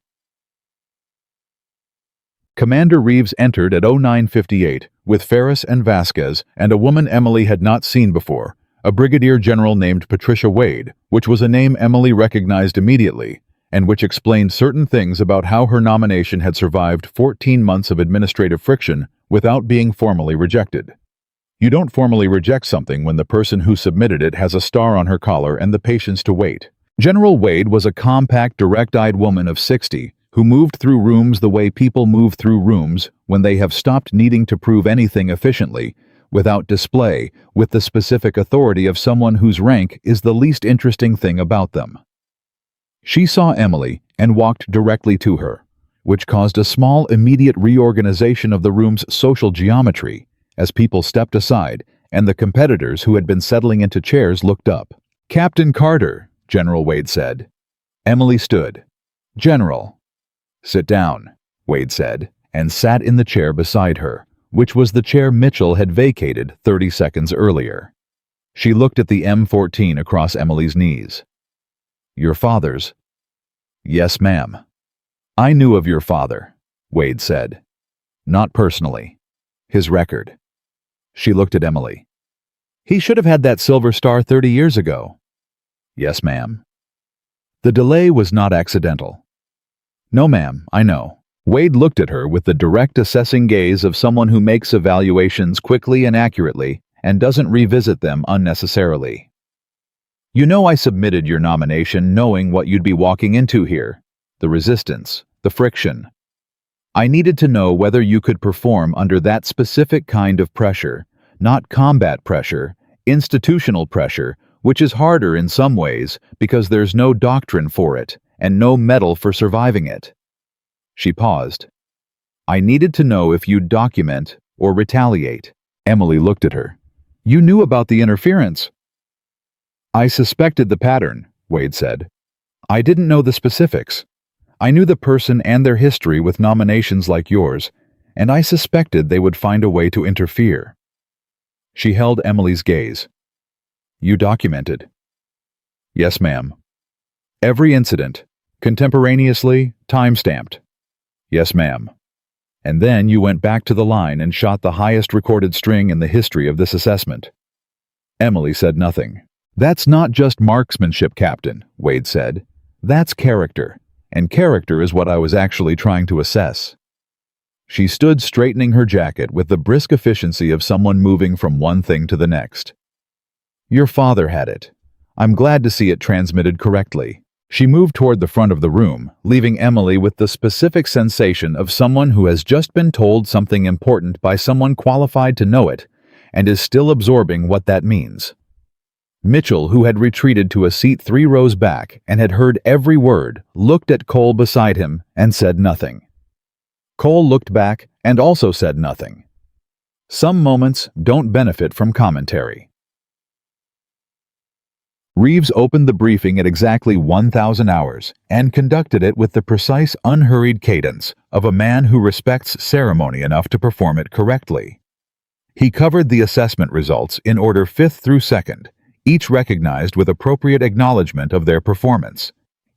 Commander Reeves entered at 09:58 with Ferris and Vasquez and a woman Emily had not seen before, a brigadier general named Patricia Wade, which was a name Emily recognized immediately, and which explained certain things about how her nomination had survived 14 months of administrative friction without being formally rejected. You don't formally reject something when the person who submitted it has a star on her collar and the patience to wait. General Wade was a compact, direct-eyed woman of 60 who moved through rooms the way people move through rooms when they have stopped needing to prove anything efficiently, without display, with the specific authority of someone whose rank is the least interesting thing about them. She saw Emily and walked directly to her, which caused a small immediate reorganization of the room's social geometry as people stepped aside and the competitors who had been settling into chairs looked up. Captain Carter, General Wade said. Emily stood. General. Sit down, Wade said, and sat in the chair beside her, which was the chair Mitchell had vacated 30 seconds earlier. She looked at the M14 across Emily's knees. Your father's? Yes, ma'am. I knew of your father, Wade said. Not personally. His record. She looked at Emily. He should have had that silver star 30 years ago. Yes, ma'am. The delay was not accidental. No, ma'am, I know. Wade looked at her with the direct assessing gaze of someone who makes evaluations quickly and accurately and doesn't revisit them unnecessarily. You know, I submitted your nomination knowing what you'd be walking into here. The resistance, the friction. I needed to know whether you could perform under that specific kind of pressure, not combat pressure, institutional pressure, which is harder in some ways because there's no doctrine for it and no medal for surviving it. She paused. I needed to know if you'd document or retaliate. Emily looked at her. You knew about the interference. I suspected the pattern, Wade said. I didn't know the specifics. I knew the person and their history with nominations like yours, and I suspected they would find a way to interfere. She held Emily's gaze. You documented. Yes, ma'am. Every incident, contemporaneously, time-stamped. Yes, ma'am. And then you went back to the line and shot the highest recorded string in the history of this assessment. Emily said nothing. That's not just marksmanship, Captain, Wade said. That's character, and character is what I was actually trying to assess. She stood straightening her jacket with the brisk efficiency of someone moving from one thing to the next. Your father had it. I'm glad to see it transmitted correctly. She moved toward the front of the room, leaving Emily with the specific sensation of someone who has just been told something important by someone qualified to know it, and is still absorbing what that means. Mitchell, who had retreated to a seat 3 rows back and had heard every word, looked at Cole beside him and said nothing. Cole looked back and also said nothing. Some moments don't benefit from commentary. Reeves opened the briefing at exactly 1,000 hours and conducted it with the precise, unhurried cadence of a man who respects ceremony enough to perform it correctly. He covered the assessment results in order 5th through 2nd, each recognized with appropriate acknowledgement of their performance,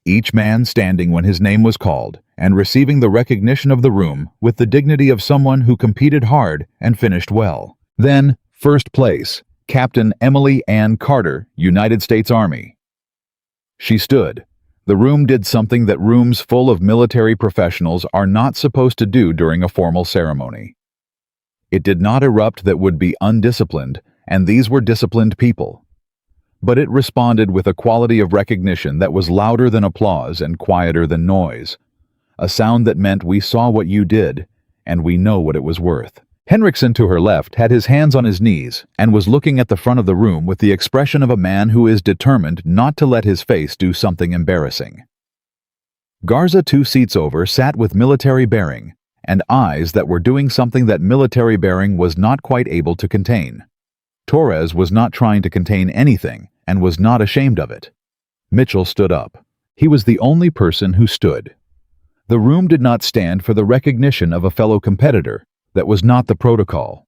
each man standing when his name was called and receiving the recognition of the room with the dignity of someone who competed hard and finished well. Then, first place, Captain Emily Ann Carter, United States Army. She stood. The room did something that rooms full of military professionals are not supposed to do during a formal ceremony. It did not erupt that would be undisciplined, and these were disciplined people. But it responded with a quality of recognition that was louder than applause and quieter than noise. A sound that meant we saw what you did, and we know what it was worth. Henriksen to her left had his hands on his knees and was looking at the front of the room with the expression of a man who is determined not to let his face do something embarrassing. Garza 2 seats over sat with military bearing and eyes that were doing something that military bearing was not quite able to contain. Torres was not trying to contain anything and was not ashamed of it. Mitchell stood up. He was the only person who stood. The room did not stand for the recognition of a fellow competitor. That was not the protocol.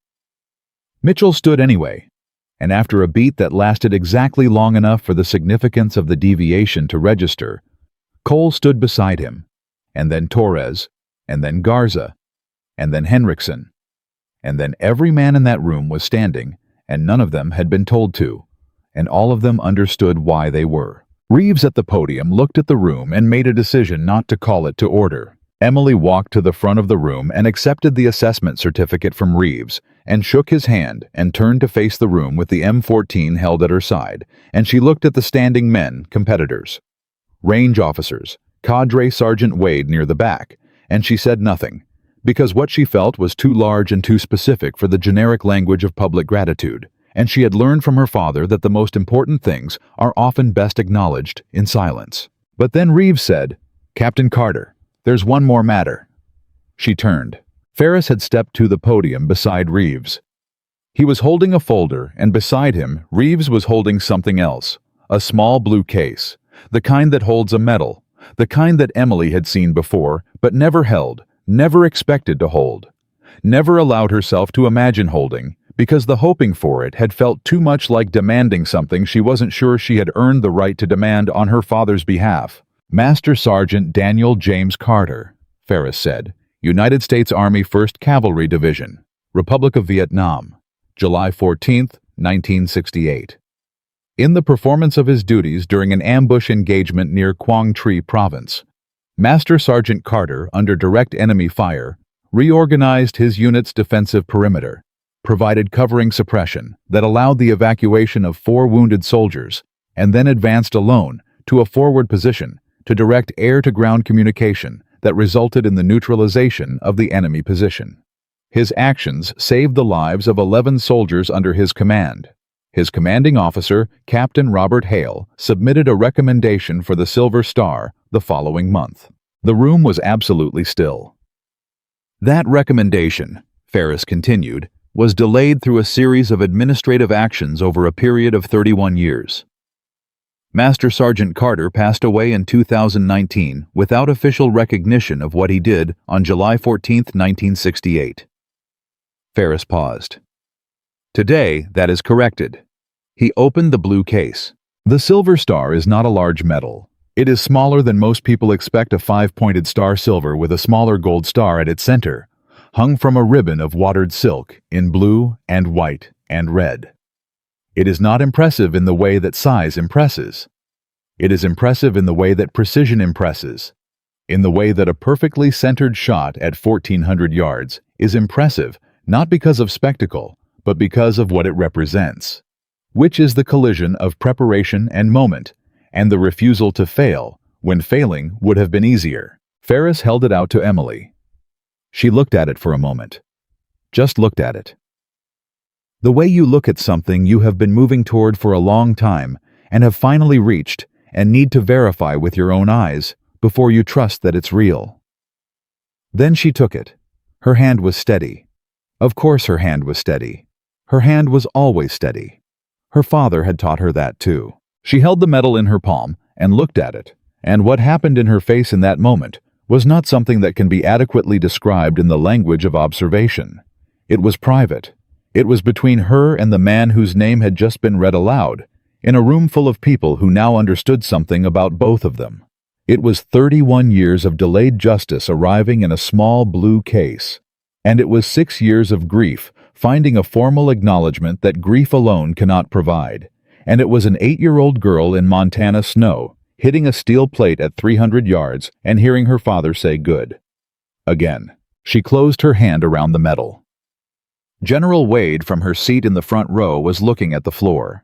Mitchell stood anyway, and after a beat that lasted exactly long enough for the significance of the deviation to register, Cole stood beside him, and then Torres, and then Garza, and then Henriksen, and then every man in that room was standing, and none of them had been told to, and all of them understood why they were. Reeves at the podium looked at the room and made a decision not to call it to order. Emily walked to the front of the room and accepted the assessment certificate from Reeves and shook his hand and turned to face the room with the M14 held at her side, and she looked at the standing men, competitors. Range officers, Cadre Sergeant Wade near the back, and she said nothing, because what she felt was too large and too specific for the generic language of public gratitude, and she had learned from her father that the most important things are often best acknowledged in silence. But then Reeves said, "Captain Carter, there's one more matter." She turned. Ferris had stepped to the podium beside Reeves. He was holding a folder, and beside him, Reeves was holding something else, a small blue case, the kind that holds a medal, the kind that Emily had seen before, but never held, never expected to hold, never allowed herself to imagine holding, because the hoping for it had felt too much like demanding something she wasn't sure she had earned the right to demand on her father's behalf. Master Sergeant Daniel James Carter, Ferris said, United States Army 1st Cavalry Division, Republic of Vietnam, July 14, 1968. In the performance of his duties during an ambush engagement near Quang Tri Province, Master Sergeant Carter, under direct enemy fire, reorganized his unit's defensive perimeter, provided covering suppression that allowed the evacuation of 4 wounded soldiers, and then advanced alone to a forward position to direct air-to-ground communication that resulted in the neutralization of the enemy position. His actions saved the lives of 11 soldiers under his command. His commanding officer, Captain Robert Hale, submitted a recommendation for the Silver Star the following month. The room was absolutely still. That recommendation, Ferris continued, was delayed through a series of administrative actions over a period of 31 years. Master Sergeant Carter passed away in 2019 without official recognition of what he did on July 14, 1968. Ferris paused. Today, that is corrected. He opened the blue case. The Silver Star is not a large medal. It is smaller than most people expect a 5-pointed star silver with a smaller gold star at its center, hung from a ribbon of watered silk in blue and white and red. It is not impressive in the way that size impresses. It is impressive in the way that precision impresses. In the way that a perfectly centered shot at 1,400 yards is impressive not because of spectacle, but because of what it represents, which is the collision of preparation and moment, and the refusal to fail when failing would have been easier. Ferris held it out to Emily. She looked at it for a moment. Just looked at it. The way you look at something you have been moving toward for a long time and have finally reached and need to verify with your own eyes before you trust that it's real. Then she took it. Her hand was steady. Of course her hand was steady. Her hand was always steady. Her father had taught her that too. She held the medal in her palm and looked at it, and what happened in her face in that moment was not something that can be adequately described in the language of observation. It was private. It was between her and the man whose name had just been read aloud, in a room full of people who now understood something about both of them. It was 31 years of delayed justice arriving in a small blue case, and it was 6 years of grief finding a formal acknowledgement that grief alone cannot provide, and it was an 8-year-old girl in Montana snow hitting a steel plate at 300 yards and hearing her father say good. Again, she closed her hand around the medal. General Wade from her seat in the front row was looking at the floor.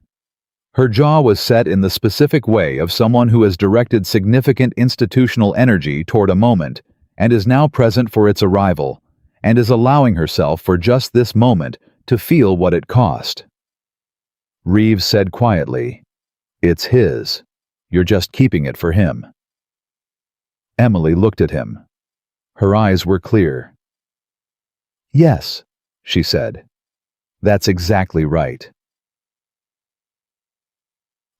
Her jaw was set in the specific way of someone who has directed significant institutional energy toward a moment and is now present for its arrival, and is allowing herself for just this moment to feel what it cost. Reeves said quietly, "It's his. You're just keeping it for him." Emily looked at him. Her eyes were clear. "Yes," she said. "That's exactly right."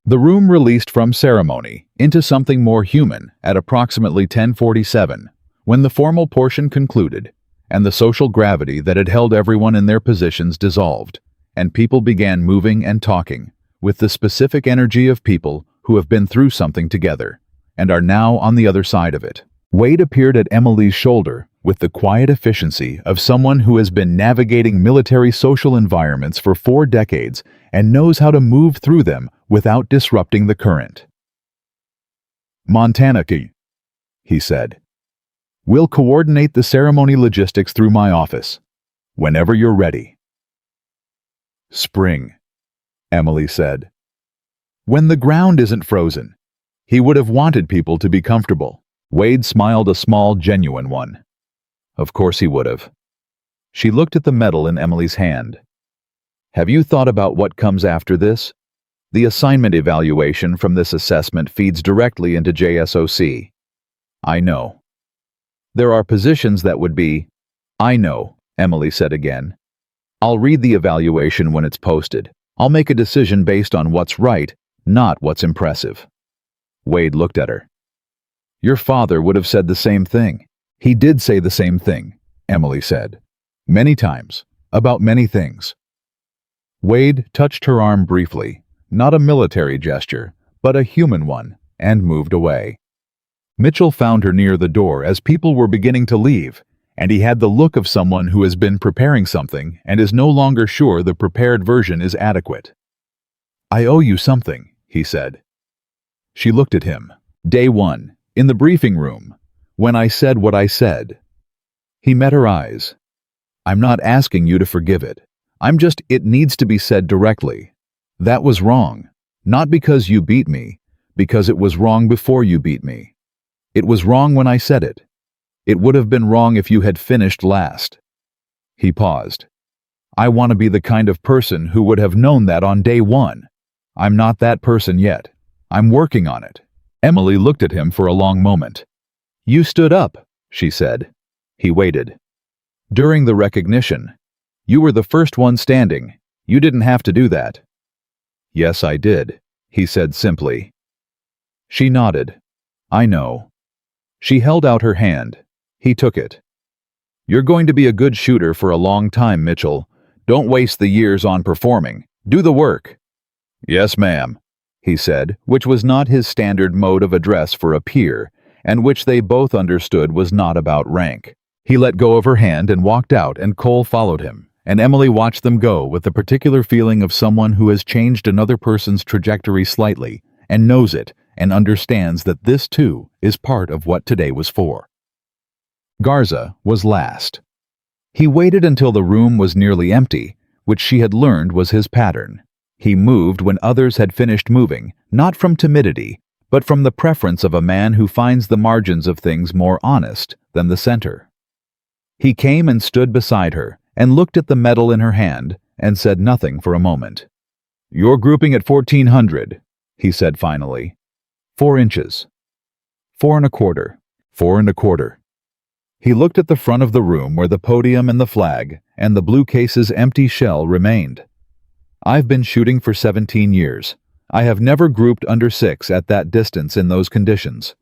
The room released from ceremony into something more human at approximately 10:47, when the formal portion concluded, and the social gravity that had held everyone in their positions dissolved, and people began moving and talking with the specific energy of people who have been through something together and are now on the other side of it. Wade appeared at Emily's shoulder with the quiet efficiency of someone who has been navigating military social environments for 4 decades and knows how to move through them without disrupting the current. "Montana," he said. "We'll coordinate the ceremony logistics through my office. Whenever you're ready." "Spring," Emily said. "When the ground isn't frozen." He would have wanted people to be comfortable. Wade smiled a small, genuine one. Of course he would have. She looked at the medal in Emily's hand. "Have you thought about what comes after this? The assignment evaluation from this assessment feeds directly into JSOC. I know. There are positions that would be—" "I know," Emily said again. "I'll read the evaluation when it's posted. I'll make a decision based on what's right, not what's impressive." Wade looked at her. "Your father would have said the same thing." "He did say the same thing," Emily said. "Many times, about many things." Wade touched her arm briefly, not a military gesture, but a human one, and moved away. Mitchell found her near the door as people were beginning to leave, and he had the look of someone who has been preparing something and is no longer sure the prepared version is adequate. "I owe you something," he said. She looked at him. "Day 1, in the briefing room. When I said what I said. He met her eyes. I'm not asking you to forgive it. It needs to be said directly. That was wrong. Not because you beat me, because it was wrong before you beat me. It was wrong when I said it. It would have been wrong if you had finished last. He paused. I want to be the kind of person who would have known that on day one. I'm not that person yet. I'm working on it. Emily looked at him for a long moment. You stood up, she said. He waited. During the recognition. You were the first one standing. You didn't have to do that. Yes, I did, he said simply. She nodded. I know. She held out her hand. He took it. You're going to be a good shooter for a long time, Mitchell. Don't waste the years on performing. Do the work. Yes, ma'am, he said, which was not his standard mode of address for a peer, and which they both understood was not about rank. He let go of her hand and walked out, and Cole followed him, and Emily watched them go with the particular feeling of someone who has changed another person's trajectory slightly, and knows it, and understands that this, too, is part of what today was for. Garza was last. He waited until the room was nearly empty, which she had learned was his pattern. He moved when others had finished moving, not from timidity, but from the preference of a man who finds the margins of things more honest than the center. He came and stood beside her, and looked at the medal in her hand, and said nothing for a moment. You're grouping at 1400, he said finally. 4 inches. 4 1/4. 4 1/4. He looked at the front of the room where the podium and the flag and the blue case's empty shell remained. I've been shooting for 17 years. I have never grouped under 6 at that distance in those conditions.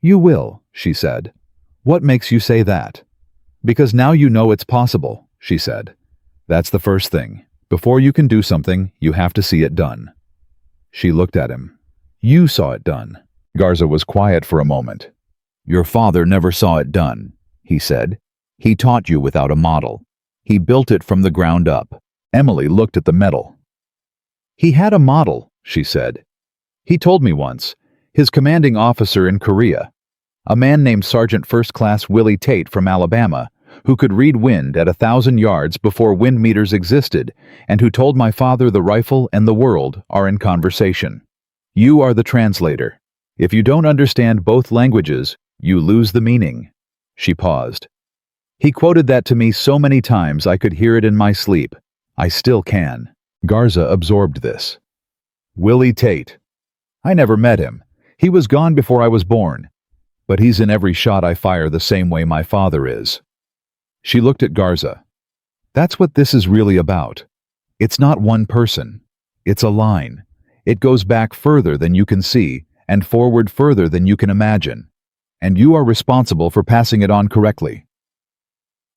You will, she said. What makes you say that? Because now you know it's possible, she said. That's the first thing. Before you can do something, you have to see it done. She looked at him. You saw it done. Garza was quiet for a moment. Your father never saw it done, he said. He taught you without a model. He built it from the ground up. Emily looked at the medal. He had a model, she said. He told me once, his commanding officer in Korea, a man named Sergeant First Class Willie Tate from Alabama, who could read wind at 1,000 yards before wind meters existed, and who told my father the rifle and the world are in conversation. You are the translator. If you don't understand both languages, you lose the meaning. She paused. He quoted that to me so many times I could hear it in my sleep. I still can. Garza absorbed this. Willie Tate. I never met him. He was gone before I was born. But he's in every shot I fire the same way my father is. She looked at Garza. That's what this is really about. It's not one person. It's a line. It goes back further than you can see and forward further than you can imagine. And you are responsible for passing it on correctly.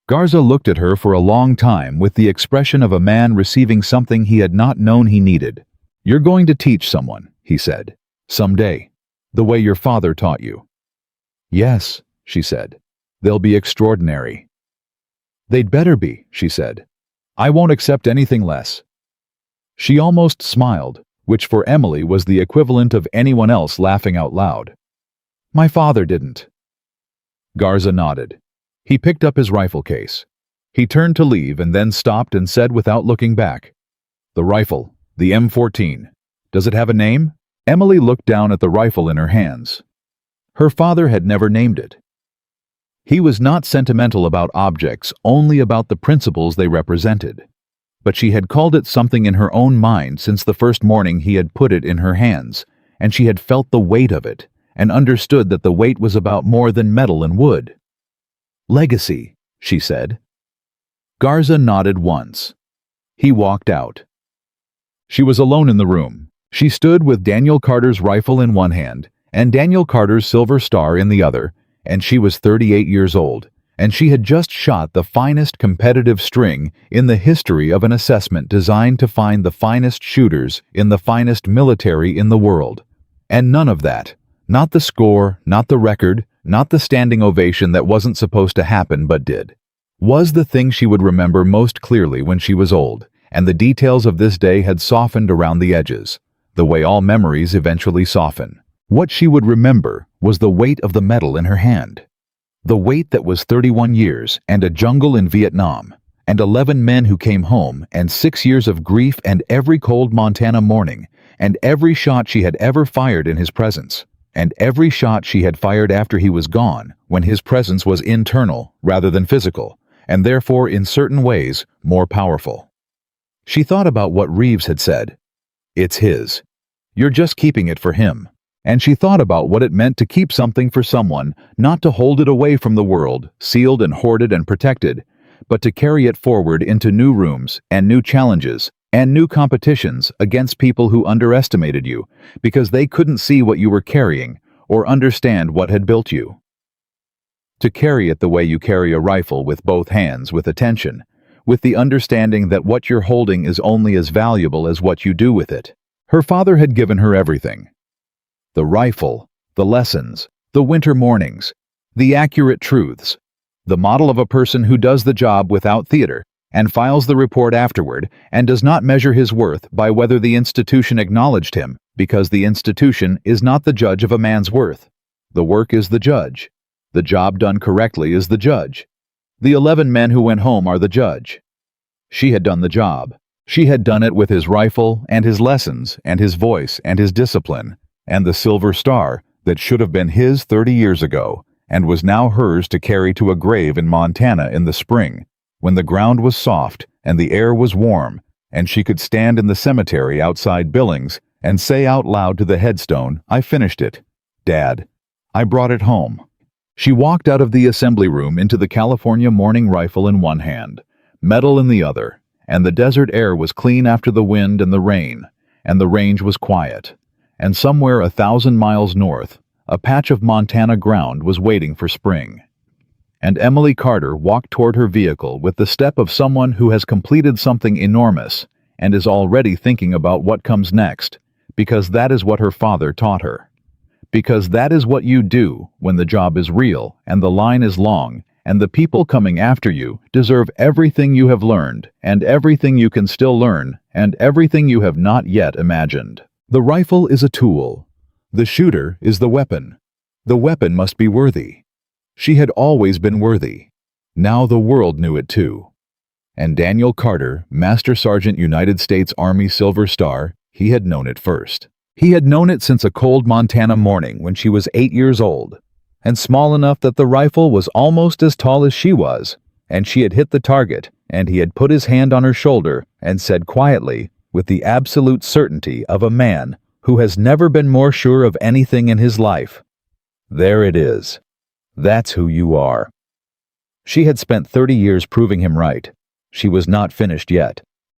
Garza looked at her for a long time with the expression of a man receiving something he had not known he needed. You're going to teach someone, he said, someday, the way your father taught you. Yes, she said. They'll be extraordinary. They'd better be, she said. I won't accept anything less. She almost smiled, which for Emily was the equivalent of anyone else laughing out loud. My father didn't. Garza nodded. He picked up his rifle case. He turned to leave and then stopped and said without looking back, The rifle, the M14. Does it have a name? Emily looked down at the rifle in her hands. Her father had never named it. He was not sentimental about objects, only about the principles they represented. But she had called it something in her own mind since the first morning he had put it in her hands, and she had felt the weight of it, and understood that the weight was about more than metal and wood. Legacy, she said. Garza nodded once. He walked out. She was alone in the room. She stood with Daniel Carter's rifle in one hand and Daniel Carter's silver star in the other, and she was 38 years old, and she had just shot the finest competitive string in the history of an assessment designed to find the finest shooters in the finest military in the world. And none of that, not the score, not the record, not the standing ovation that wasn't supposed to happen but did, was the thing she would remember most clearly when she was old, and the details of this day had softened around the edges, the way all memories eventually soften. What she would remember was the weight of the metal in her hand. The weight that was 31 years and a jungle in Vietnam, and 11 men who came home, and 6 years of grief, and every cold Montana morning, and every shot she had ever fired in his presence, and every shot she had fired after he was gone, when his presence was internal rather than physical, and therefore in certain ways more powerful. She thought about what Reeves had said. It's his. You're just keeping it for him. And she thought about what it meant to keep something for someone, not to hold it away from the world, sealed and hoarded and protected, but to carry it forward into new rooms and new challenges and new competitions against people who underestimated you because they couldn't see what you were carrying or understand what had built you. To carry it the way you carry a rifle with both hands, with attention, with the understanding that what you're holding is only as valuable as what you do with it. Her father had given her everything. The rifle, the lessons, the winter mornings, the accurate truths, the model of a person who does the job without theater and files the report afterward and does not measure his worth by whether the institution acknowledged him, because the institution is not the judge of a man's worth. The work is the judge. The job done correctly is the judge. The 11 men who went home are the judge. She had done the job. She had done it with his rifle and his lessons and his voice and his discipline, and the silver star that should have been his 30 years ago and was now hers to carry to a grave in Montana in the spring, when the ground was soft and the air was warm, and she could stand in the cemetery outside Billings and say out loud to the headstone, "I finished it. Dad, I brought it home." She walked out of the assembly room into the California morning rifle in one hand, metal in the other, and the desert air was clean after the wind and the rain, and the range was quiet. And somewhere 1,000 miles north, a patch of Montana ground was waiting for spring. And Emily Carter walked toward her vehicle with the step of someone who has completed something enormous and is already thinking about what comes next, because that is what her father taught her. Because that is what you do when the job is real and the line is long, and the people coming after you deserve everything you have learned, and everything you can still learn, and everything you have not yet imagined. The rifle is a tool. The shooter is the weapon. The weapon must be worthy. She had always been worthy. Now the world knew it too. And Daniel Carter, Master Sergeant United States Army Silver Star, he had known it first. He had known it since a cold Montana morning when she was 8 years old, and small enough that the rifle was almost as tall as she was, and she had hit the target, and he had put his hand on her shoulder and said quietly, with the absolute certainty of a man who has never been more sure of anything in his life, "There it is. That's who you are." She had spent 30 years proving him right. She was not finished yet.